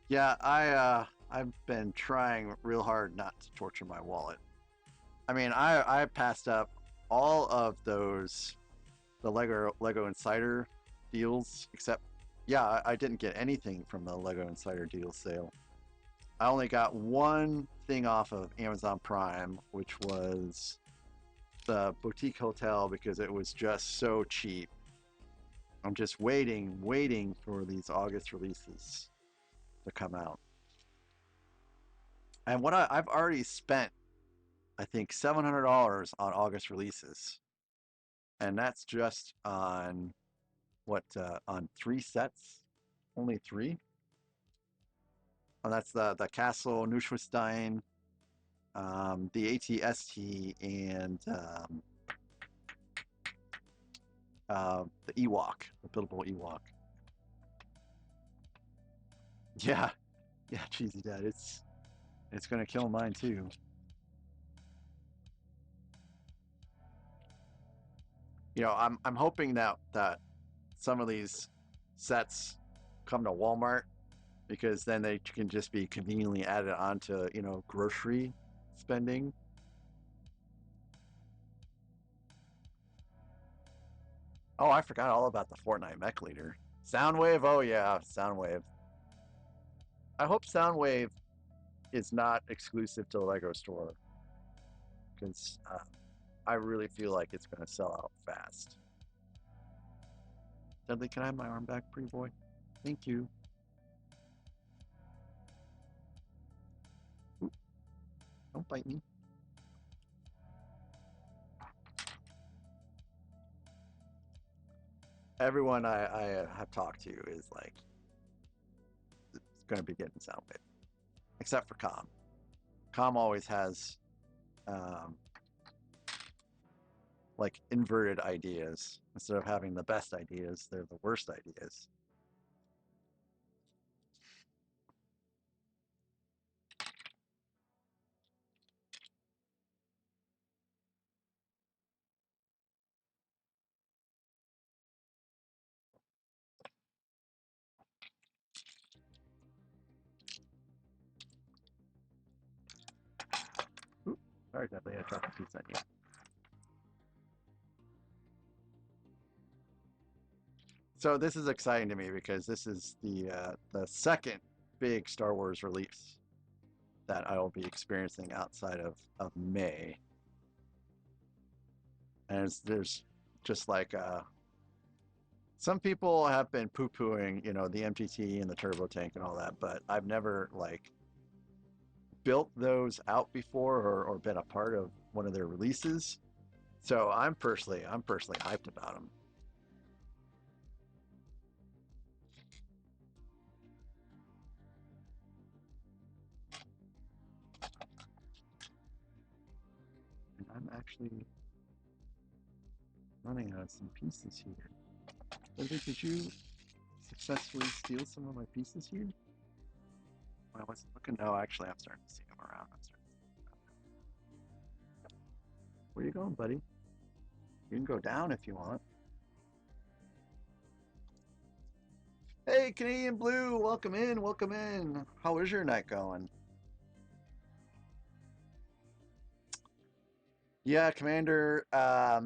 Yeah, I've been trying real hard not to torture my wallet. I mean, I passed up all of those the Lego Insider deals, except yeah, I didn't get anything from the Lego Insider deal sale. I only got one thing off of Amazon Prime, which was the boutique hotel because it was just so cheap. I'm just waiting for these August releases to come out. And what I've already spent, I think $700 on August releases, and that's just on what on 3 sets, only 3. And that's the Castle Neuschwanstein, the ATST, and the Ewok, the buildable Ewok. Yeah, yeah, cheesy dad. It's gonna kill mine too. I'm hoping that some of these sets come to Walmart because then they can just be conveniently added onto, you know, grocery spending. Oh, I forgot all about the Fortnite mech leader. Soundwave, oh yeah, Soundwave. I hope Soundwave is not exclusive to the Lego store, because I really feel like it's going to sell out fast. Dudley, can I have my arm back, pretty boy? Thank you. Ooh, don't bite me. Everyone I have talked to is like, it's going to be getting Soundwave, except for Com. Com always has um, like inverted ideas. Instead of having the best ideas, they're the worst ideas. Ooh, sorry, Dudley, I dropped a piece on you. So this is exciting to me because this is the second big Star Wars release that I will be experiencing outside of May. And there's just like some people have been poo-pooing, you know, the MTT and the turbo tank and all that, but I've never like built those out before or been a part of one of their releases. So I'm personally hyped about them. And I'm actually running out of some pieces here. Lindsay, did you successfully steal some of my pieces here? When I wasn't looking. No, actually, I'm starting to see them around. Where you going, buddy? You can go down if you want. Hey, Canadian Blue, welcome in, welcome in. How is your night going? Yeah, Commander. I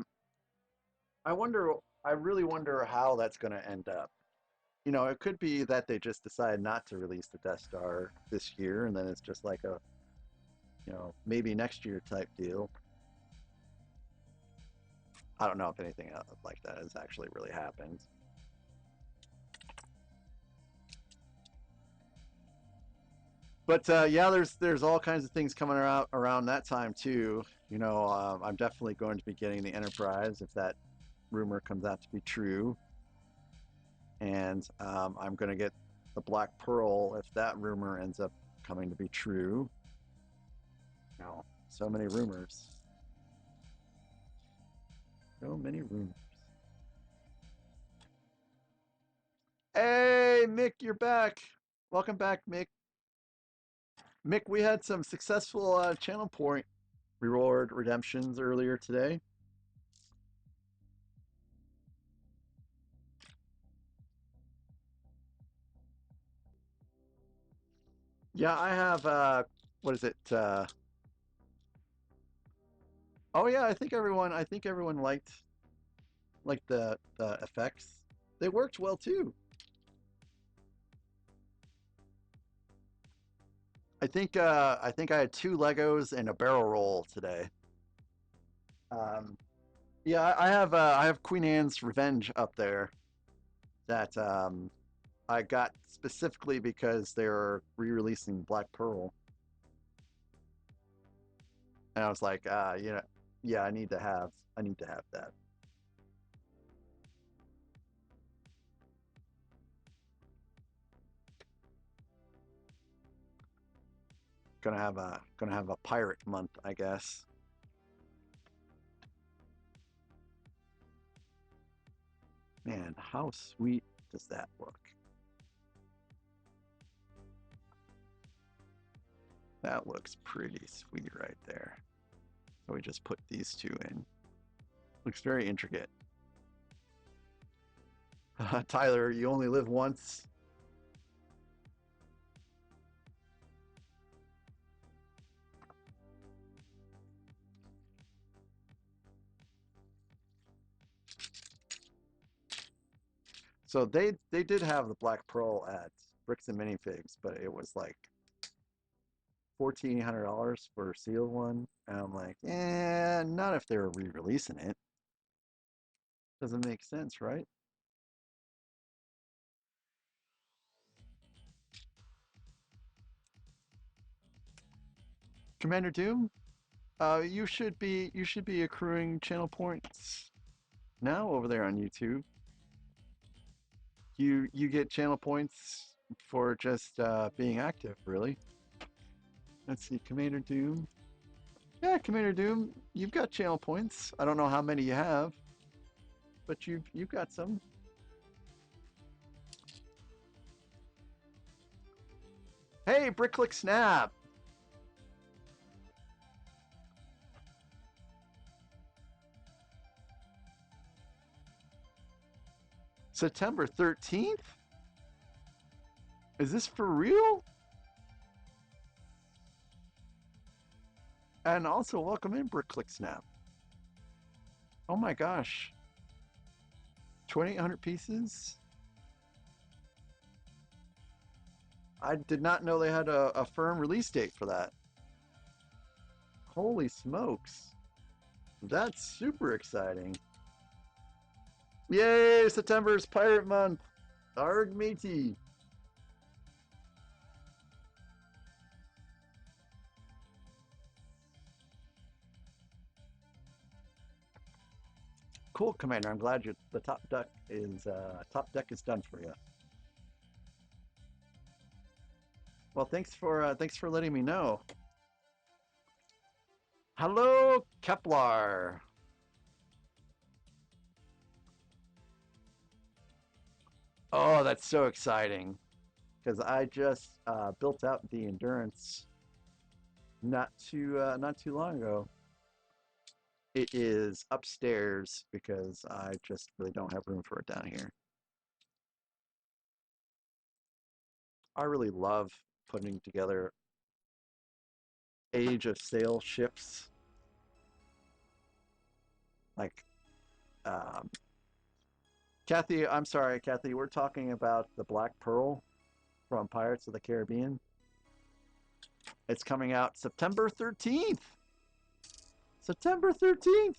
wonder. I really wonder how that's going to end up. You know, it could be that they just decide not to release the Death Star this year, and then it's just like a, you know, maybe next year type deal. I don't know if anything like that has actually really happened. But yeah, there's all kinds of things coming out around that time too. You know, I'm definitely going to be getting the Enterprise if that rumor comes out to be true, and I'm going to get the Black Pearl if that rumor ends up coming to be true. You know, so many rumors, so many rumors. Hey, Mick, you're back. Welcome back, Mick. Mick, we had some successful channel point reward redemptions earlier today. Yeah, I have what is it? Oh yeah, I think everyone liked the effects. They worked well too. I think I had 2 Legos and a barrel roll today. Um, yeah, I have Queen Anne's Revenge up there that I got specifically because they're re-releasing Black Pearl, and I was like, you know, yeah, I need to have that. Gonna have a pirate month, I guess. Man, how sweet does that look? That looks pretty sweet right there. So we just put these two in. Looks very intricate. Tyler, you only live once. So they did have the Black Pearl at Bricks and Minifigs, but it was like $1,400 for a sealed one. And I'm like, not if they were re-releasing it. Doesn't make sense, right? Commander Doom, you should be accruing channel points now over there on YouTube. You get channel points for just being active, really. Let's see, Commander Doom. Yeah, Commander Doom, you've got channel points. I don't know how many you have, but you've got some. Hey, Bricklick Snap. September 13th? Is this for real? And also, welcome in, Bricklick Snap. Oh my gosh. 2,800 pieces? I did not know they had a firm release date for that. Holy smokes. That's super exciting. Yay, September's Pirate Month. Arg matey. Cool, Commander. I'm glad the top deck is done for you. Well, thanks for letting me know. Hello, Kepler. Oh, that's so exciting because I just built out the endurance not too long ago. It is upstairs because I just really don't have room for it down here. I really love putting together Age of Sail ships. Like, um, Kathy, I'm sorry, Kathy, we're talking about the Black Pearl from Pirates of the Caribbean. It's coming out September 13th. September 13th.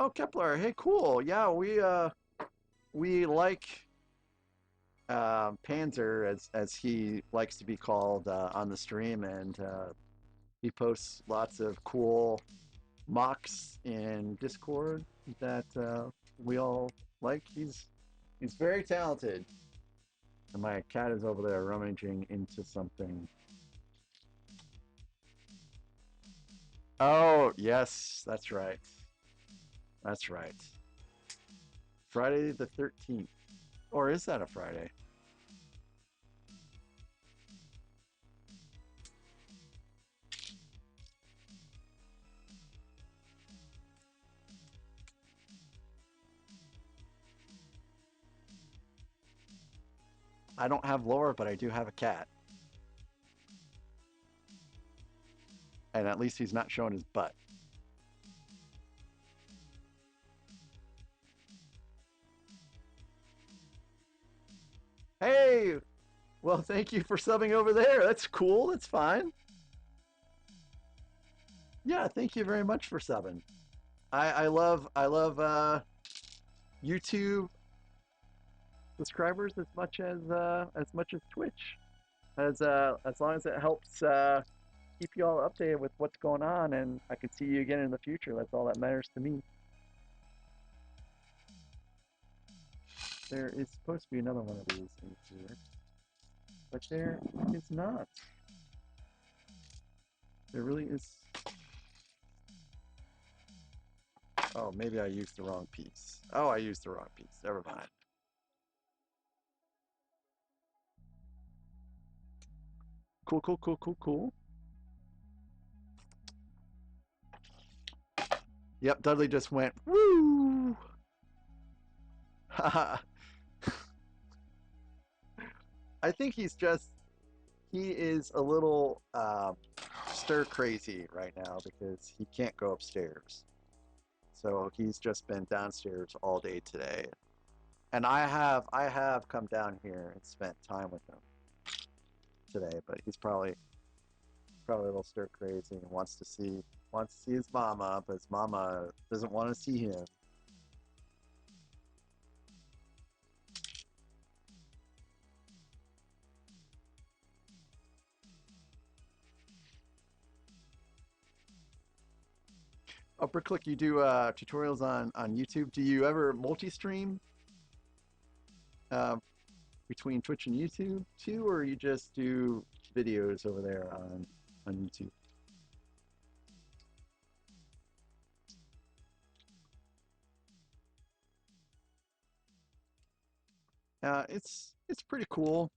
Oh, Kepler. Hey, cool. Yeah, we like Panzer as he likes to be called on the stream, and he posts lots of cool mocks in Discord that we all like. He's very talented. And my cat is over there rummaging into something. Oh, yes, that's right. That's right. Friday the 13th. Or is that a Friday? I don't have lore, but I do have a cat. And at least he's not showing his butt. Hey! Well, thank you for subbing over there. That's cool. That's fine. Yeah, thank you very much for subbing. I love YouTube subscribers as much as Twitch. As long as it helps keep you all updated with what's going on, and I can see you again in the future. That's all that matters to me. There is supposed to be another one of these in here, but there is not. There really is. Oh, maybe I used the wrong piece. Oh, I used the wrong piece. Never mind. Cool, cool, cool, cool, cool. Yep, Dudley just went, woo! I think he is a little stir crazy right now because he can't go upstairs. So he's just been downstairs all day today. And I have come down here and spent time with him today, but he's probably a little stir crazy and wants to see his mama, but his mama doesn't want to see him. Oh, Bricklick, you do tutorials on YouTube. Do you ever multi-stream uh, between Twitch and YouTube too, or you just do videos over there on YouTube? It's pretty cool.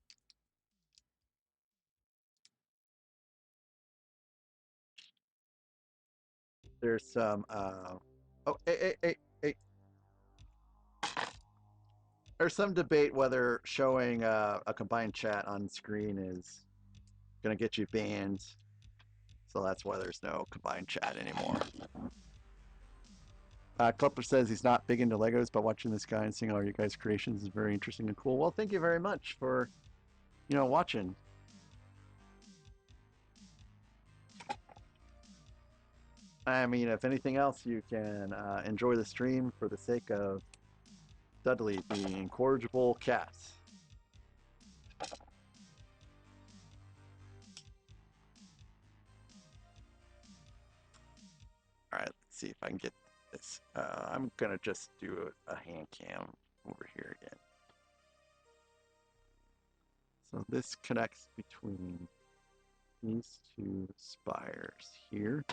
There's some oh hey. There's some debate whether showing a combined chat on screen is gonna get you banned. So that's why there's no combined chat anymore. Clipper says he's not big into Legos, but watching this guy and seeing all your guys' creations is very interesting and cool. Well, thank you very much for, watching. I mean, if anything else, you can enjoy the stream for the sake of Dudley, the incorrigible cat. All right, let's see if I can get this. I'm gonna just do a hand cam over here again. So this connects between these two spires here.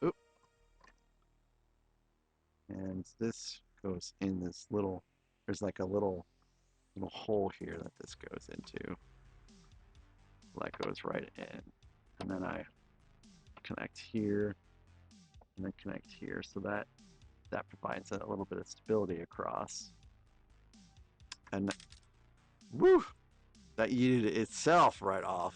Oop. And this goes in this little, there's like a little hole here that this goes into. That goes right in. And then I connect here and then connect here. So that provides a little bit of stability across. And woo! That yeeted itself right off.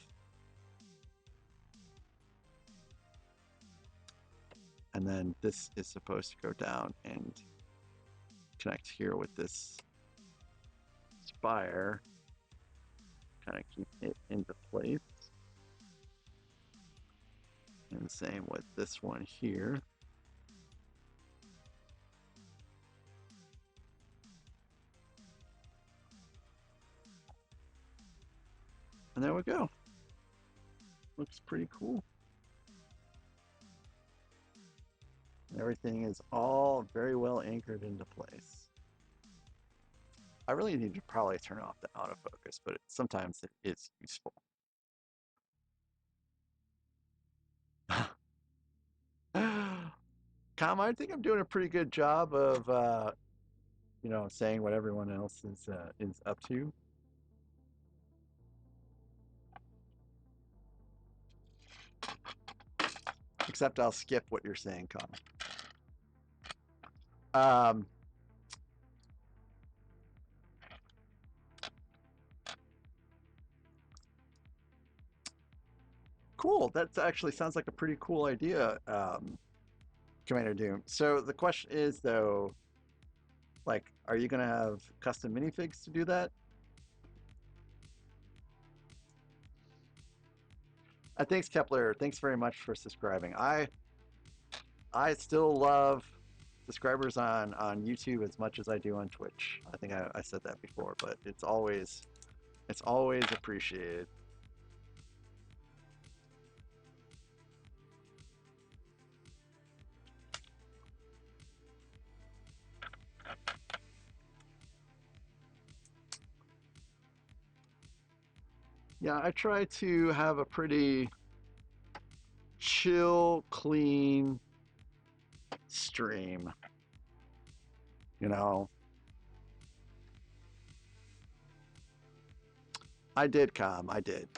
And then this is supposed to go down and connect here with this spire. Kind of keep it into place. And same with this one here. And there we go. Looks pretty cool. Everything is all very well anchored into place. I really need to probably turn off the autofocus, but sometimes it is useful. Com, I think I'm doing a pretty good job of, saying what everyone else is up to. Except I'll skip what you're saying, Com. Cool. That actually sounds like a pretty cool idea, Commander Doom. So the question is, though, like, are you going to have custom minifigs to do that? Thanks, Kepler. Thanks very much for subscribing. I still love subscribers on YouTube as much as I do on Twitch. I think I said that before, but it's always appreciated. Yeah, I try to have a pretty chill, clean stream. I did, Com. I did.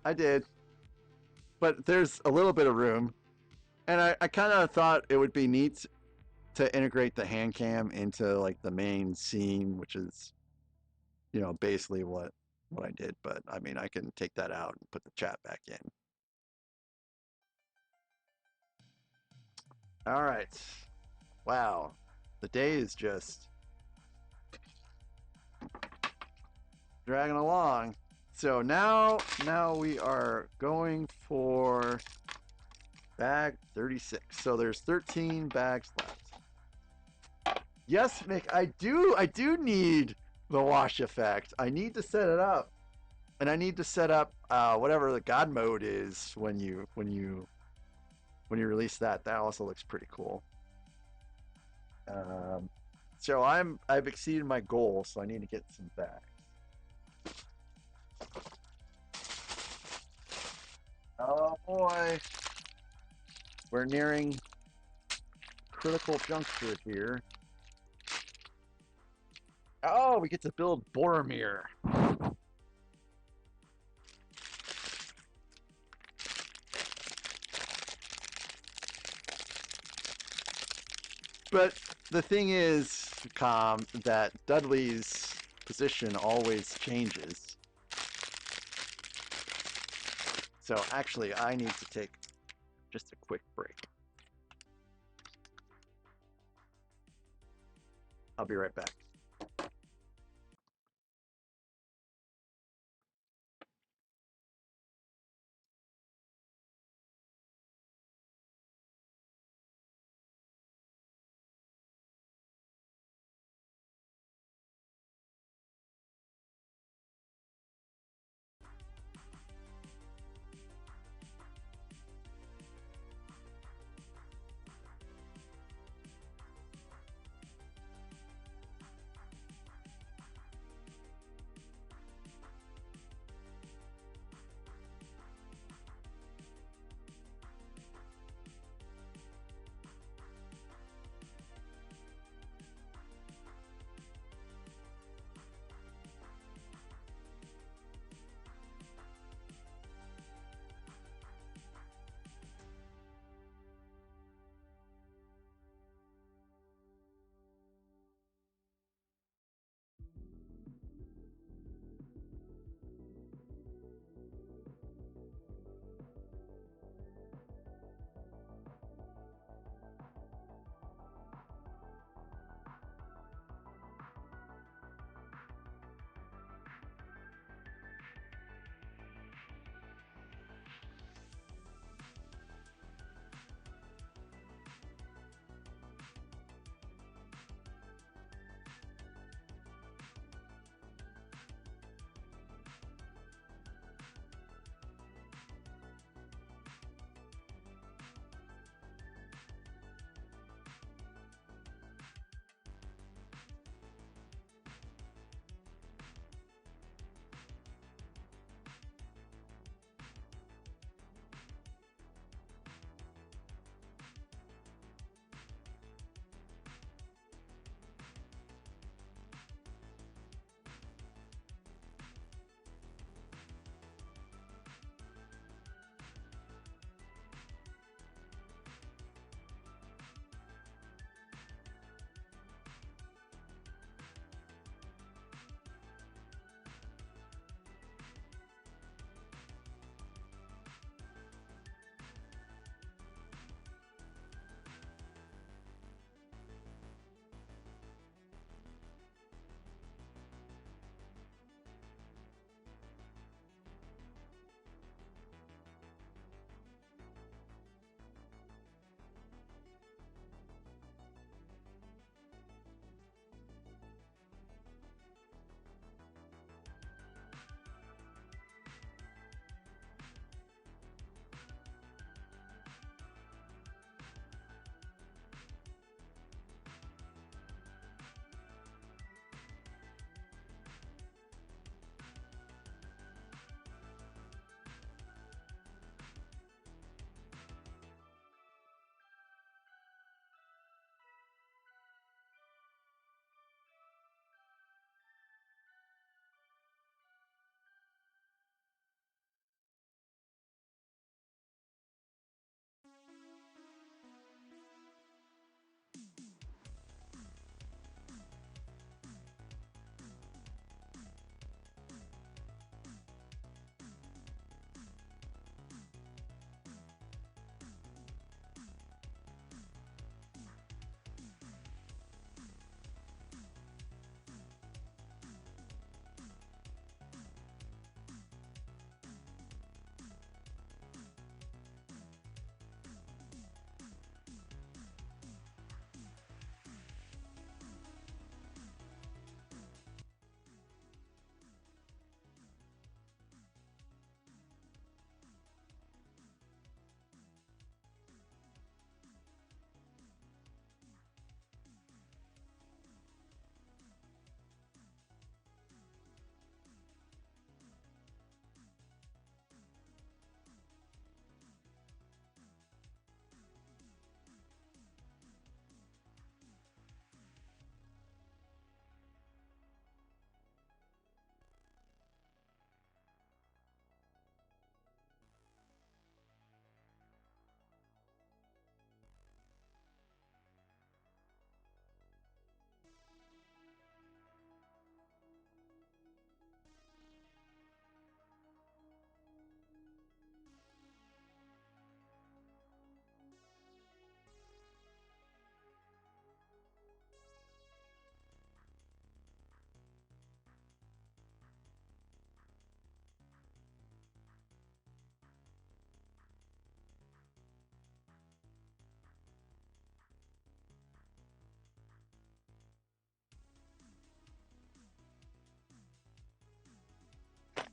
I did. But there's a little bit of room. And I kind of thought it would be neat to integrate the hand cam into like the main scene, which is, basically what what I did, but I mean, I can take that out and put the chat back in. All right. Wow. The day is just dragging along. So now we are going for bag 36. So there's 13 bags left. Yes, Mick, I do need the wash effect. I need to set it up. And I need to set up whatever the God mode is when you release that. That also looks pretty cool. So I've exceeded my goal, so I need to get some bags. Oh boy, we're nearing critical juncture here. Oh, we get to build Boromir. But the thing is, Com, that Dudley's position always changes. So actually, I need to take just a quick break. I'll be right back.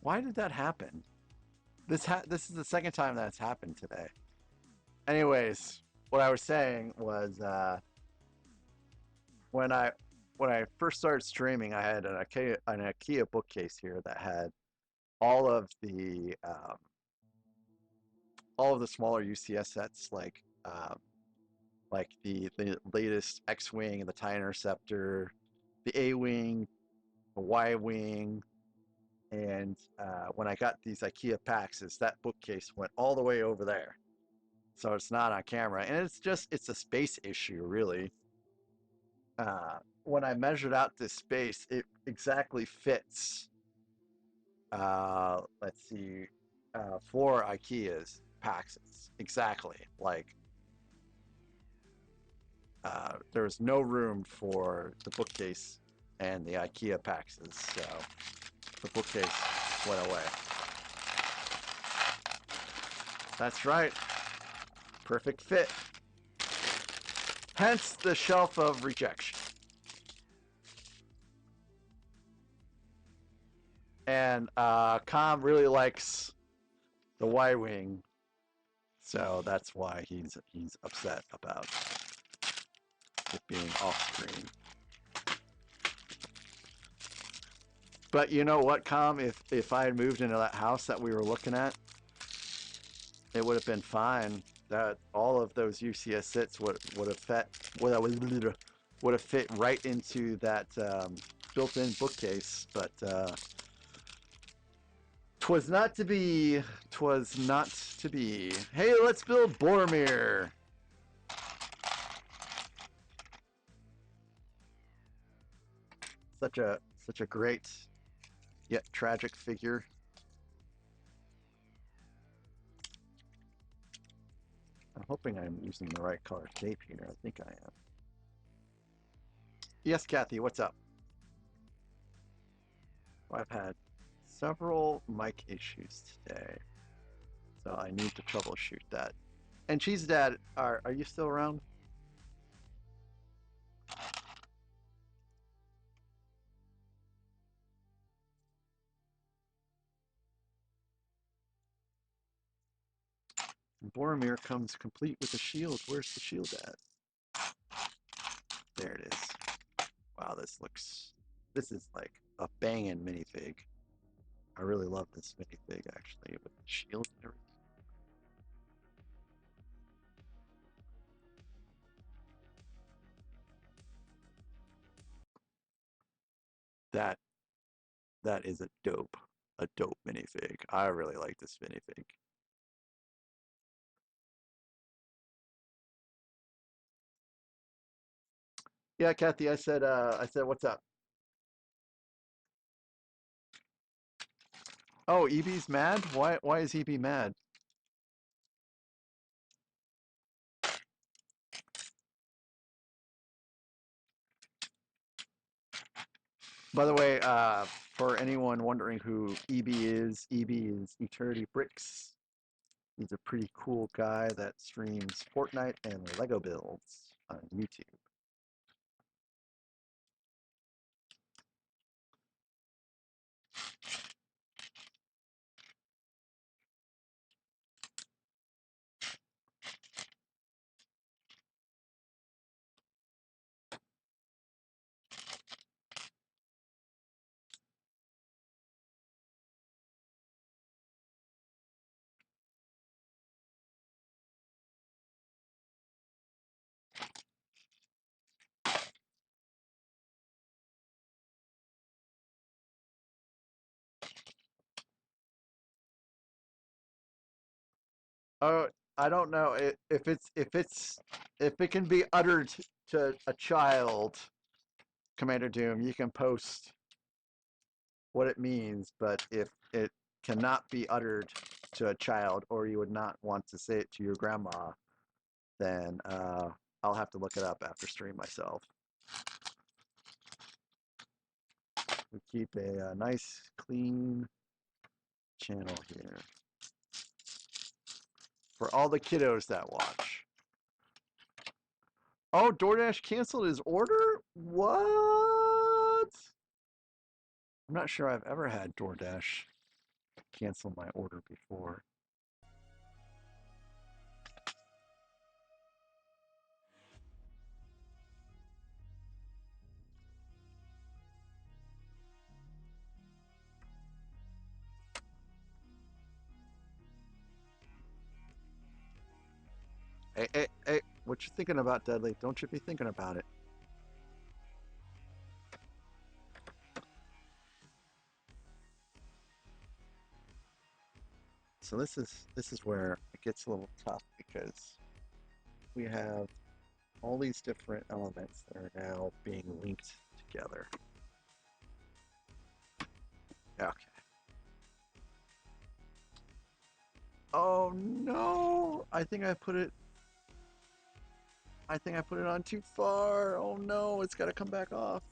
Why did that happen? This is the second time that's happened today. Anyways, what I was saying was when I when I first started streaming, I had an IKEA bookcase here that had all of the um, all of the smaller UCS sets, like the latest X-wing and the TIE Interceptor, the A-wing, the Y-wing, and when I got these IKEA packs, that bookcase went all the way over there, so it's not on camera, and it's a space issue, really. When I measured out this space, it exactly fits. Let's see, 4 IKEA's packs exactly. Like there's no room for the bookcase and the IKEA packs, so the bookcase went away. That's right. Perfect fit. Hence the shelf of rejection. And Com really likes the Y-wing, so that's why he's upset about it being off screen. But you know what, Com? If I had moved into that house that we were looking at, it would have been fine. That all of those UCS sits would have fit would have fit right into that built-in bookcase. But 'twas not to be. 'Twas not to be. Hey, let's build Boromir. Such a great yet tragic figure. I'm hoping I'm using the right color tape here. I think I am. Yes, Kathy, what's up? I've had several mic issues today, so I need to troubleshoot that. And Cheese Dad, are you still around? Boromir comes complete with a shield. Where's the shield at? There it is. Wow, this is like a banging minifig. I really love this minifig actually, with the shield and everything. That that is a dope minifig. I really like this minifig. Yeah, Kathy, I said what's up? Oh, EB's mad? Why is EB mad? By the way, for anyone wondering who EB is Eternity Bricks. He's a pretty cool guy that streams Fortnite and Lego builds on YouTube. Oh, I don't know if it can be uttered to a child, Commander Doom, you can post what it means, but if it cannot be uttered to a child, or you would not want to say it to your grandma, then I'll have to look it up after stream myself. We keep a nice, clean channel here for all the kiddos that watch. Oh, DoorDash canceled his order? What? I'm not sure I've ever had DoorDash cancel my order before. Hey, hey, hey, what you thinking about, Deadly? Don't you be thinking about it. So this is where it gets a little tough because we have all these different elements that are now being linked together. Okay. Oh no! I think I put it on too far. Oh no, it's gotta come back off.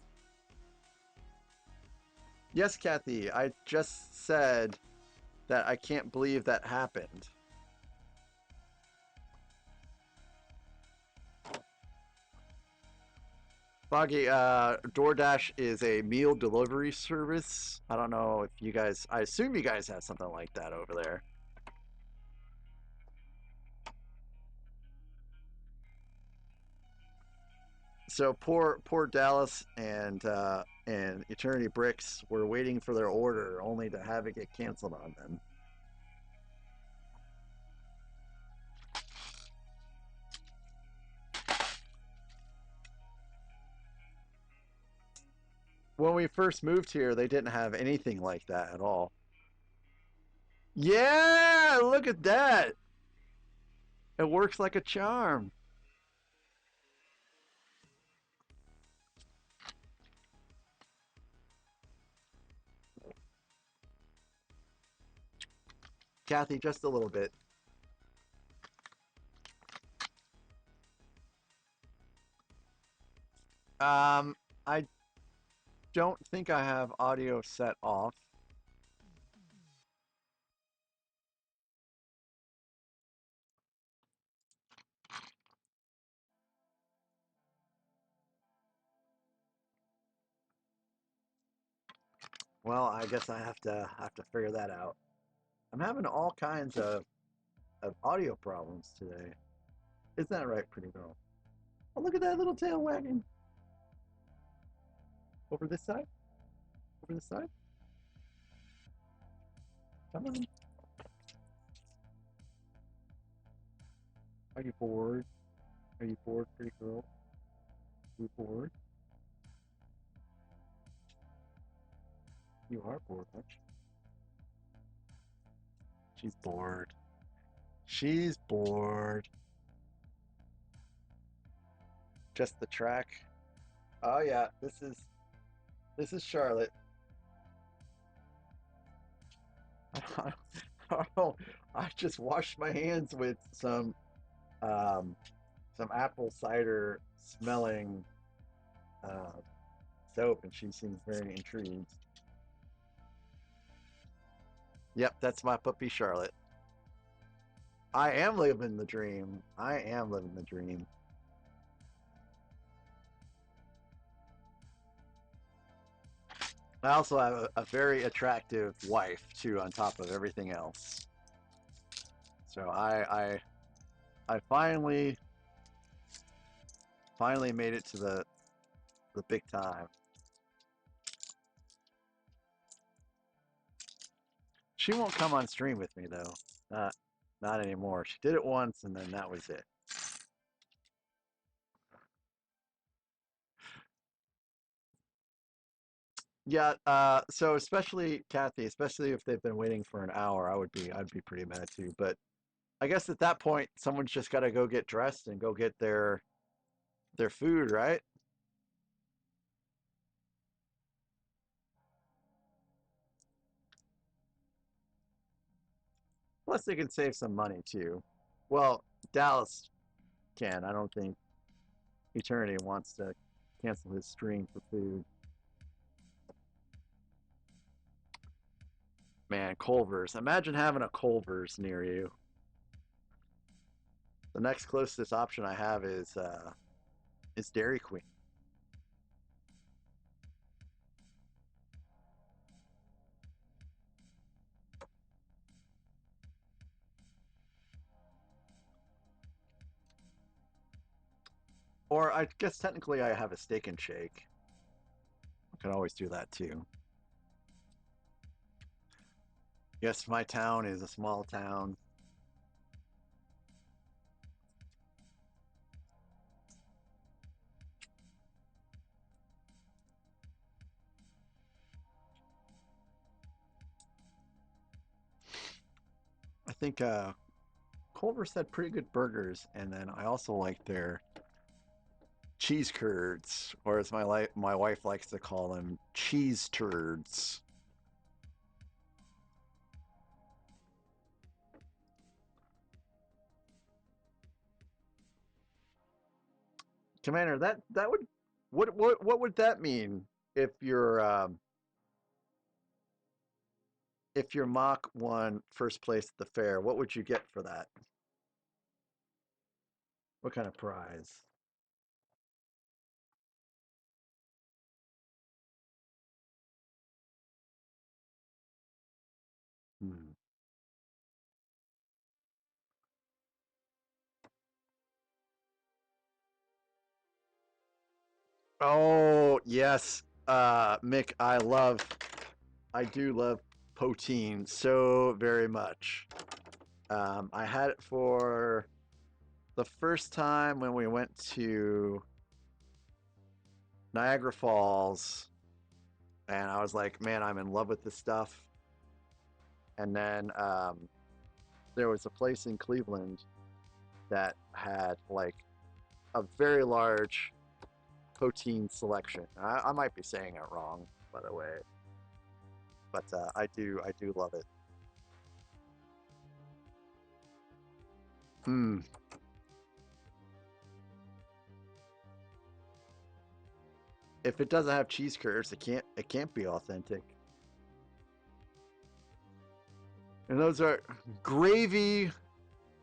Yes, Kathy, I just said that I can't believe that happened. Foggy, DoorDash is a meal delivery service. I don't know if you guys, I assume you guys have something like that over there. So poor Dallas and Eternity Bricks were waiting for their order only to have it get canceled on them. When we first moved here, they didn't have anything like that at all. Yeah, look at that. It works like a charm. Kathy, just a little bit. I don't think I have audio set off. Well, I guess I have to figure that out. I'm having all kinds of audio problems today. Isn't that right, pretty girl? Oh, look at that little tail wagging. Over this side? Over this side? Come on. Are you bored? Are you bored, pretty girl? Are you bored? You are bored, aren't you? She's bored. She's bored. Just the track. Oh yeah, this is Charlotte. Oh, I just washed my hands with um, some apple cider smelling uh, soap, and she seems very intrigued. Yep, that's my puppy Charlotte. I am living the dream. I am living the dream. I also have a very attractive wife too, on top of everything else. So I finally made it to the big time. She won't come on stream with me though. Not anymore. She did it once and then that was it. Yeah, so especially Kathy, especially if they've been waiting for an hour, I'd be pretty mad too. But I guess at that point, someone's just got to go get dressed and go get their food, right? Plus, they can save some money too. Well, Dallas can. I don't think Eternity wants to cancel his stream for food. Man, Culver's. Imagine having a Culver's near you. The next closest option I have is Dairy Queen. Or I guess technically I have a steak and shake. I can always do that too. Yes, my town is a small town. I think Culver said pretty good burgers, and then I also like their cheese curds, or as my wife likes to call them, cheese turds. Commander, that would what would that mean if your mock won first place at the fair? What would you get for that? What kind of prize? Hmm. Oh yes, Mick, I do love poutine so very much. I had it for the first time when we went to Niagara Falls, and I was like, man, I'm in love with this stuff. And then there was a place in Cleveland that had like a very large poutine selection. I might be saying it wrong, by the way, but I do love it. Hmm. If it doesn't have cheese curds, it can't be authentic. And those are gravy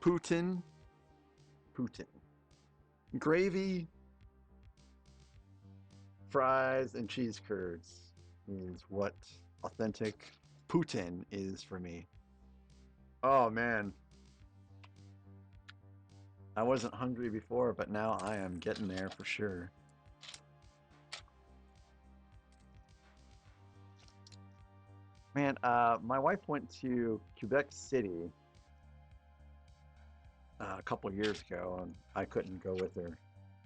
Putin, Putin, gravy, fries, and cheese curds is what authentic Putin is for me. Oh man, I wasn't hungry before, but now I am getting there for sure. Man, my wife went to Quebec City a couple years ago, and I couldn't go with her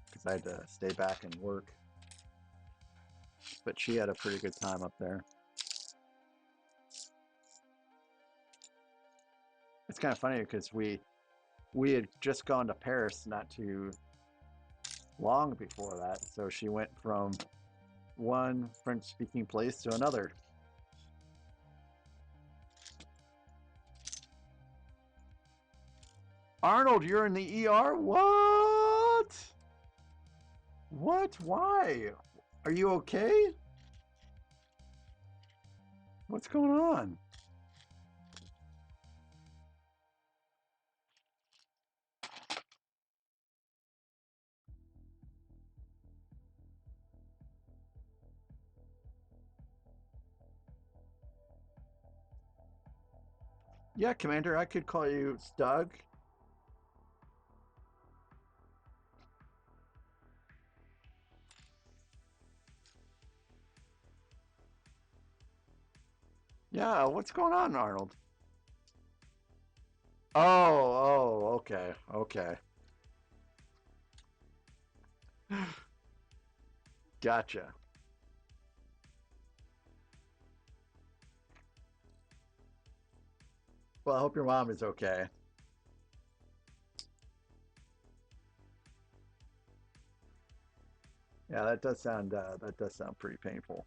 because I had to stay back and work. But she had a pretty good time up there. It's kind of funny because we had just gone to Paris not too long before that, so she went from one French-speaking place to another. Arnold, you're in the ER? What? What? Why? Are you okay? What's going on? Yeah, Commander, I could call you Stug. Yeah, what's going on, Arnold? Oh, okay, okay. Gotcha. Well, I hope your mom is okay. Yeah, that does sound pretty painful.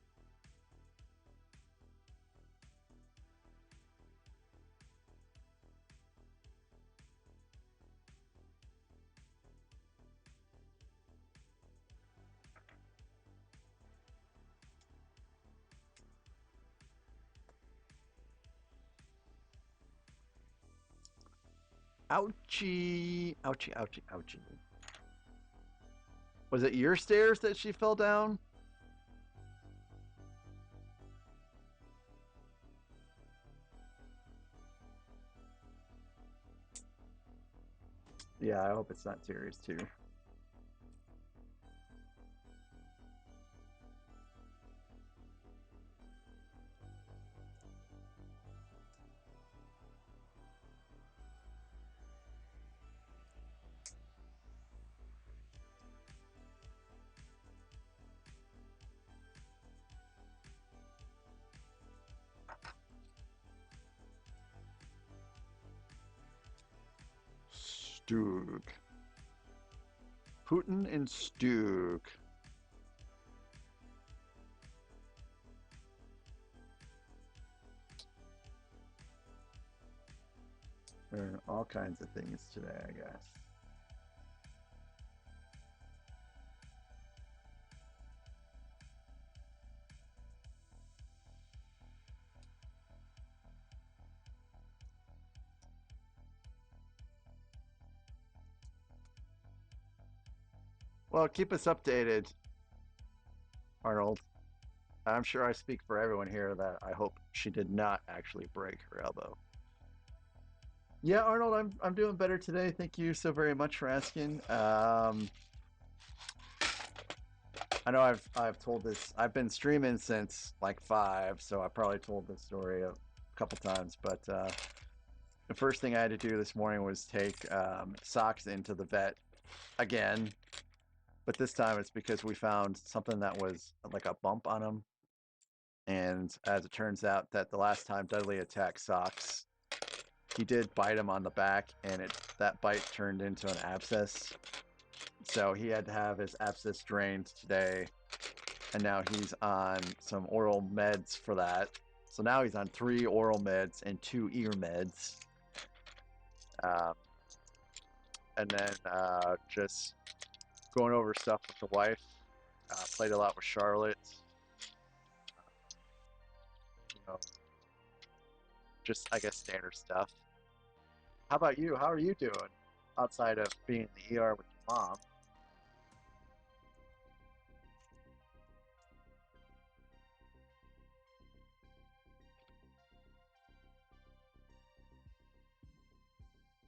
Ouchie, ouchie, ouchie, ouchie. Was it your stairs that she fell down? Yeah, I hope it's not serious too. Stug. Putin and Stug. There are all kinds of things today, I guess. Well, keep us updated, Arnold. I'm sure I speak for everyone here that I hope she did not actually break her elbow. Yeah, Arnold, I'm doing better today. Thank you so very much for asking. I know I've told this. I've been streaming since like 5, so I probably told this story a couple times. But the first thing I had to do this morning was take Socks into the vet again. But this time it's because we found something that was like a bump on him. And as it turns out, that the last time Dudley attacked Socks, he did bite him on the back, and that bite turned into an abscess. So he had to have his abscess drained today, and now he's on some oral meds for that. So now he's on 3 oral meds and 2 ear meds. And then just going over stuff with the wife. Played a lot with Charlotte. You know, just, I guess, standard stuff. How about you? How are you doing outside of being in the ER with your mom?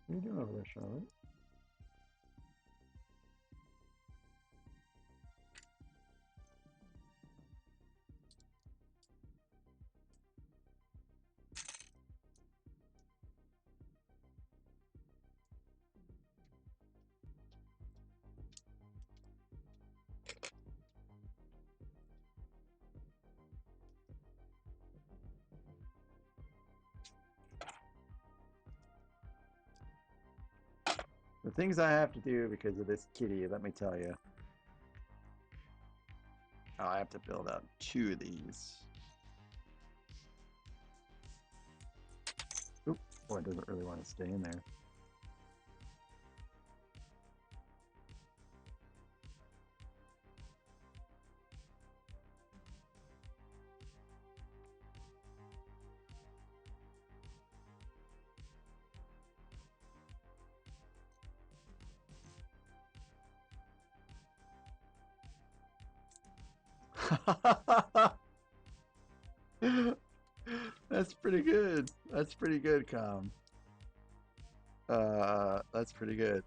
What are you doing over there, Charlotte? The things I have to do because of this kitty, let me tell you. Oh, I have to build out 2 of these. Oop, boy, it doesn't really want to stay in there. That's pretty good. That's pretty good, Com. That's pretty good.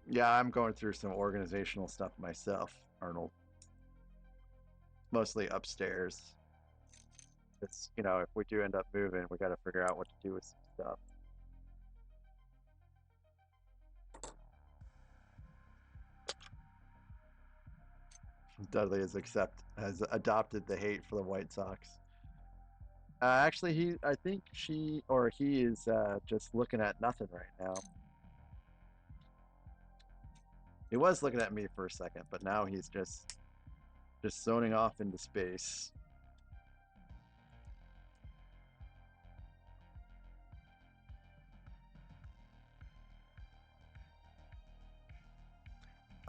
Yeah, I'm going through some organizational stuff myself, Arnold. Mostly upstairs. It's, if we do end up moving, we got to figure out what to do with some stuff. Dudley has adopted the hate for the White Sox. Actually, I think she or he is just looking at nothing right now. He was looking at me for a second, but now he's just zoning off into space.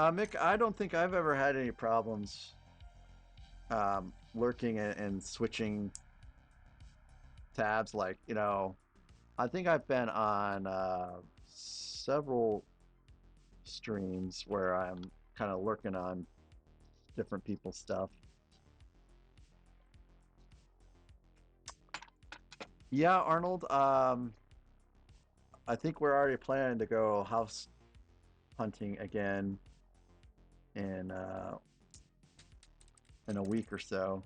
Mick, I don't think I've ever had any problems lurking and switching tabs. Like, I think I've been on several streams where I'm kind of lurking on different people's stuff. Yeah, Arnold, I think we're already planning to go house hunting again in a week or so.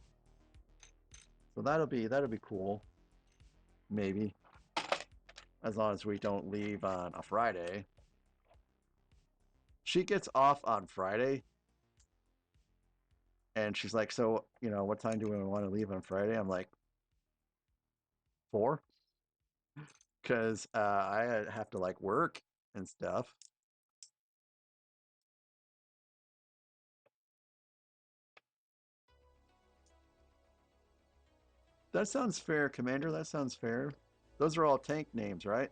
So that'll be cool. Maybe. As long as we don't leave on a Friday. She gets off on Friday. And she's like, so, you know, what time do we want to leave on Friday? I'm like, 4, because I have to like work and stuff. That sounds fair, Commander. That sounds fair. Those are all tank names, right?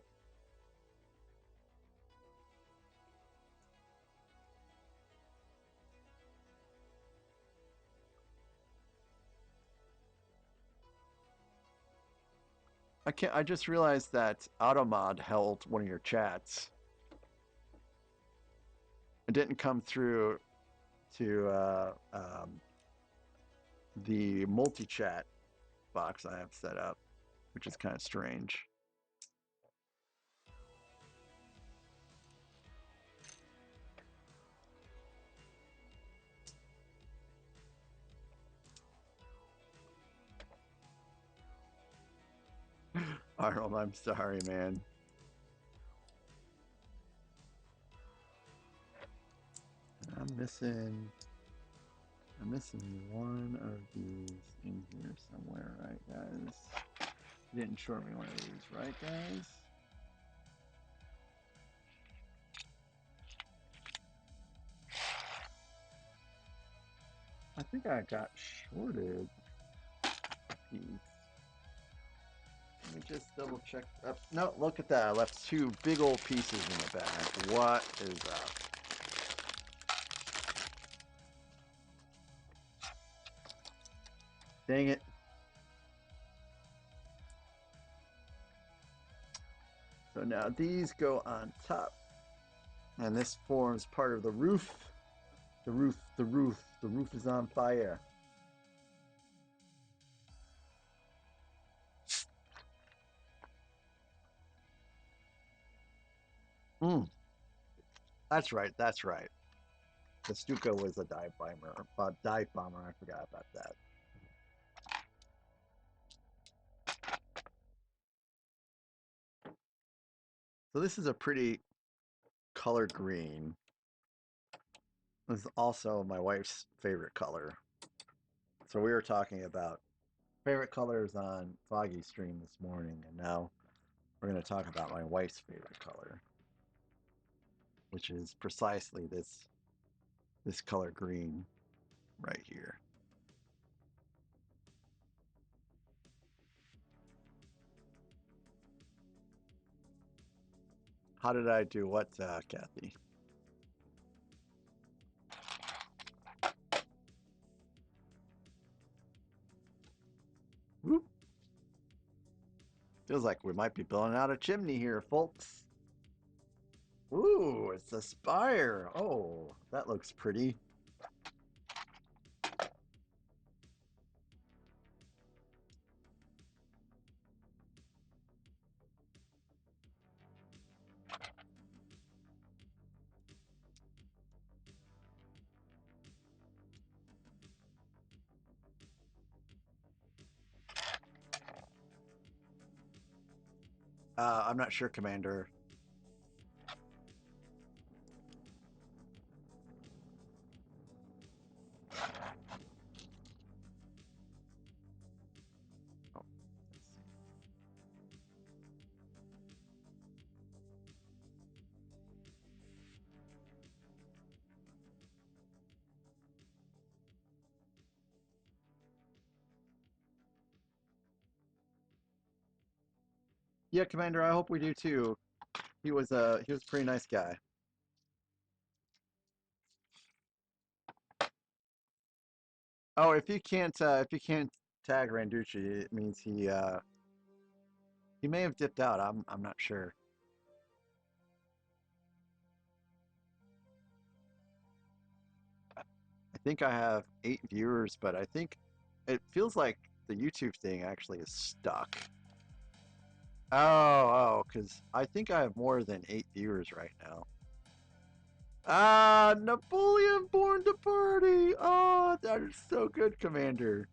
I can't. I just realized that Automod held one of your chats. It didn't come through to the multi-chat box I have set up, which is kind of strange. Arnold, I'm sorry, man. I'm missing one of these in here somewhere, right, guys? You didn't short me one of these, right, guys? I think I got shorted these. Let me just double check. No, look at that. I left 2 big old pieces in the bag. What is up? Dang it. So now these go on top. And this forms part of the roof. The roof, the roof, the roof is on fire. Mm, that's right, that's right. The Stuka was a dive bomber. Dive bomber, I forgot about that. So this is a pretty color green. This is also my wife's favorite color. So we were talking about favorite colors on Foggy Stream this morning, and now we're going to talk about my wife's favorite color, which is precisely this color green right here. How did I do what, Kathy? Whoop. Feels like we might be blowing out a chimney here, folks. Ooh, it's a spire. Oh, that looks pretty. I'm not sure, Commander. Oh, yeah, Commander, I hope we do too. He was a pretty nice guy. Oh, if you can't tag Randucci, it means he may have dipped out. I'm not sure. I think I have 8 viewers, but I think it feels like the YouTube thing actually is stuck. Oh, because I think I have more than 8 viewers right now. Ah, Napoleon born to party. Oh, that is so good, Commander.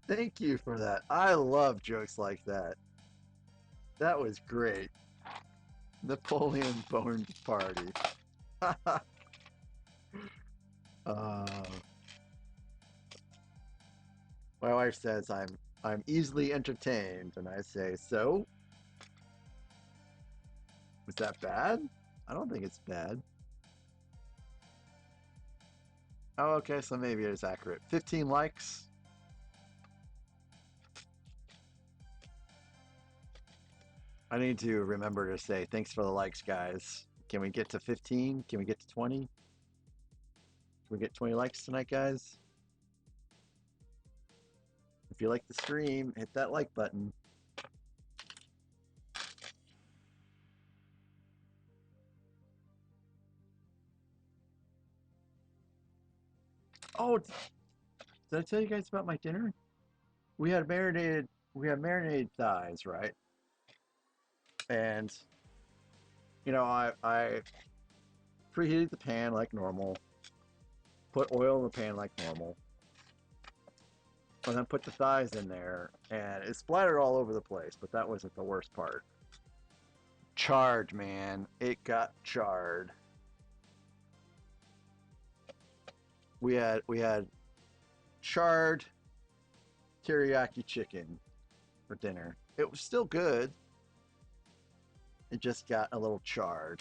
Thank you for that. I love jokes like that. That was great. Napoleon born to party. uh, My wife says I'm easily entertained, and I say, so? Was that bad? I don't think it's bad. Oh, okay, so maybe it is accurate. 15 likes. I need to remember to say thanks for the likes, guys. Can we get to 15? Can we get to 20? Can we get 20 likes tonight, guys? If you like the stream, hit that like button. Oh, did I tell you guys about my dinner? We had marinated thighs, right? And I preheated the pan like normal, put oil in the pan like normal, and then put the thighs in there, and it splattered all over the place, but that wasn't the worst part. Charred, man. It got charred. We had charred teriyaki chicken for dinner. It was still good. It just got a little charred.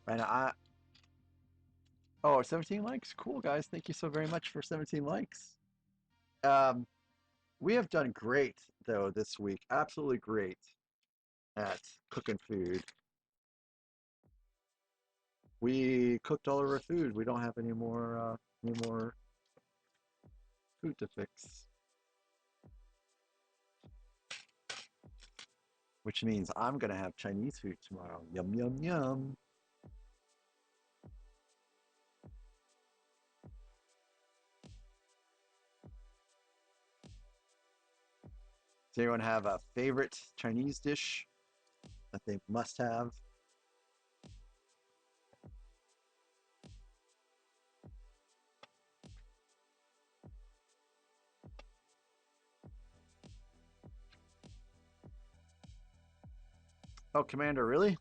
And oh, 17 likes? Cool, guys. Thank you so very much for 17 likes. Um, we have done great, though, this week. Absolutely great at cooking food. We cooked all of our food. We don't have any more food to fix. Which means I'm gonna have Chinese food tomorrow. Yum, yum, yum. Does anyone have a favorite Chinese dish that they must have? Oh, Commander, really?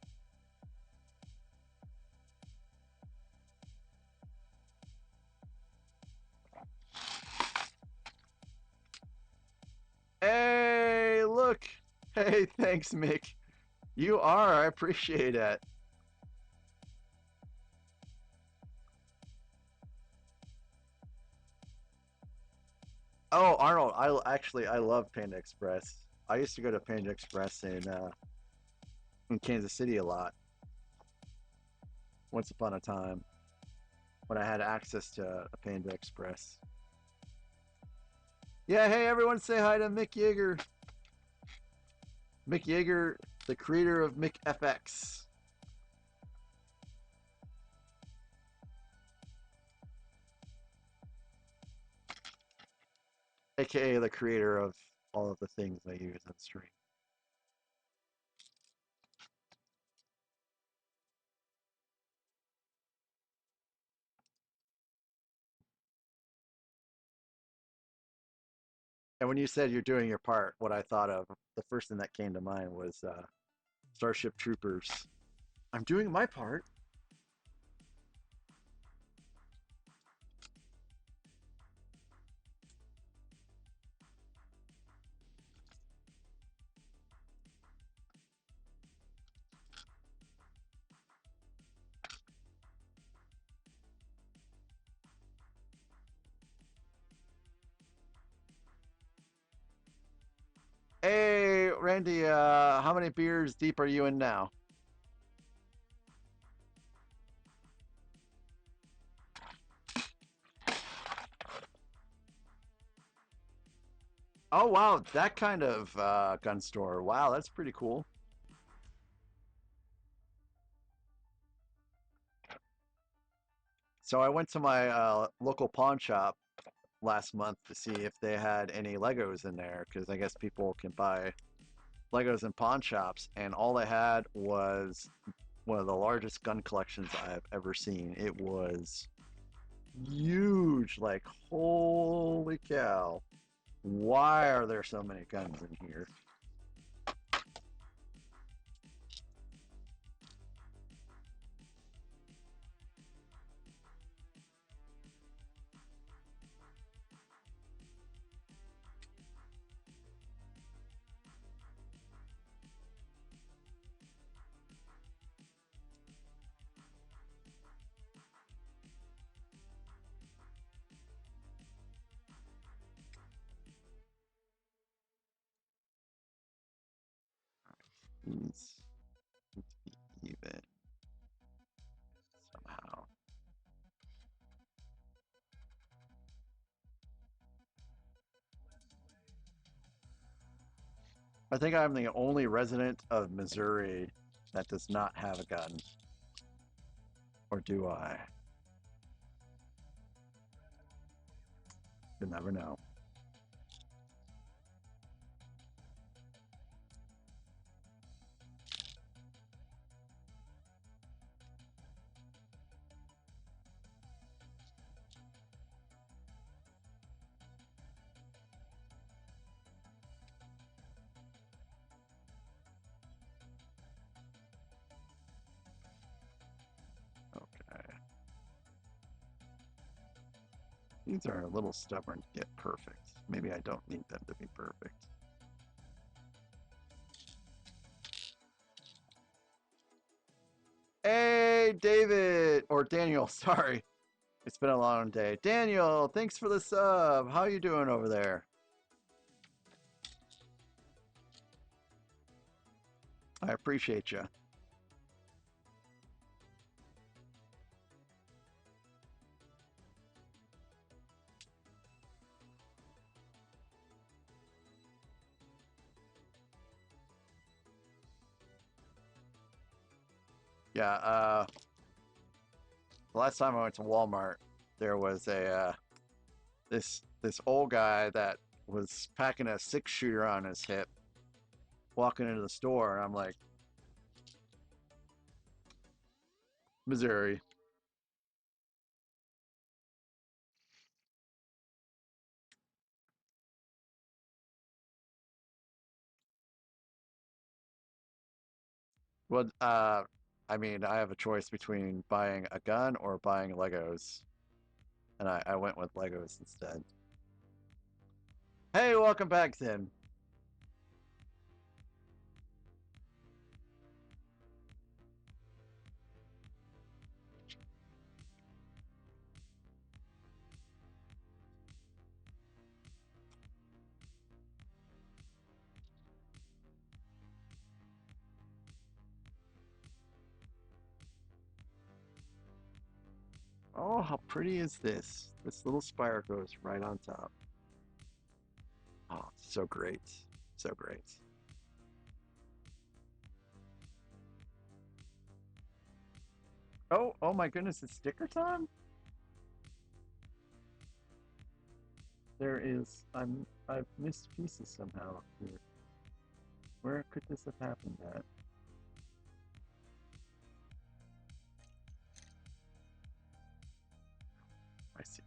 Hey, look. Hey, thanks, Mick. You are. I appreciate it. Oh, Arnold, I love Panda Express. I used to go to Panda Express in Kansas City a lot. Once upon a time when I had access to a Panda Express. Yeah, hey everyone, say hi to Mick Yeager. Mick Yeager, the creator of MickFX. AKA the creator of all of the things I use on stream. And when you said you're doing your part, what I thought of, the first thing that came to mind was Starship Troopers. I'm doing my part. Hey, Randy, how many beers deep are you in now? Oh, wow, that kind of gun store. Wow, that's pretty cool. So I went to my local pawn shop last month to see if they had any Legos in there, because I guess people can buy Legos in pawn shops, and all they had was one of the largest gun collections I've ever seen. It was huge, like holy cow. Why are there so many guns in here? These need to be even somehow. I think I'm the only resident of Missouri that does not have a gun. Or do I? You never know. Okay. These are a little stubborn to get perfect. Maybe I don't need them to be perfect. Hey, David! Or Daniel, sorry. It's been a long day. Daniel, thanks for the sub. How you doing over there? I appreciate you. Yeah, the last time I went to Walmart, there was a this old guy that was packing a 6-shooter on his hip, walking into the store, and I'm like, Missouri. Well, I mean, I have a choice between buying a gun or buying Legos, and I went with Legos instead. Hey, welcome back, Tim. Oh, how pretty is this? This little spire goes right on top. Oh, so great. So great. Oh my goodness, it's sticker time? There is, I've missed pieces somehow here. Where could this have happened at? I see.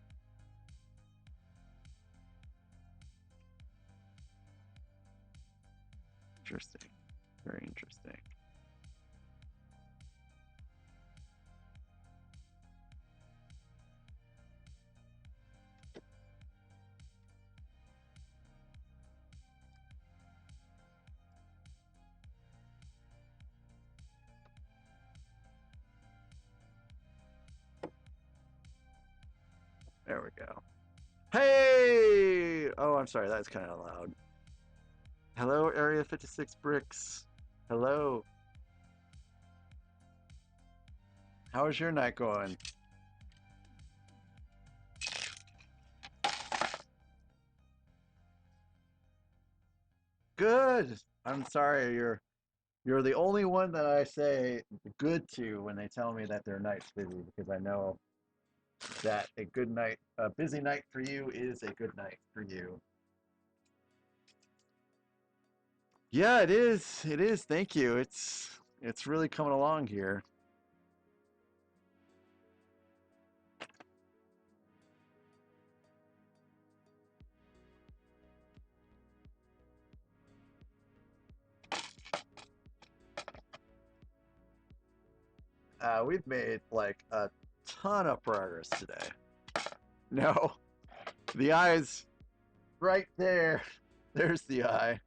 Interesting. Very interesting. There we go. Hey! Oh, I'm sorry, that's kind of loud. Hello, Area 56 Bricks. Hello. How is your night going? Good. I'm sorry, you're the only one that I say good to when they tell me that their night's busy, because I know that a busy night for you is a good night for you. Yeah, it is. It is. Thank you. It's really coming along here. We've made like a ton of progress today. No, the eye's right there. There's the eye.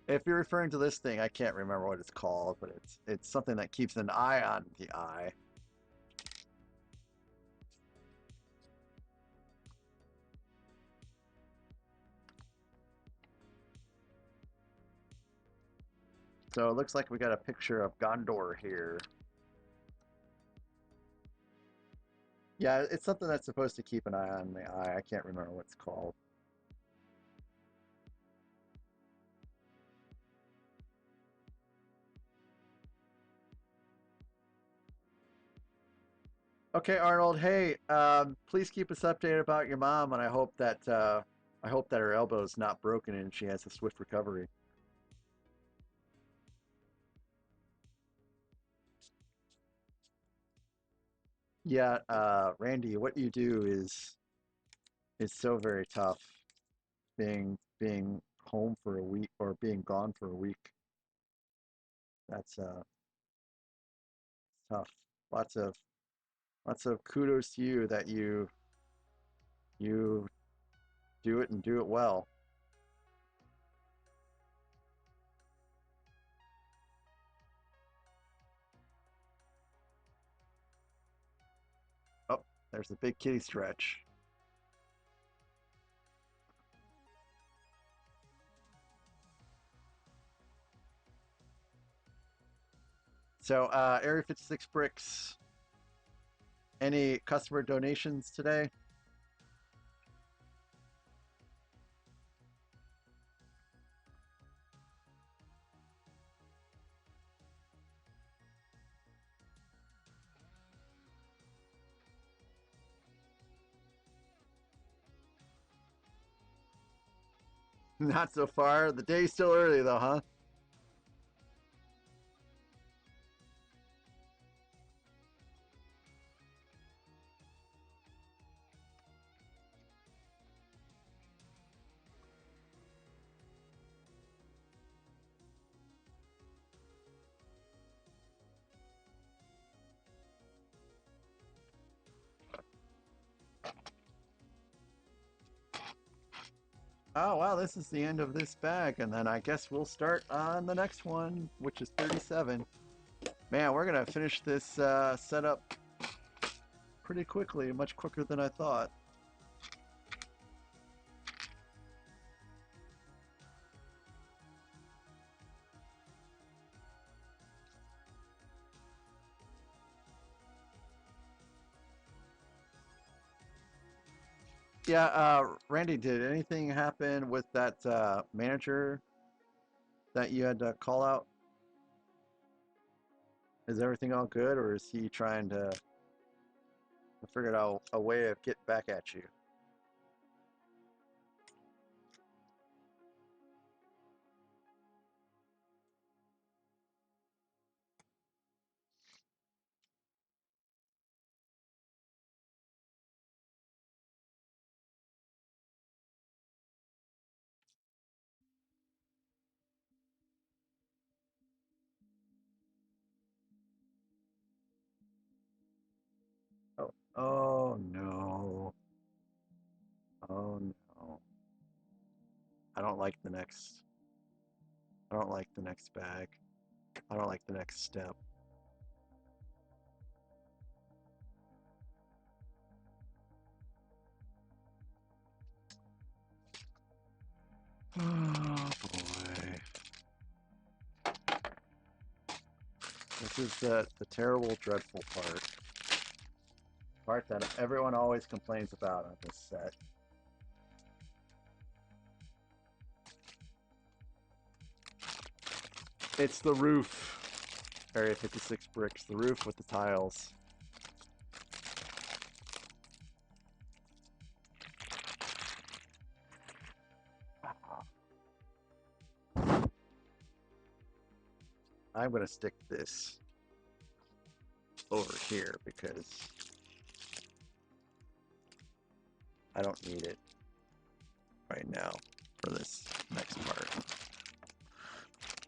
If you're referring to this thing, I can't remember what it's called, but it's something that keeps an eye on the eye. So it looks like we got a picture of Gondor here. Yeah, it's something that's supposed to keep an eye on the eye. I can't remember what it's called. Okay, Arnold. Hey, please keep us updated about your mom, and I hope that her elbow's not broken and she has a swift recovery. Yeah, Randy, what you do is so very tough. Being home for a week or being gone for a week. That's tough. Lots of lots of kudos to you that you do it and do it well. Oh, there's the big kitty stretch. So, Area 56 bricks. Any customer donations today? Not so far. The day's still early though, huh? Oh wow, this is the end of this bag, and then I guess we'll start on the next one, which is 37. Man, we're gonna finish this setup pretty quickly, much quicker than I thought. Yeah, Randy, did anything happen with that manager that you had to call out? Is everything all good, or is he trying to figure out a way of getting back at you? Oh, oh no. Oh no. I don't like the next. I don't like the next bag. I don't like the next step. Oh boy. This is the terrible, dreadful part. Part that everyone always complains about on this set. It's the roof. Area 56 bricks. The roof with the tiles. I'm going to stick this over here because I don't need it right now for this next part.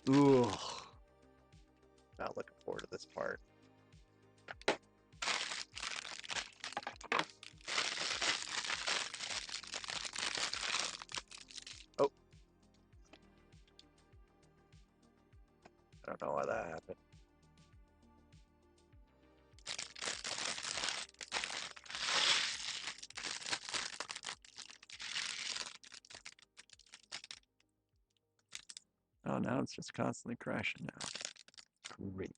Ooh. Not looking forward to this part. Oh. I don't know why that happened. Oh now it's just constantly crashing now. Great.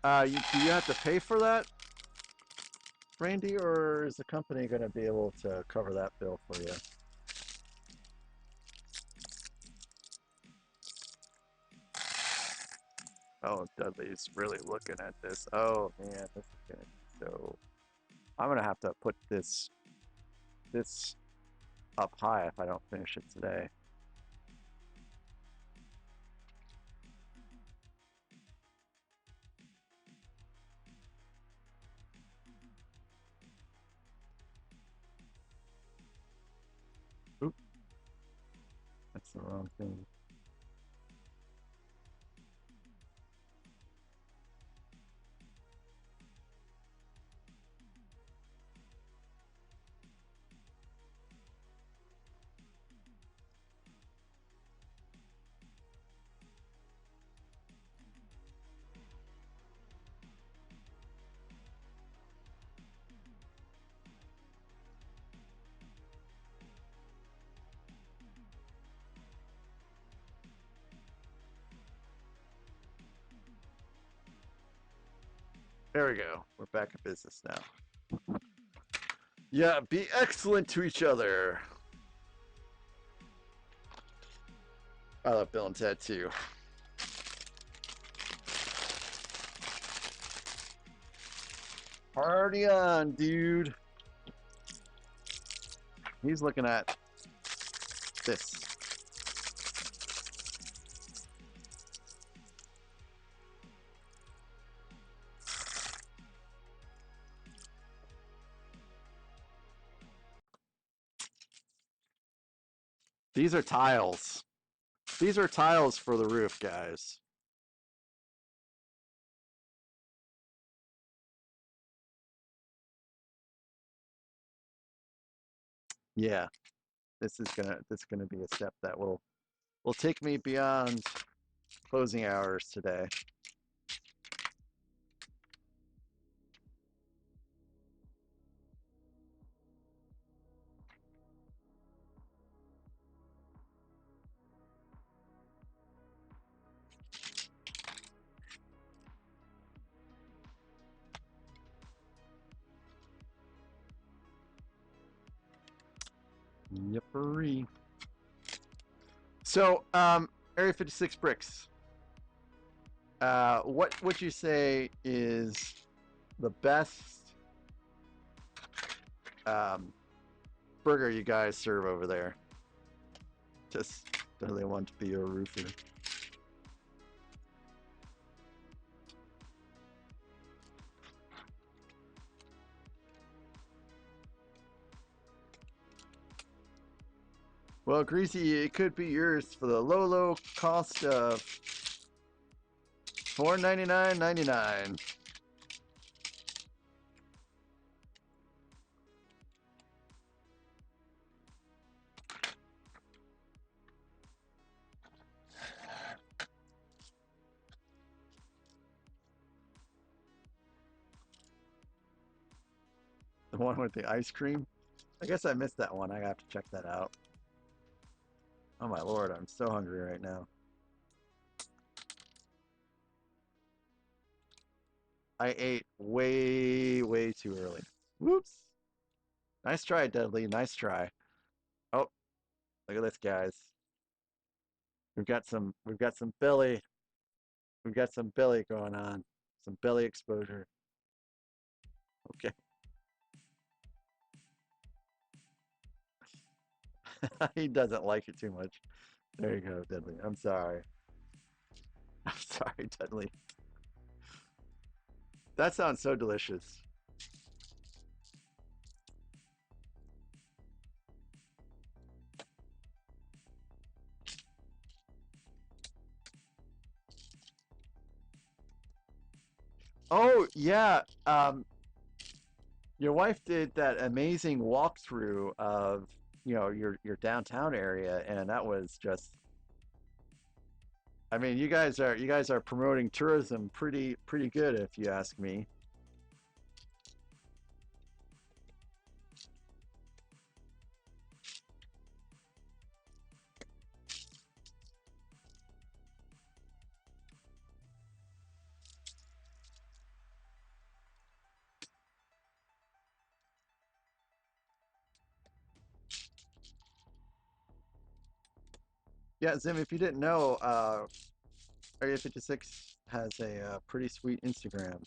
Do you have to pay for that, Randy, or is the company going to be able to cover that bill for you? Oh, Dudley's really looking at this. Oh man, this is gonna be so. I'm gonna have to put this up high if I don't finish it today. Oop, that's the wrong thing. There we go. We're back in business now. Yeah, be excellent to each other. I love Bill and Ted too. Party on, dude. He's looking at this. These are tiles. These are tiles for the roof, guys. Yeah, this is gonna be a step that will take me beyond closing hours today. Yippery. So, Area 56 bricks. What would you say is the best burger you guys serve over there? Just really want to be a roofer. Well, Greasy, it could be yours for the low cost of $4.99.99. The one with the ice cream? I guess I missed that one. I have to check that out. Oh my lord, I'm so hungry right now. I ate way too early. Whoops. Nice try, Dudley. Nice try. Oh, look at this, guys. We've got some belly. We've got some belly going on. Some belly exposure. Okay. He doesn't like it too much. There you go, Dudley. I'm sorry. I'm sorry, Dudley. That sounds so delicious. Oh yeah. Your wife did that amazing walkthrough of your downtown area, and that was just I mean, you guys are promoting tourism pretty good if you ask me. Yeah, Zim, if you didn't know, Area 56 has a pretty sweet Instagram.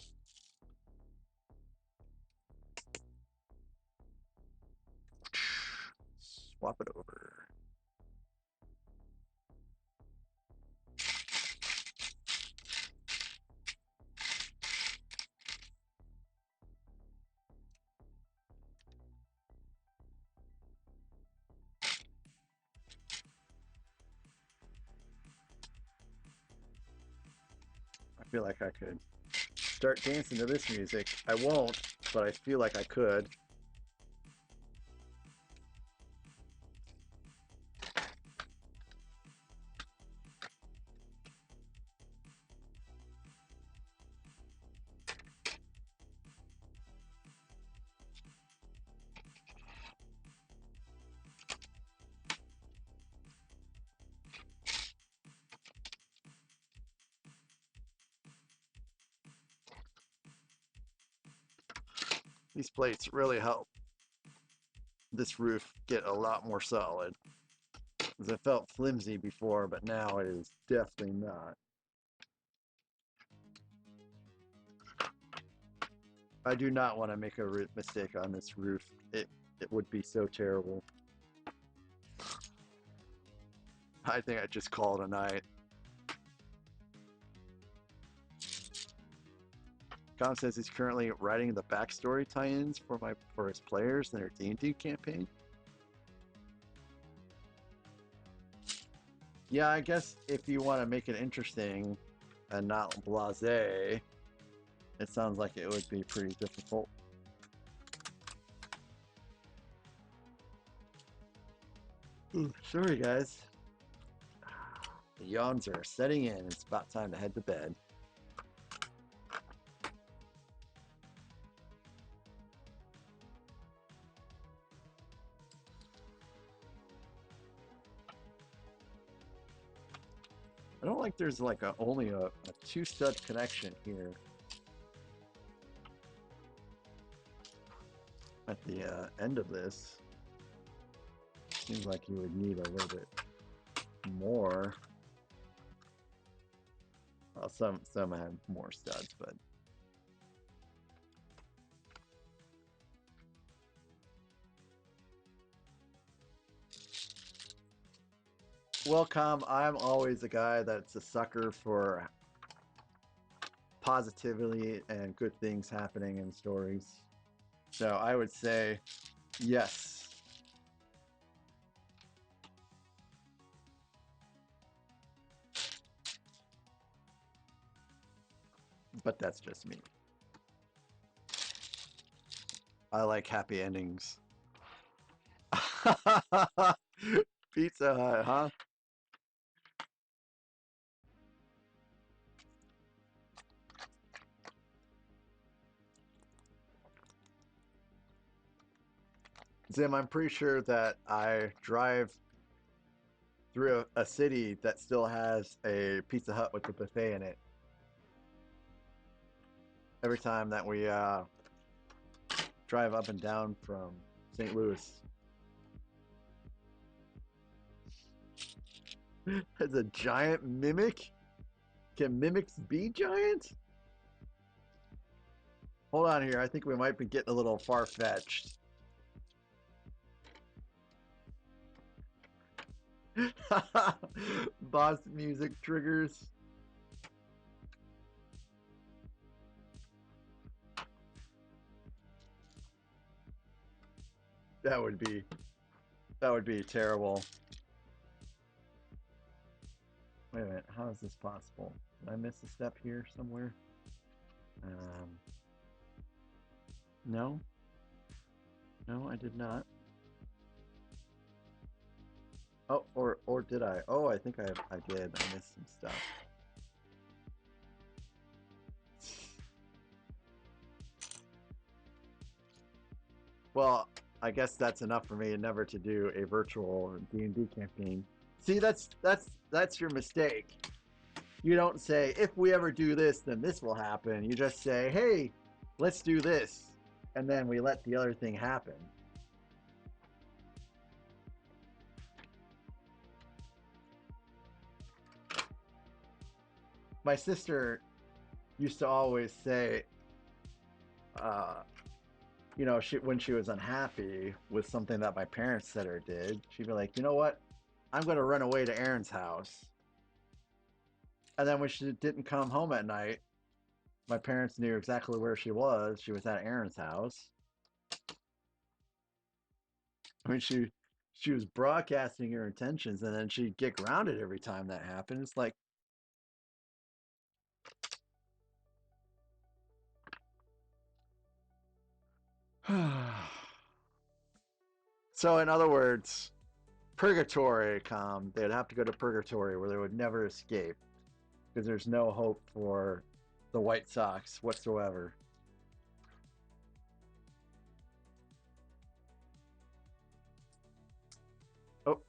Swap it over. I feel like I could start dancing to this music. I won't, but I feel like I could. These plates really help this roof get a lot more solid. Because it felt flimsy before, but now it is definitely not. I do not want to make a mistake on this roof. It would be so terrible. I think I just call it a night. Tom says he's currently writing the backstory tie-ins for his players in their D&D campaign. Yeah, I guess if you want to make it interesting and not blasé, it sounds like it would be pretty difficult. Ooh, sorry, guys. The yawns are setting in. It's about time to head to bed. I don't like there's like only a two-stud connection here at the end of this. Seems like you would need a little bit more. Well, some have more studs, but welcome. I'm always a guy that's a sucker for positivity and good things happening in stories. So I would say yes. But that's just me. I like happy endings. Pizza Hut, huh? Zim, I'm pretty sure that I drive through a city that still has a Pizza Hut with a buffet in it. Every time that we drive up and down from St. Louis. It's a giant mimic? Can mimics be giant? Hold on here. I think we might be getting a little far-fetched. Boss music triggers. That would be terrible. Wait a minute, how is this possible? Did I miss a step here somewhere? No. No, I did not. Oh, or did I? Oh, I think I did. I missed some stuff. Well, I guess that's enough for me never to do a virtual D&D campaign. See, that's your mistake. You don't say, if we ever do this, then this will happen. You just say, hey, let's do this. And then we let the other thing happen. My sister used to always say, uh, when she was unhappy with something that my parents said or did, she'd be like, you know what? I'm going to run away to Aaron's house. And then when she didn't come home at night, my parents knew exactly where she was. She was at Aaron's house. I mean, she was broadcasting her intentions, and then she'd get grounded every time that happened. It's like, so in other words, purgatory come. They'd have to go to purgatory where they would never escape because there's no hope for the White Sox whatsoever. Oh,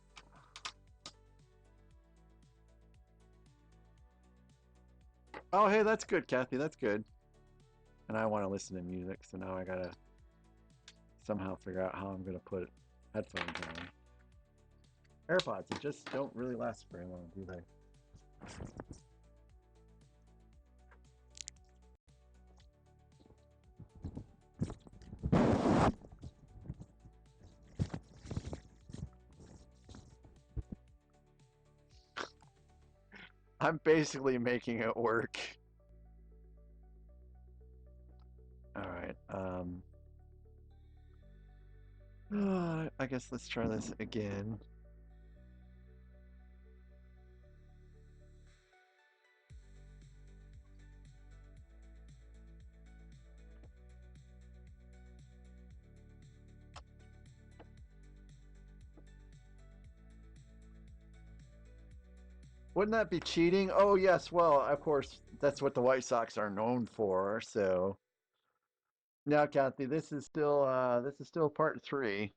oh, hey, that's good, Kathy. That's good. And I want to listen to music, so now I gotta somehow figure out how I'm gonna put headphones on. AirPods, they just don't really last very long, do they? I'm basically making it work. All right. I guess let's try this again. Wouldn't that be cheating? Oh yes. Well, of course, that's what the White Sox are known for. So now, Kathy, this is still part three.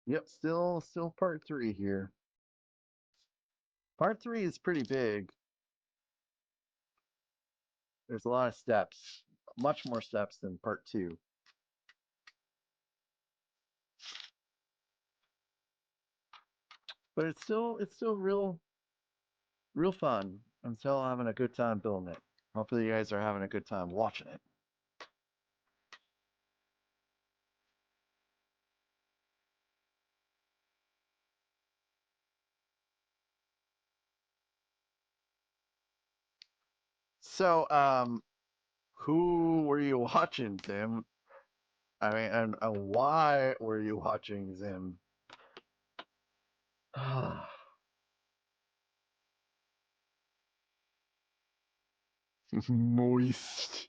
Yep, still part three here. Part three is pretty big. There's a lot of steps, much more steps than part two. But it's still real fun. I'm still having a good time building it. Hopefully you guys are having a good time watching it. So, who were you watching, Tim? I mean, and why were you watching Zim? Moist.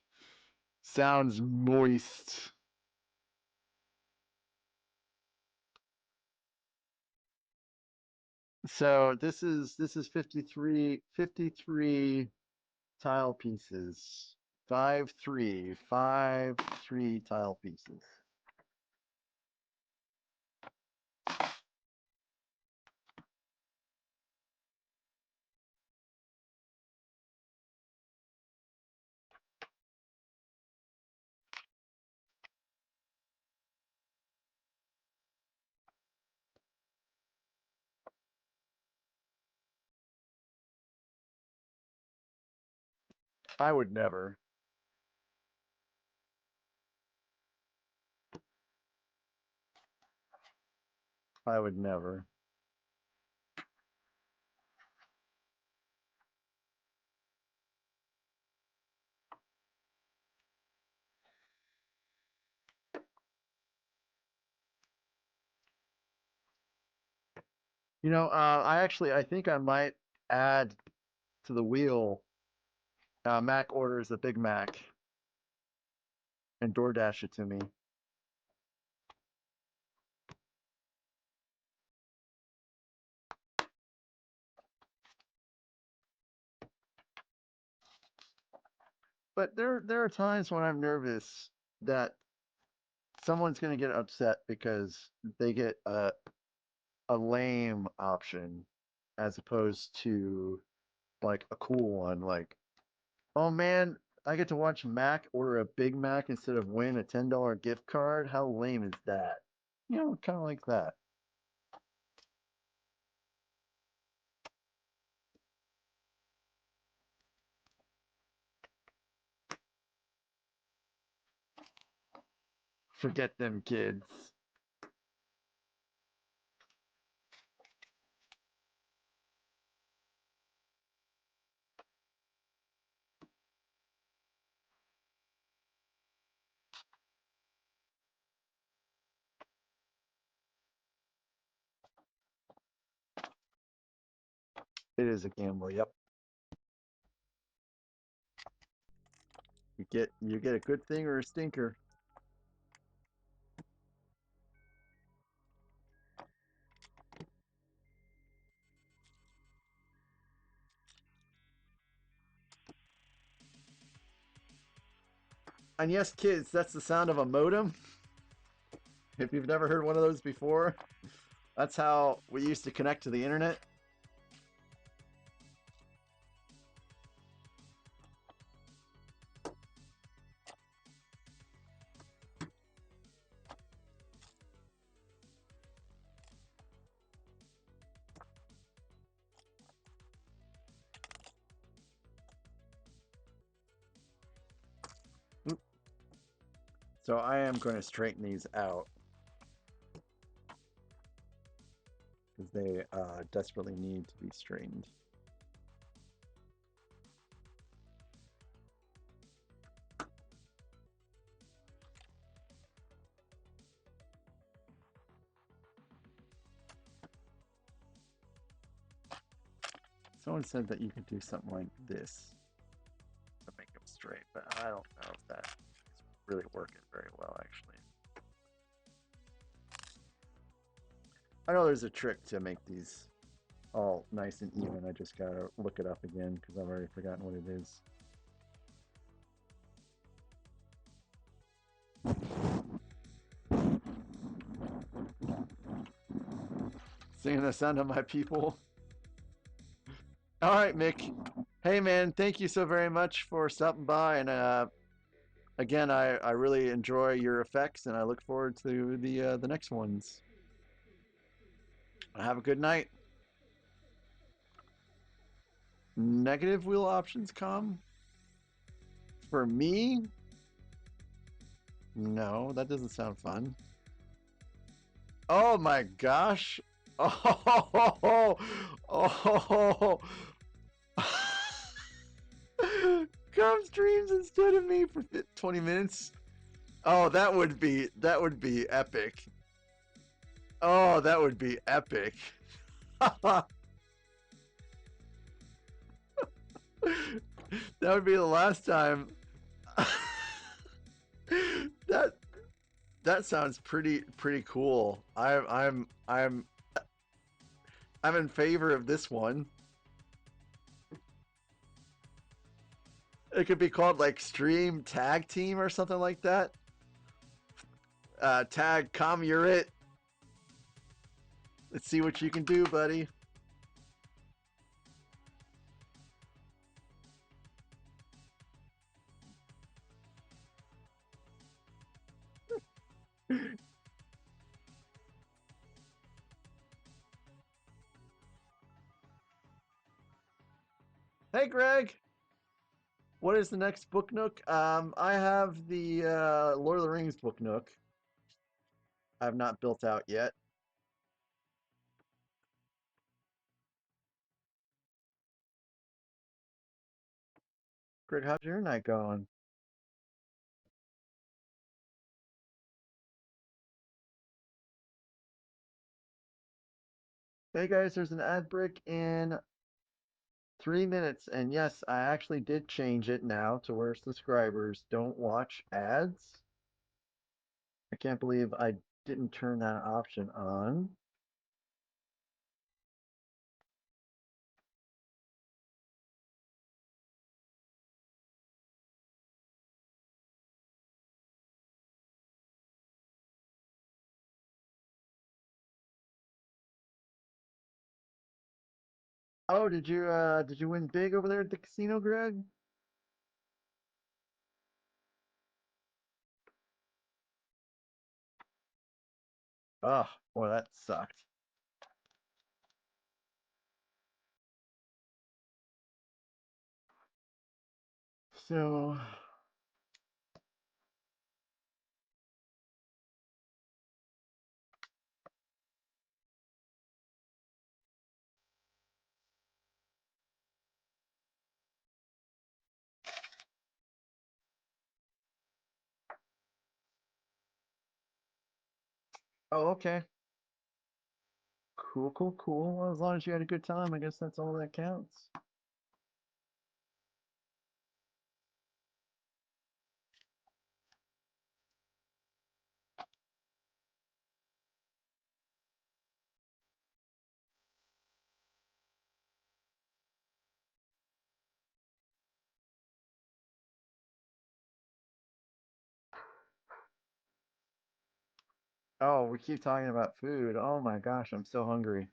Sounds moist. So this is 53 tile pieces. 5 3 tile pieces. I would never. I would never. I think I might add to the wheel Mac orders a Big Mac and DoorDash it to me. But there are times when I'm nervous that someone's gonna get upset because they get a lame option as opposed to like a cool one. Like, oh man, I get to watch Mac order a Big Mac instead of win a $10 gift card. How lame is that? Kind of like that. Forget them kids. It is a gamble. Yep. You get a good thing or a stinker. And yes, kids, that's the sound of a modem. If you've never heard one of those before, that's how we used to connect to the internet. So I am going to straighten these out because they desperately need to be straightened. Someone said that you could do something like this to make them straight, but I don't know if that is really working very well, actually. I know there's a trick to make these all nice and even. I just gotta look it up again because I've already forgotten what it is. Singing the sound of my people. All right, Mick. Hey, man, thank you so very much for stopping by. And again, I really enjoy your effects, and I look forward to the next ones. Have a good night. Negative wheel options come for me? No, that doesn't sound fun. Oh my gosh. Oh, oh, come streams instead of me for 20 minutes. Oh, that would be epic. Oh, that would be epic. That would be the last time. that that sounds pretty cool. I'm in favor of this one. It could be called like Stream Tag Team or something like that. Tag Com, you're it. Let's see what you can do, buddy. Hey, Greg. What is the next book nook? I have the Lord of the Rings book nook. I've not built out yet. Greg, how's your night going? Hey guys, there's an ad break in 3 minutes, and yes, I actually did change it now to where subscribers don't watch ads. I can't believe I didn't turn that option on. Oh, did you win big over there at the casino, Greg? Oh, boy, that sucked. So, oh, okay. Cool, cool, cool. Well, as long as you had a good time, I guess that's all that counts. Oh, we keep talking about food. Oh my gosh, I'm so hungry.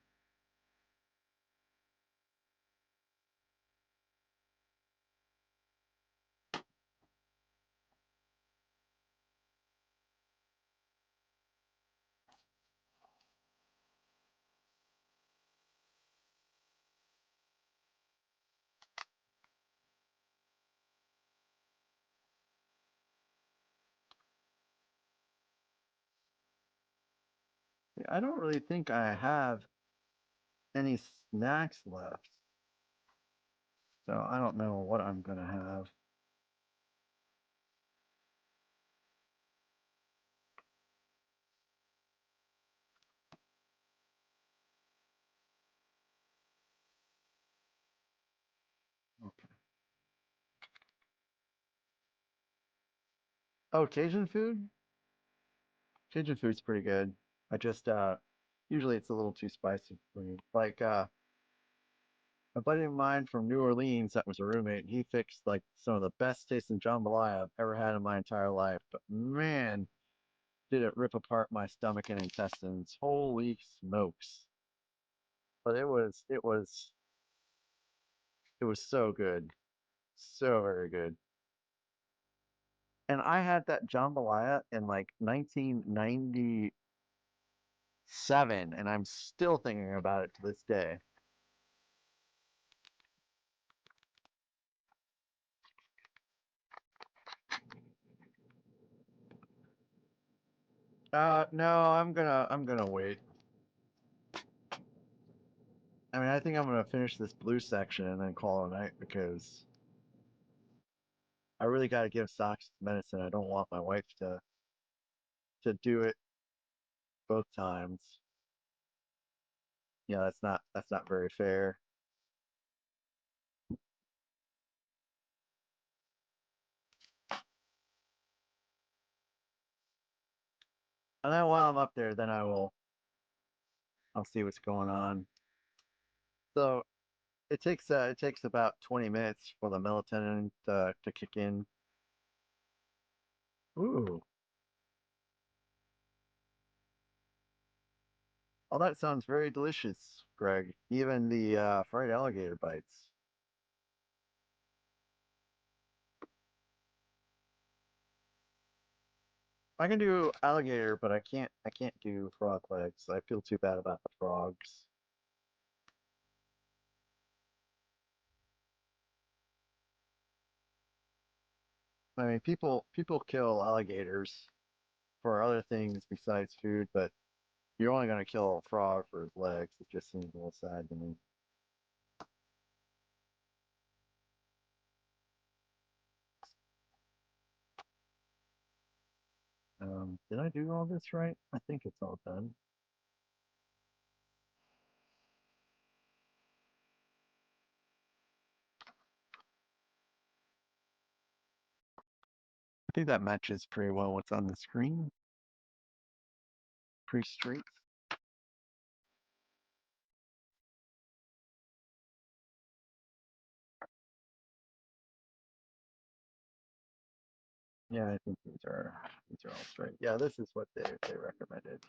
I don't really think I have any snacks left, so I don't know what I'm gonna have. Okay. Oh, Cajun food? Cajun food's pretty good. I just usually it's a little too spicy for me. Like a buddy of mine from New Orleans that was a roommate, he fixed like some of the best tasting jambalaya I've ever had in my entire life. But man, did it rip apart my stomach and intestines. Holy smokes. But it was so good. So very good. And I had that jambalaya in like 1997, and I'm still thinking about it to this day. No, I'm gonna wait. I mean, I think I'm gonna finish this blue section and then call it a night because I really gotta give Socks medicine. I don't want my wife to do it both times. Yeah, that's not very fair. And then while I'm up there, then I'll see what's going on. So it takes about 20 minutes for the melatonin to kick in. Ooh, oh, that sounds very delicious, Greg. Even the fried alligator bites. I can do alligator, but I can't do frog legs. I feel too bad about the frogs. I mean, people kill alligators for other things besides food, but you're only gonna kill a frog for his legs. It just seems a little sad to me. Did I do all this right? I think it's all done. think that matches pretty well what's on the screen. Pretty straight. Yeah, I think these are all straight. Yeah, this is what they recommended.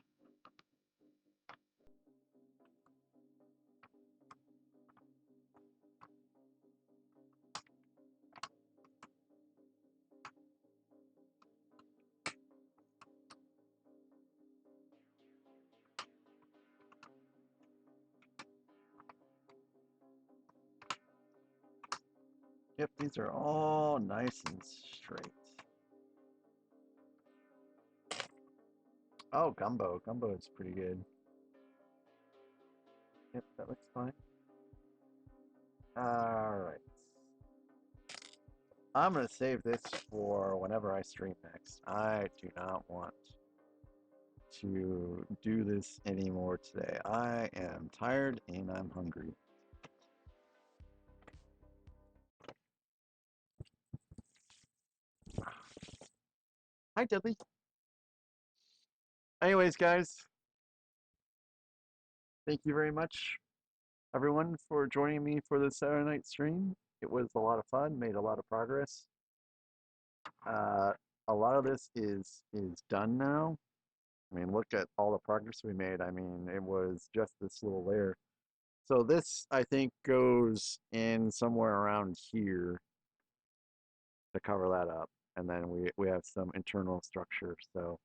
Yep, these are all nice and straight. Oh, gumbo. Gumbo is pretty good. Yep, that looks fine. All right. I'm going to save this for whenever I stream next. I do not want to do this anymore today. I am tired and I'm hungry. Hi, Dudley. Anyways, guys, thank you very much, everyone, for joining me for this Saturday night stream. It was a lot of fun, made a lot of progress. A lot of this is done now. I mean, look at all the progress we made. I mean, it was just this little layer. So this, I think, goes in somewhere around here to cover that up. And then we have some internal structure. So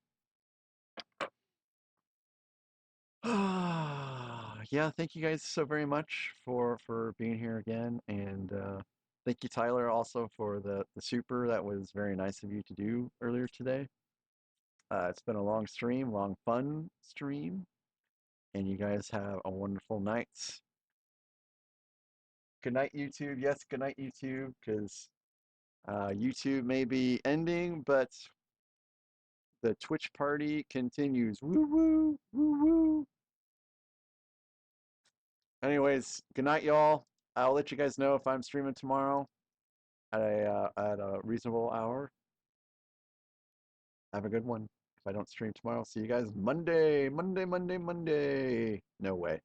yeah, thank you guys so very much for being here again. And thank you, Tyler, also for the super. That was very nice of you to do earlier today. It's been a long stream, long fun stream. And you guys have a wonderful night. Good night, YouTube. Yes, good night, YouTube, because YouTube may be ending, but the Twitch party continues. Woo woo, woo woo. Anyways, good night, y'all. I'll let you guys know if I'm streaming tomorrow at a reasonable hour. Have a good one. If I don't stream tomorrow, see you guys Monday, Monday, Monday, Monday. No way.